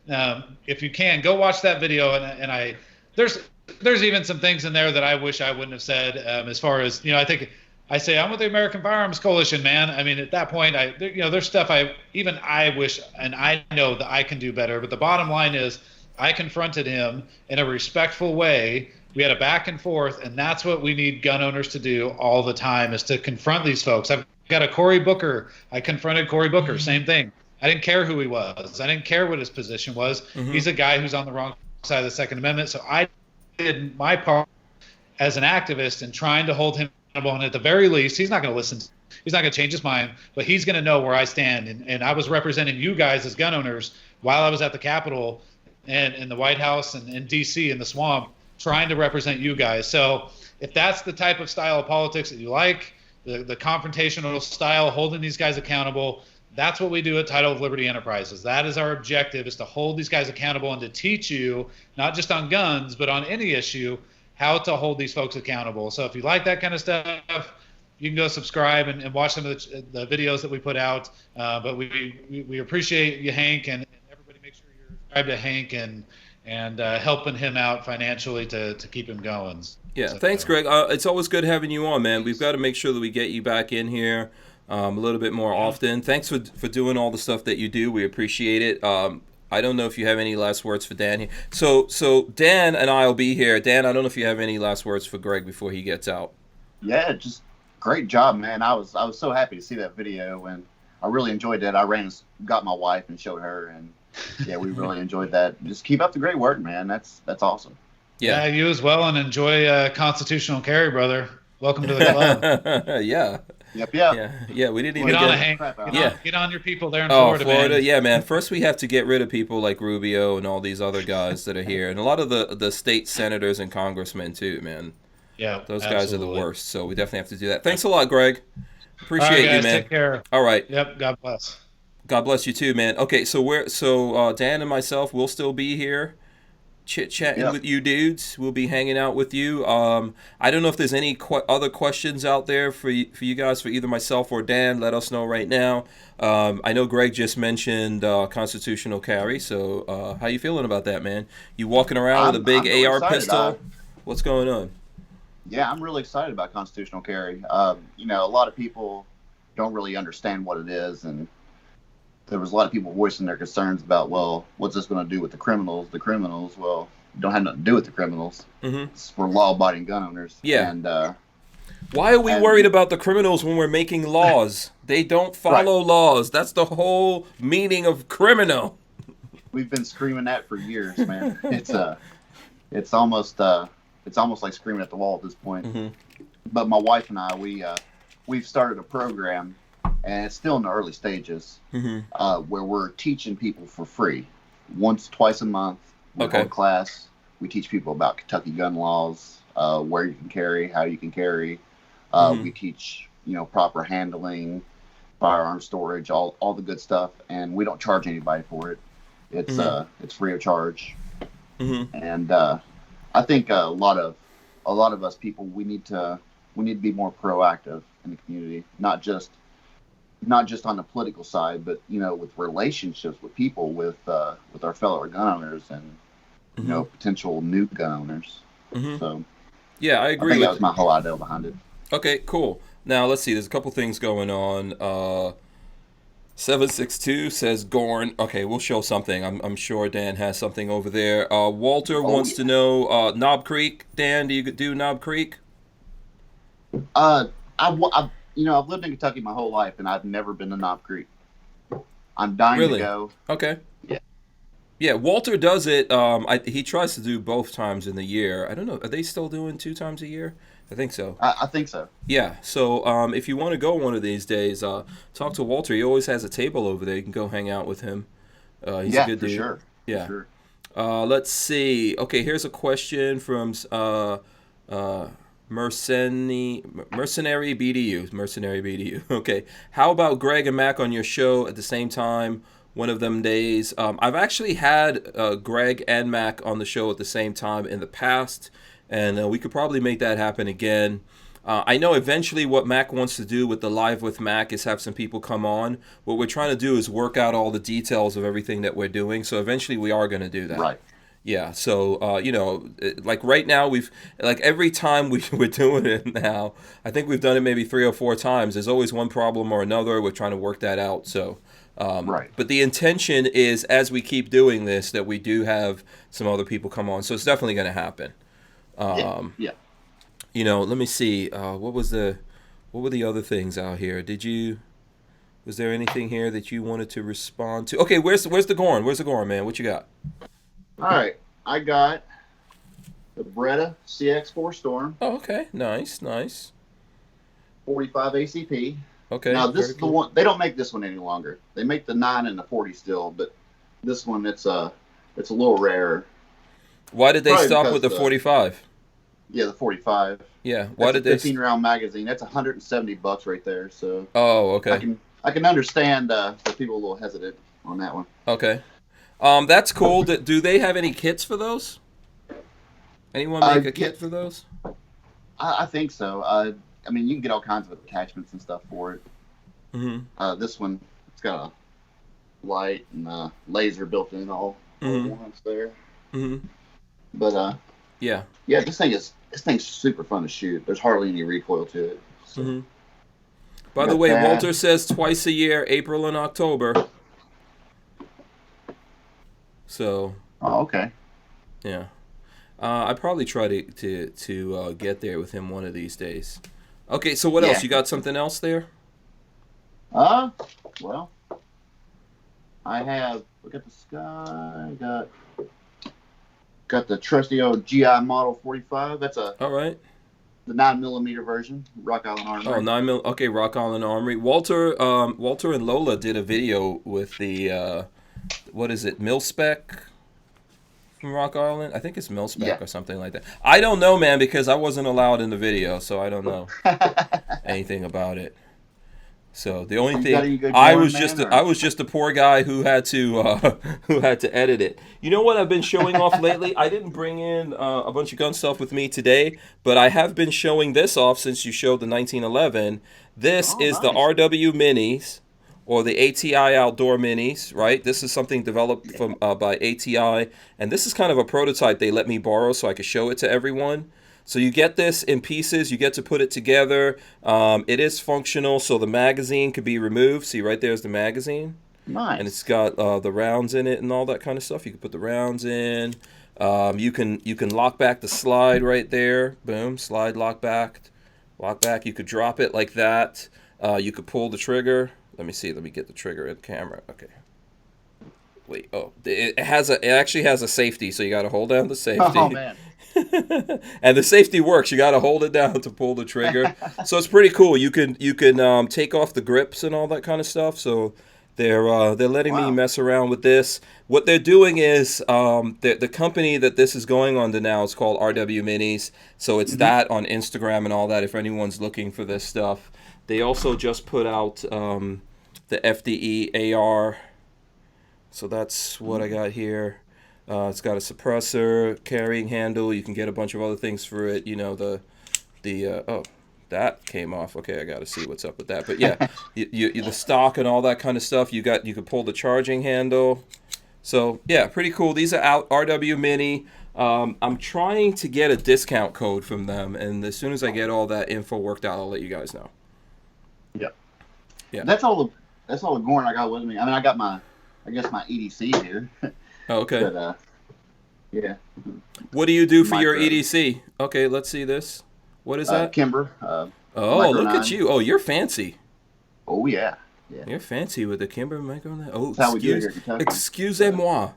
if you can, go watch that video. And there's even some things in there that I wish I wouldn't have said. As far as I think I say I'm with the American Firearms Coalition, man. I mean, at that point, there's stuff I wish, and I know that I can do better. But the bottom line is, I confronted him in a respectful way. We had a back and forth, and that's what we need gun owners to do all the time, is to confront these folks. I've got a Cory Booker. I confronted Cory Booker. Same thing. I didn't care who he was. I didn't care what his position was. He's a guy who's on the wrong side of the Second Amendment. So I did my part as an activist in trying to hold him accountable. And at the very least, he's not going to listen. He's not going to change his mind, but he's going to know where I stand. And I was representing you guys as gun owners while I was at the Capitol and in the White House and in D.C. in the swamp, trying to represent you guys. So if that's the type of style of politics that you like, the confrontational style, holding these guys accountable, that's what we do at Title of Liberty Enterprises. That is our objective, is to hold these guys accountable and to teach you, not just on guns, but on any issue, how to hold these folks accountable. So if you like that kind of stuff, you can go subscribe and watch some of the videos that we put out. But we appreciate you, Hank, and everybody make sure you're subscribed to Hank and helping him out financially to keep him going. Yeah, thanks, Greg. It's always good having you on, man. We've got to make sure that we get you back in here a little bit more often. Thanks for doing all the stuff that you do. We appreciate it. I don't know if you have any last words for Dan here. So Dan and I will be here. Dan, I don't know if you have any last words for Greg before he gets out. Yeah, just great job, man. I was so happy to see that video, and I really enjoyed that. I got my wife and showed her, and yeah, we really enjoyed that. Just keep up the great work, man. That's awesome. Yeah, you as well, and enjoy constitutional carry, brother. Welcome to the club. Yeah. Yep. Yeah. We didn't even get on Hank. Get on your people there in Florida, man. Yeah, man. First, we have to get rid of people like Rubio and all these other guys that are here, and a lot of the state senators and congressmen too, man. Yeah, those guys are the worst. So we definitely have to do that. Thanks a lot, Greg. Appreciate all right, guys, you, man. Take care. All right. Yep. God bless. God bless you too, man. Okay, so Dan and myself will still be here, chit-chatting with you dudes. We'll be hanging out with you. I don't know if there's any other questions out there for you guys, for either myself or Dan. Let us know right now. I know Greg just mentioned constitutional carry, so how you feeling about that, man? You walking around with a big AR pistol? What's going on? Yeah, I'm really excited about constitutional carry. A lot of people don't really understand what it is, and there was a lot of people voicing their concerns about, well, what's this going to do with the criminals? The criminals, well, don't have nothing to do with the criminals. It's for law-abiding gun owners. Yeah. And why are we worried about the criminals when we're making laws? They don't follow laws. That's the whole meaning of criminal. We've been screaming that for years, man. It's almost like screaming at the wall at this point. But my wife and I, we've started a program, and it's still in the early stages, where we're teaching people for free. Twice a month, we hold class. We teach people about Kentucky gun laws, where you can carry, how you can carry. We teach, proper handling, firearm storage, all the good stuff, and we don't charge anybody for it. It's free of charge. And I think a lot of us people, we need to be more proactive in the community, not just on the political side, but with relationships with people, with our fellow gun owners and potential new gun owners. So yeah, I agree. I think that was my whole idea behind it. Okay, cool. Now let's see. There's a couple things going on. 762 says Gorn. Okay, we'll show something. I'm sure Dan has something over there. Walter wants to know Knob Creek. Dan, do you do Knob Creek? I've lived in Kentucky my whole life, and I've never been to Knob Creek. I'm dying to go. Okay. Yeah. Yeah, Walter does it. He tries to do both times in the year. I don't know. Are they still doing 2 times a year? I think so. I think so. Yeah. So if you want to go one of these days, talk to Walter. He always has a table over there. You can go hang out with him. He's a good dude. Sure. Yeah. For sure. Let's see. Okay, here's a question from Mercenary BDU. Okay. How about Greg and Mac on your show at the same time one of them days? I've actually had Greg and Mac on the show at the same time in the past, and we could probably make that happen again. I know eventually what Mac wants to do with the Live with Mac is have some people come on. What we're trying to do is work out all the details of everything that we're doing. So eventually we are going to do that. Right. Yeah. So, like right now like every time we're doing it now, I think we've done it maybe 3 or 4 times. There's always one problem or another. We're trying to work that out. So, Right. But the intention is as we keep doing this, that we do have some other people come on. So it's definitely going to happen. Yeah. Let me see. What were the other things out here? Was there anything here that you wanted to respond to? Okay, where's the Gorn? Where's the Gorn, man? What you got? All right. I got the Bretta CX4 Storm. Oh, okay. Nice. 45 ACP. Okay. Now this is the one. They don't make this one any longer. They make the 9 and the 40 still, but this one it's a little rarer. Why did they Probably stop because with the 45? Yeah, the 45. Yeah. Why did a they? 15-round magazine. That's $170 right there. So Oh, okay. I can understand the people a little hesitant on that one. Okay. That's cool. Do they have any kits for those? Anyone make a kit for those? I think so. I mean, you can get all kinds of attachments and stuff for it. Mm-hmm. This one, it's got a light and laser built in all at once there. Mm-hmm. But yeah, this thing's super fun to shoot. There's hardly any recoil to it. So. Mm-hmm. By the way, Walter says twice a year, April and October. So. Oh, okay. Yeah. I probably try to get there with him one of these days. Okay, so what else? You got something else there? Well, I have. Look at the sky. Got the trusty old GI Model 45. That's all right. The 9mm version, Rock Island Armory. Oh, 9mm. Okay, Rock Island Armory. Walter and Lola did a video with the what is it, mil-spec from Rock Island? I think it's mil-spec or something like that. I don't know, man, because I wasn't allowed in the video, so I don't know anything about it. So the only thing I was just a poor guy who had to edit it. You know what I've been showing off lately? I didn't bring in a bunch of gun stuff with me today, but I have been showing this off since you showed the 1911. This is the RW Minis, or the ATI Outdoor Minis, right? This is something developed from by ATI, and this is kind of a prototype they let me borrow so I could show it to everyone. So you get this in pieces, you get to put it together. It is functional, so the magazine could be removed. See, right there's the magazine. Nice. And it's got the rounds in it and all that kind of stuff. You can put the rounds in. You can lock back the slide right there. Boom, slide, lock back. You could drop it like that. You could pull the trigger. Let me see. Let me get the trigger in the camera. Okay. Wait. Oh, it actually has a safety, so you got to hold down the safety. Oh man. And the safety works. You got to hold it down to pull the trigger. So it's pretty cool. You can take off the grips and all that kind of stuff. So they're letting me mess around with this. What they're doing is the company that this is going on to now is called RW Minis. So it's that on Instagram and all that. If anyone's looking for this stuff, they also just put out the FDE AR. So that's what I got here. It's got a suppressor, carrying handle. You can get a bunch of other things for it. You know, oh, that came off. Okay, I got to see what's up with that. But yeah, the stock and all that kind of stuff. You could pull the charging handle. So yeah, pretty cool. These are out RW Mini. I'm trying to get a discount code from them, and as soon as I get all that info worked out, I'll let you guys know. Yep. Yeah. That's all the Gorn I got with me. I mean, I got my EDC here. Oh, okay. But, yeah. What do you do for your EDC? Okay, let's see this. What is that? Kimber. Oh, look at you. Oh, you're fancy. Oh, yeah. You're fancy with the Kimber Micro. Oh, that's how we do it here in Kentucky. Excusez-moi.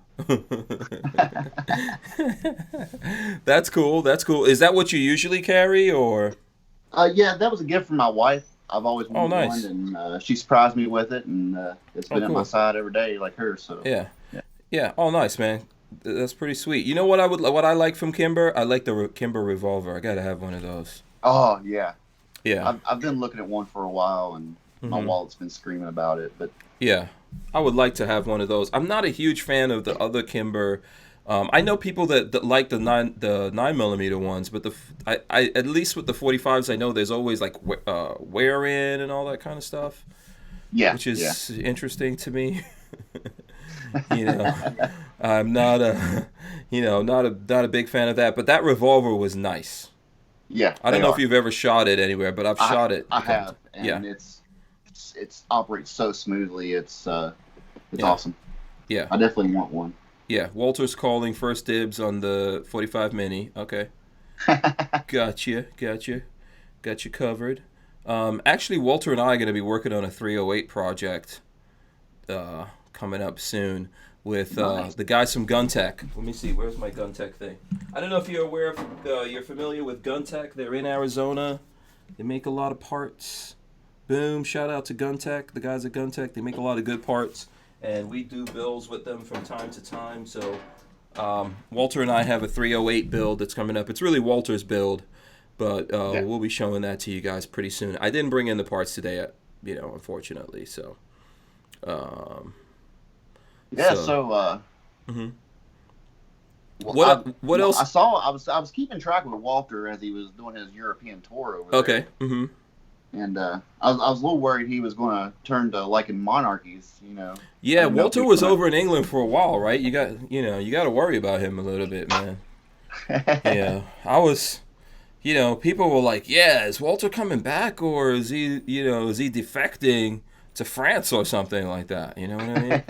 That's cool. Is that what you usually carry, or? Yeah, that was a gift from my wife. I've always wanted nice. one, and she surprised me with it, and it's been at my side every day like hers. So yeah. Oh, nice, man. That's pretty sweet. You know what I like from Kimber? I like the Kimber revolver. I gotta have one of those. Oh yeah. Yeah. I've been looking at one for a while, and my wallet's been screaming about it. But yeah, I would like to have one of those. I'm not a huge fan of the other Kimber I know people that like the 9mm ones, but I at least with the 45s, I know there's always like wear in and all that kind of stuff. Yeah, which is interesting to me. You know, I'm not a, not a big fan of that. But that revolver was nice. Yeah, I don't know if you've ever shot it anywhere, but I've shot it. I have, and it's operates so smoothly. It's awesome. Yeah, I definitely want one. Yeah, Walter's calling first dibs on the 45 Mini. Okay, got you covered. Actually, Walter and I are going to be working on a 308 project coming up soon with the guys from GunTech. Let me see, where's my GunTech thing? I don't know if you're aware of, you're familiar with GunTech. They're in Arizona. They make a lot of parts. Boom, shout out to GunTech, the guys at GunTech. They make a lot of good parts, and we do builds with them from time to time. So Walter and I have a 308 build that's coming up. It's really Walter's build. But we'll be showing that to you guys pretty soon. I didn't bring in the parts today, unfortunately. So, mm-hmm. What else? I was keeping track with Walter as he was doing his European tour over there. Okay. Mm-hmm. And I was a little worried he was going to turn to liking monarchies. Yeah, Walter was over in England for a while, right? You got to worry about him a little bit, man. Yeah, I was. People were like, "Yeah, is Walter coming back, or is he defecting to France or something like that?" You know what I mean?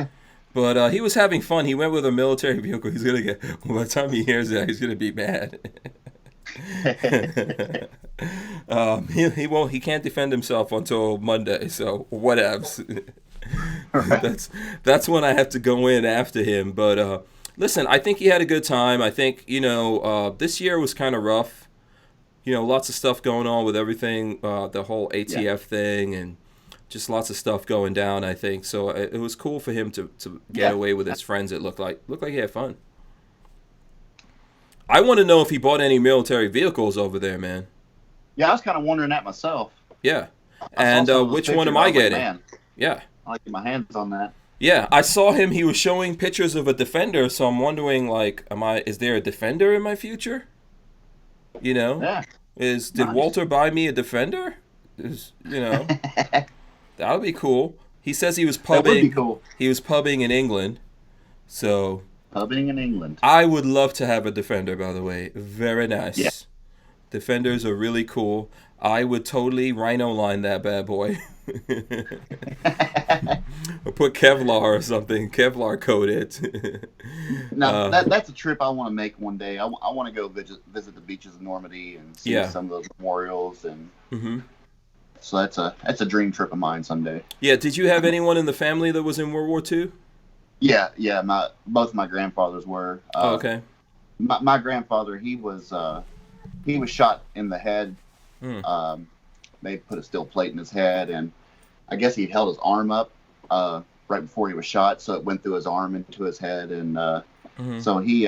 But he was having fun. He went with a military vehicle. He's gonna get. By the time he hears that, he's gonna be mad. He can't defend himself until Monday. So whatevs. That's when I have to go in after him. But listen, I think he had a good time. I think this year was kind of rough. Lots of stuff going on with everything, the whole ATF thing, and just lots of stuff going down, I think. So it was cool for him to get away with his friends. It looked like he had fun. I want to know if he bought any military vehicles over there, man. Yeah, I was kind of wondering that myself. Yeah. And which one am I getting? Man, yeah. I like to get my hands on that. Yeah, I saw him. He was showing pictures of a Defender, so I'm wondering, like, is there a Defender in my future? Yeah. Did Walter buy me a Defender? That would be cool. He says he was pubbing. That would be cool. He was pubbing in England, so. Pubbing in England. I would love to have a Defender, by the way. Very nice. Yeah. Defenders are really cool. I would totally rhino line that bad boy. Or put Kevlar or something. Kevlar coat it. Now that's a trip I want to make one day. I want to go visit the beaches of Normandy and see some of those memorials, and so that's a dream trip of mine someday. Yeah. Did you have anyone in the family that was in World War II? Yeah. Both my grandfathers were. Okay. My grandfather, he was shot in the head. They put a steel plate in his head, and I guess he held his arm up right before he was shot, so it went through his arm into his head, and so he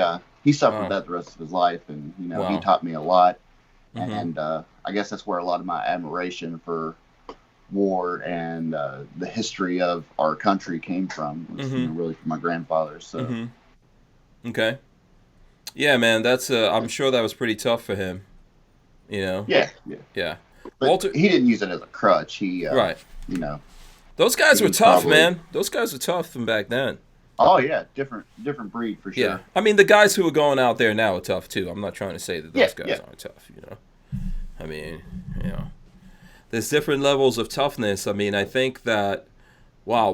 suffered that the rest of his life, and he taught me a lot, and I guess that's where a lot of my admiration for war and the history of our country came from, was really from my grandfather. So okay, yeah, man, that's I'm sure that was pretty tough for him. Yeah. But Walter, he didn't use it as a crutch. He right. Those guys were tough, man. Those guys were tough from back then. Oh yeah, different breed for sure. Yeah, I mean the guys who are going out there now are tough too. I'm not trying to say that those guys aren't tough. I mean, there's different levels of toughness. I mean, I think that how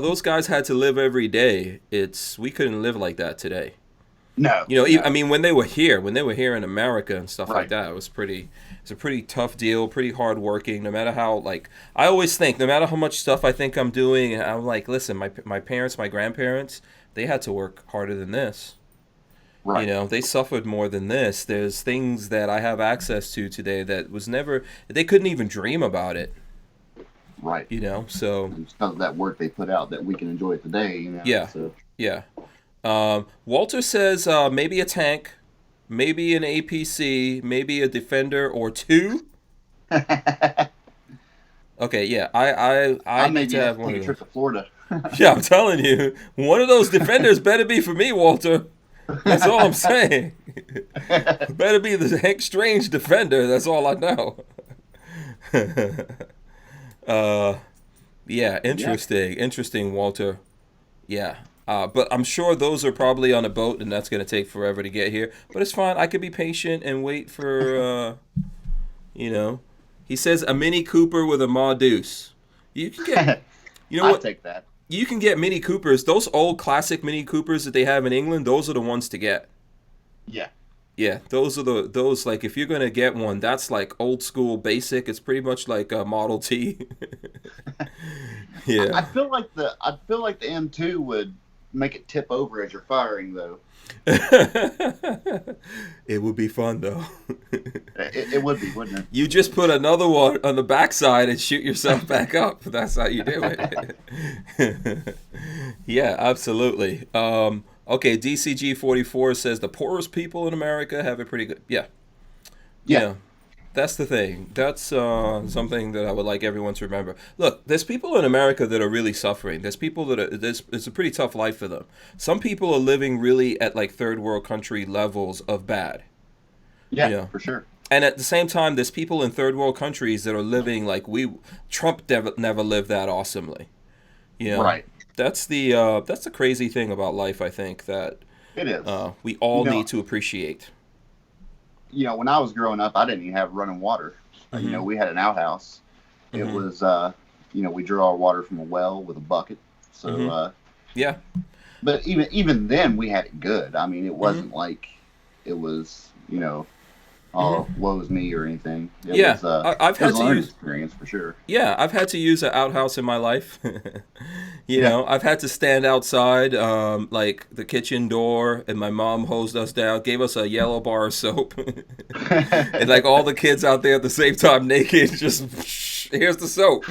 those guys had to live every day. We couldn't live like that today. No. I mean, when they were here in America and stuff like that, it's a pretty tough deal, pretty hard working, no matter how, I always think, no matter how much stuff I think I'm doing, I'm like, listen, my parents, my grandparents, they had to work harder than this. Right. They suffered more than this. There's things that I have access to today that they couldn't even dream about it. Right. So. It's because of that work they put out that we can enjoy today, Yeah. So. Yeah. Walter says maybe a tank, maybe an APC, maybe a Defender or two. Okay, yeah, I need to have one of those. Trip to Florida. Yeah, I'm telling you, one of those Defenders better be for me, Walter. That's all I'm saying. Better be the Hank Strange defender. That's all I know. Yeah, interesting, Walter. Yeah. But I'm sure those are probably on a boat, and that's going to take forever to get here. But it's fine. I could be patient and wait for, you know. He says a Mini Cooper with a Ma Deuce. You can get, you know I'd what? take that. You can get Mini Coopers. Those old classic Mini Coopers that they have in England, those are the ones to get. Yeah. Yeah, those are those like if you're gonna get one, that's like old school basic. It's pretty much like a Model T. Yeah. I feel like the M2 would make it tip over as you're firing, though. It would be fun though. It would be, wouldn't it? You just put another one on the backside and shoot yourself back up. That's how you do it. Yeah, absolutely. Okay, DCG44 says the poorest people in America have it pretty good. Yeah. Yeah. That's the thing. That's something that I would like everyone to remember. Look, there's people in America that are really suffering. There's people that it's a pretty tough life for them. Some people are living really at like third world country levels of bad. Yeah, for sure. And at the same time, there's people in third world countries that are living like Trump never lived that awesomely. Right. That's the crazy thing about life, I think, that It is. We all need to appreciate. When I was growing up, I didn't even have running water. Mm-hmm. We had an outhouse. It was, we drew our water from a well with a bucket. So, yeah. But even then, we had it good. I mean, it wasn't like it was, oh, woe's me or anything. It was, I've had to use experience for sure. Yeah, I've had to use an outhouse in my life. I've had to stand outside, like the kitchen door, and my mom hosed us down, gave us a yellow bar of soap, and like all the kids out there at the same time naked, just here's the soap.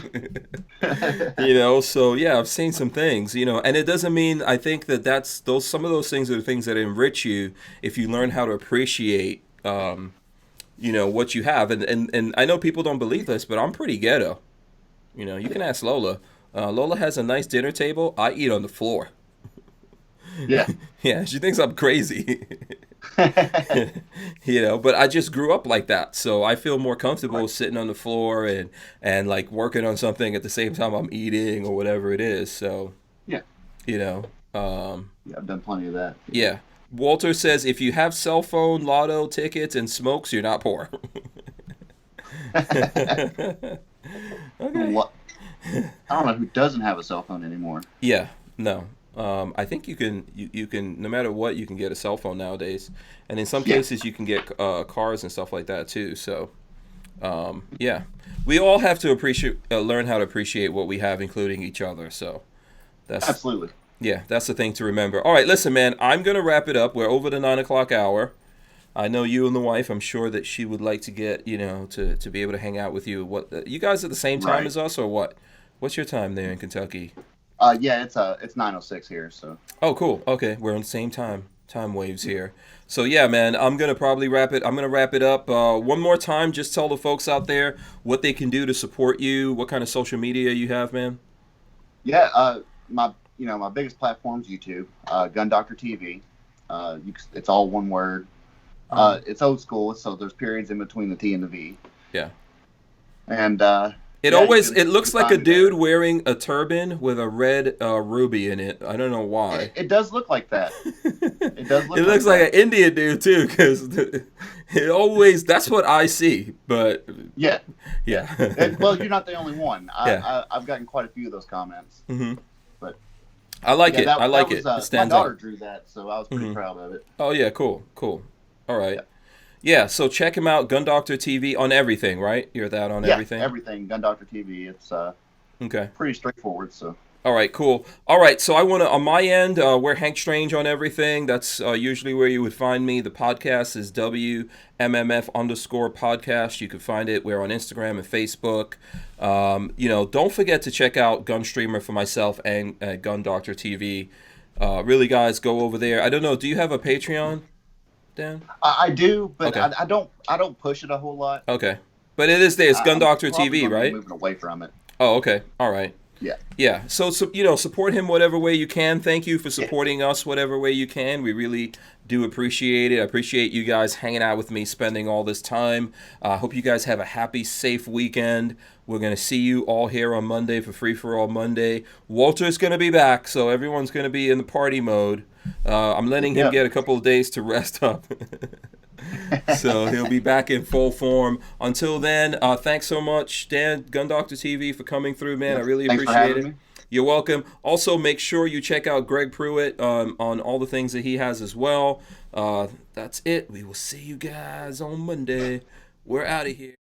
So yeah, I've seen some things, and it doesn't mean I think that's some of those things are the things that enrich you if you learn how to appreciate. What you have. And I know people don't believe this, but I'm pretty ghetto. You can ask Lola. Lola has a nice dinner table. I eat on the floor. Yeah. Yeah, she thinks I'm crazy. But I just grew up like that. So I feel more comfortable sitting on the floor and like working on something at the same time I'm eating or whatever it is. So, yeah. Yeah, I've done plenty of that. Yeah. Walter says, if you have cell phone, lotto tickets, and smokes, you're not poor. Okay. I don't know who doesn't have a cell phone anymore. Yeah, no. I think you can, no matter what, you can get a cell phone nowadays. And in some cases, you can get cars and stuff like that, too. So, yeah. We all have to learn how to appreciate what we have, including each other. So, that's... Absolutely. Yeah, that's the thing to remember. All right, listen, man, I'm going to wrap it up. We're over the 9 o'clock hour. I know you and the wife, I'm sure that she would like to get, to be able to hang out with you. What you guys at the same time as us or what? What's your time there in Kentucky? Yeah, it's 9:06 here, so. Oh, cool. Okay, we're on the same time waves here. So, yeah, man, I'm going to probably wrap it. I'm going to wrap it up. One more time, just tell the folks out there what they can do to support you, what kind of social media you have, man. Yeah, my biggest platform is YouTube, Gun Doctor TV. It's all one word. It's old school, so there's periods in between the T and the V. Yeah. And it looks like a dude wearing a turban with a red ruby in it. I don't know why. It does look like that. It does look. It looks like an Indian dude too, because that's what I see. But yeah. Well, you're not the only one. Yeah. I've gotten quite a few of those comments. Mm-hmm. But I like it. I like it. It stands my daughter out. drew that, so I was pretty proud of it. Oh yeah, cool. All right. Yeah, so check him out, Gun Doctor TV on everything, right? You're that on everything? Yeah, everything, Gun Doctor TV. It's okay. Pretty straightforward, so. All right, cool. All right, so I want to, on my end, we're Hank Strange on everything. That's usually where you would find me. The podcast is WMMF_podcast. You can find it. We're on Instagram and Facebook. Don't forget to check out Gun Streamer for myself and Gun Doctor TV. Really, guys, go over there. I don't know, do you have a Patreon, Dan? I do, but okay. I don't push it a whole lot. Okay, but it is there. It's Gun Doctor TV, right? Moving away from it. Oh, okay. All right. Yeah. So support him whatever way you can. Thank you for supporting us whatever way you can. We really do appreciate it. I appreciate you guys hanging out with me, spending all this time. I hope you guys have a happy, safe weekend. We're going to see you all here on Monday for Free for All Monday. Walter's going to be back, so everyone's going to be in the party mode. I'm letting him get a couple of days to rest up. So he'll be back in full form. Until then, thanks so much, Dan, Gun Doctor TV, for coming through, man. I really appreciate it. You're welcome. Also, make sure you check out Greg Pruett on all the things that he has as well. That's it. We will see you guys on Monday. We're out of here.